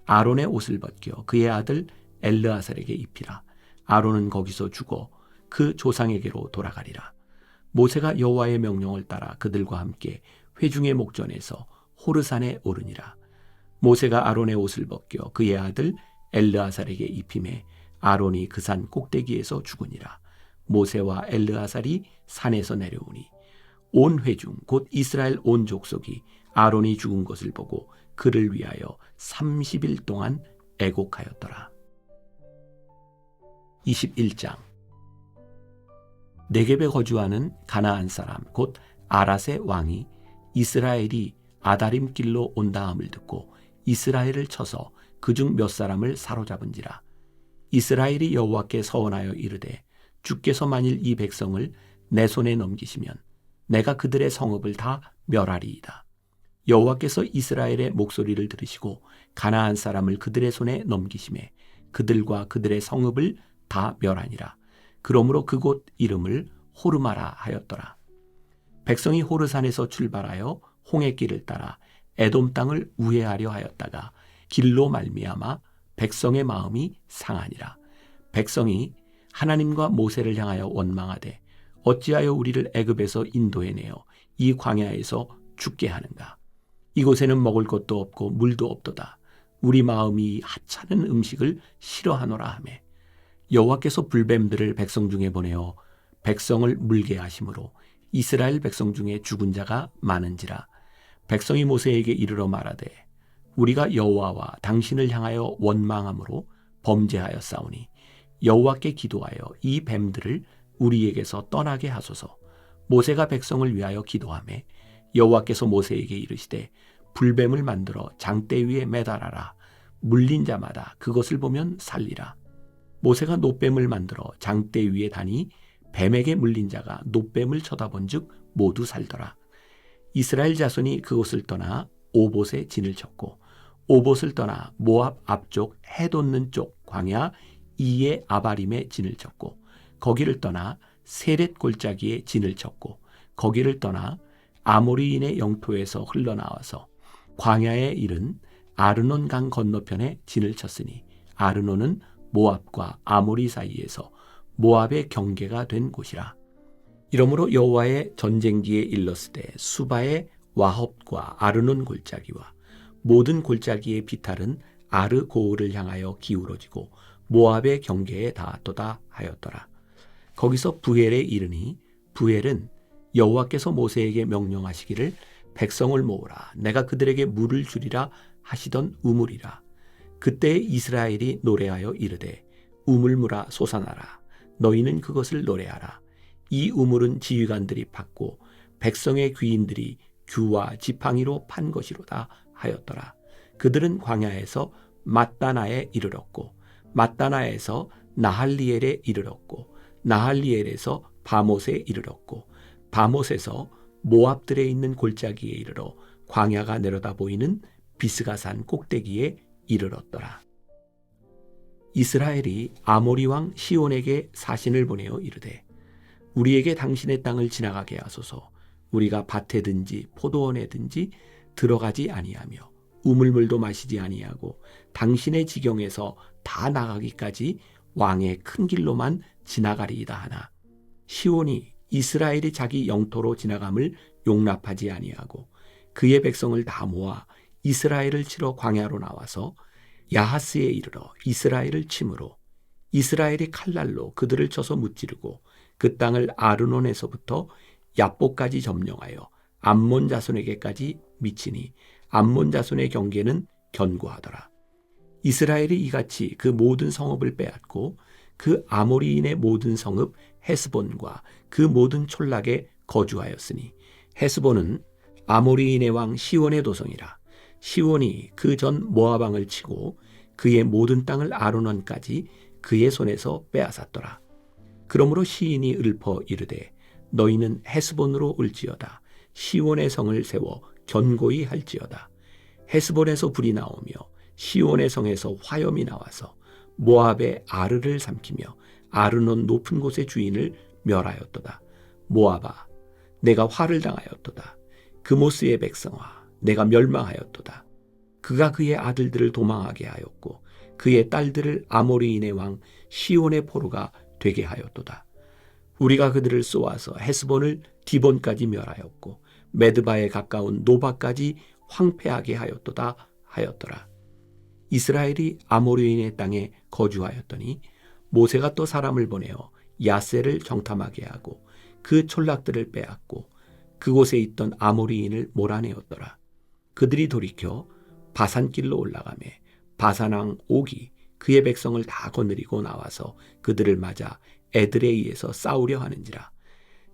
아론의 옷을 벗겨 그의 아들 엘르아살에게 입히라. 아론은 거기서 죽어 그 조상에게로 돌아가리라. 모세가 여호와의 명령을 따라 그들과 함께 회중의 목전에서 호르산에 오르니라. 모세가 아론의 옷을 벗겨 그의 아들 엘르아살에게 입힘해 아론이 그 산 꼭대기에서 죽으니라. 모세와 엘르아살이 산에서 내려오니 온 회중 곧 이스라엘 온 족속이 아론이 죽은 것을 보고 그를 위하여 30일 동안 애곡하였더라. 21장. 네겝에 거주하는 가나안 사람 곧 아랏의 왕이 이스라엘이 아다림 길로 온다함을 듣고 이스라엘을 쳐서 그중 몇 사람을 사로잡은지라. 이스라엘이 여호와께 서원하여 이르되 주께서 만일 이 백성을 내 손에 넘기시면 내가 그들의 성읍을 다 멸하리이다. 여호와께서 이스라엘의 목소리를 들으시고 가나안 사람을 그들의 손에 넘기심에 그들과 그들의 성읍을 다 멸하니라. 그러므로 그곳 이름을 호르마라 하였더라. 백성이 호르산에서 출발하여 홍해길을 따라 에돔 땅을 우회하려 하였다가 길로 말미암아 백성의 마음이 상하니라. 백성이 하나님과 모세를 향하여 원망하되 어찌하여 우리를 애굽에서 인도해내어 이 광야에서 죽게 하는가. 이곳에는 먹을 것도 없고 물도 없도다. 우리 마음이 하찮은 음식을 싫어하노라 하매 여호와께서 불뱀들을 백성 중에 보내어 백성을 물게 하심으로 이스라엘 백성 중에 죽은 자가 많은지라. 백성이 모세에게 이르러 말하되 우리가 여호와와 당신을 향하여 원망함으로 범죄하였사오니 여호와께 기도하여 이 뱀들을 우리에게서 떠나게 하소서. 모세가 백성을 위하여 기도하매 여호와께서 모세에게 이르시되 불뱀을 만들어 장대 위에 매달아라. 물린 자마다 그것을 보면 살리라. 모세가 놋뱀을 만들어 장대 위에 다니 뱀에게 물린 자가 놋뱀을 쳐다본즉 모두 살더라. 이스라엘 자손이 그곳을 떠나 오봇에 진을 쳤고 오봇을 떠나 모압 앞쪽 해 돋는 쪽 광야 이에 아바림에 진을 쳤고 거기를 떠나 세렛 골짜기에 진을 쳤고 거기를 떠나 아모리인의 영토에서 흘러나와서 광야에 이른 아르논 강 건너편에 진을 쳤으니 아르논은 모압과 아모리 사이에서 모압의 경계가 된 곳이라. 이러므로 여호와의 전쟁기에 일렀으되 수바의 와헙과 아르논 골짜기와 모든 골짜기의 비탈은 아르 고을을 향하여 기울어지고 모압의 경계에 닿았도다 하였더라. 거기서 부엘에 이르니 부엘은 여호와께서 모세에게 명령하시기를 백성을 모으라 내가 그들에게 물을 주리라 하시던 우물이라. 그때 이스라엘이 노래하여 이르되 우물물아 솟아나라. 너희는 그것을 노래하라. 이 우물은 지휘관들이 팠고 백성의 귀인들이 규와 지팡이로 판 것이로다 하였더라. 그들은 광야에서 맛다나에 이르렀고 맛다나에서 나할리엘에 이르렀고 나할리엘에서 바못에 이르렀고 바못에서 모압들에 있는 골짜기에 이르러 광야가 내려다 보이는 비스가산 꼭대기에 이르렀더라. 이스라엘이 아모리 왕 시온에게 사신을 보내어 이르되 우리에게 당신의 땅을 지나가게 하소서. 우리가 밭에든지 포도원에든지 들어가지 아니하며 우물물도 마시지 아니하고 당신의 지경에서 다 나가기까지 왕의 큰 길로만 지나가리이다 하나 시온이 이스라엘이 자기 영토로 지나감을 용납하지 아니하고 그의 백성을 다 모아 이스라엘을 치러 광야로 나와서 야하스에 이르러 이스라엘을 치므로 이스라엘이 칼날로 그들을 쳐서 무찌르고 그 땅을 아르논에서부터 야복까지 점령하여 암몬 자손에게까지 미치니 암몬 자손의 경계는 견고하더라. 이스라엘이 이같이 그 모든 성읍을 빼앗고 그 아모리인의 모든 성읍 헤스본과 그 모든 촌락에 거주하였으니 헤스본은 아모리인의 왕 시온의 도성이라. 시온이 그 전 모압 왕을 치고 그의 모든 땅을 아르논까지 그의 손에서 빼앗았더라. 그러므로 시인이 읊어 이르되 너희는 헤스본으로 올지어다. 시온의 성을 세워 견고히 할지어다. 헤스본에서 불이 나오며 시온의 성에서 화염이 나와서 모압의 아르를 삼키며 아르논 높은 곳의 주인을 멸하였도다. 모압아, 내가 화를 당하였도다. 그모스의 백성아, 내가 멸망하였도다. 그가 그의 아들들을 도망하게 하였고 그의 딸들을 아모리인의 왕 시온의 포로가 되게 하였도다. 우리가 그들을 쏘아서 헤스본을 디본까지 멸하였고 메드바에 가까운 노바까지 황폐하게 하였도다 하였더라. 이스라엘이 아모리인의 땅에 거주하였더니 모세가 또 사람을 보내어 야세를 정탐하게 하고 그 촌락들을 빼앗고 그곳에 있던 아모리인을 몰아내었더라. 그들이 돌이켜 바산길로 올라가매 바산왕 옥이 그의 백성을 다 거느리고 나와서 그들을 맞아 에드레이에서 싸우려 하는지라.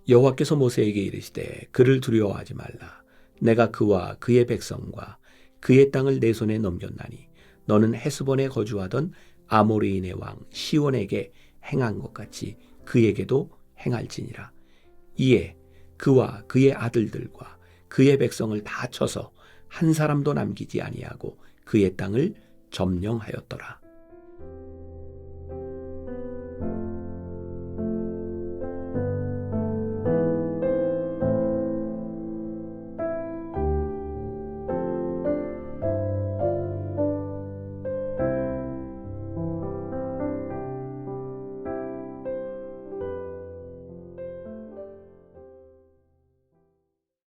여호와께서 모세에게 이르시되 그를 두려워하지 말라. 내가 그와 그의 백성과 그의 땅을 내 손에 넘겼나니 너는 헤스본에 거주하던 아모리인의 왕 시온에게 행한 것 같이 그에게도 행할지니라. 이에 그와 그의 아들들과 그의 백성을 다 쳐서 한 사람도 남기지 아니하고 그의 땅을 점령하였더라.